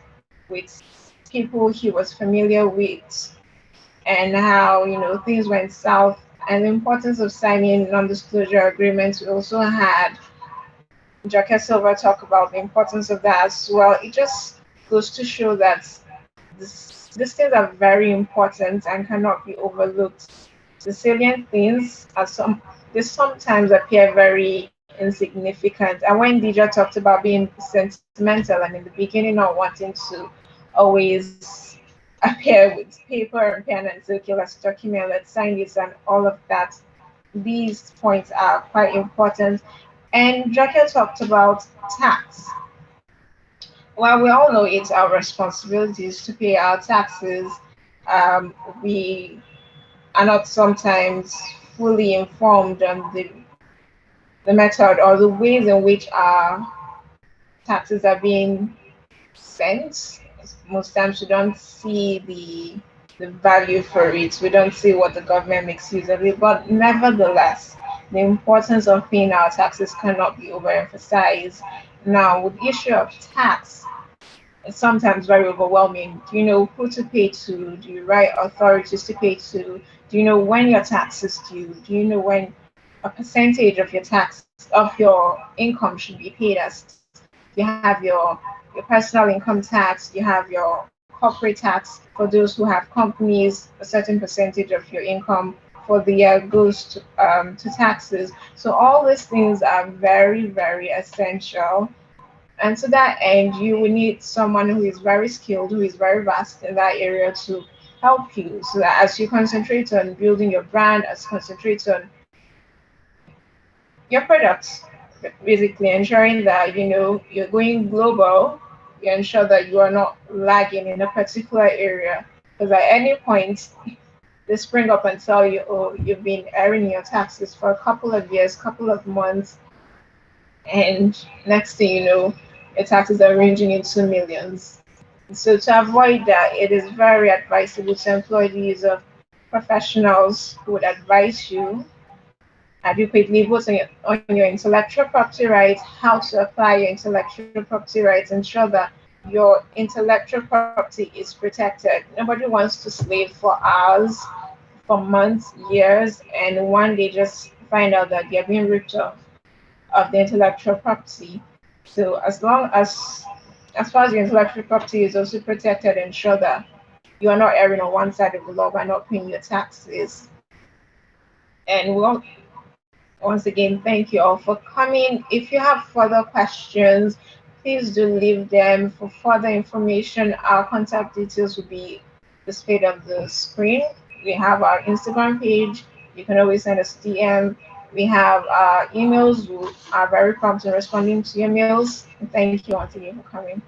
with people he was familiar with and how, you know, things went south and the importance of signing non-disclosure agreements. We also had Jacques Silva talk about the importance of that as well. It just goes to show that these things are very important and cannot be overlooked. The salient things are they sometimes appear very insignificant. And when Dija talked about being sentimental and in the beginning not wanting to always appear with paper and pen and say, okay, let's document, let's sign this and all of that, these points are quite important. And Jacques talked about tax. Well, we all know it's our responsibilities to pay our taxes. We are not sometimes fully informed on the method or the ways in which our taxes are being spent. Most times we don't see the value for it. We don't see what the government makes use of it. But nevertheless, the importance of paying our taxes cannot be overemphasized. Now, with the issue of tax, it's sometimes very overwhelming. Do you know who to pay to? Do you write authorities to pay to? Do you know when your tax is due? Do you know when a percentage of your tax of your income should be paid as? You have your personal income tax, you have your corporate tax for those who have companies, a certain percentage of your income for the year goes to taxes. So all these things are very, very essential. And to that end, you will need someone who is very skilled, who is very vast in that area to help you so that as you concentrate on building your brand, as you concentrate on your products, basically ensuring that, you know, you're going global, you ensure that you are not lagging in a particular area. Because at any point, they spring up and tell you, oh, you've been earning your taxes for a couple of years, couple of months, and next thing you know, your taxes are ranging into millions. So to avoid that, it is very advisable to employ the use of professionals who would advise you adequately both on your intellectual property rights, how to apply your intellectual property rights, ensure that your intellectual property is protected. Nobody wants to slave for hours, for months, years, and one day just find out that they're being ripped off of the intellectual property. So as far as your intellectual property is also protected, ensure that you are not erring on one side of the law by not paying your taxes. And once again, thank you all for coming. If you have further questions, please do leave them. For further information, our contact details will be displayed on the screen. We have our Instagram page. You can always send us DM. We have our emails. We are very prompt in responding to your mails. Thank you once again for coming.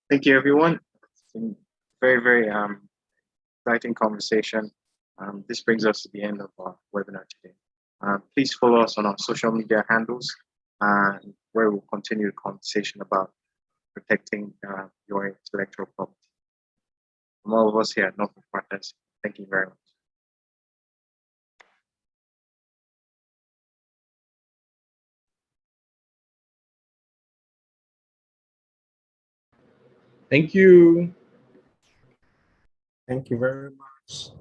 Thank you, everyone. It's been very, very exciting conversation. This brings us to the end of our webinar today. Please follow us on our social media handles, where we'll continue the conversation about protecting your intellectual property. From all of us here at Norfolk Partners, thank you very much. Thank you. Thank you very much.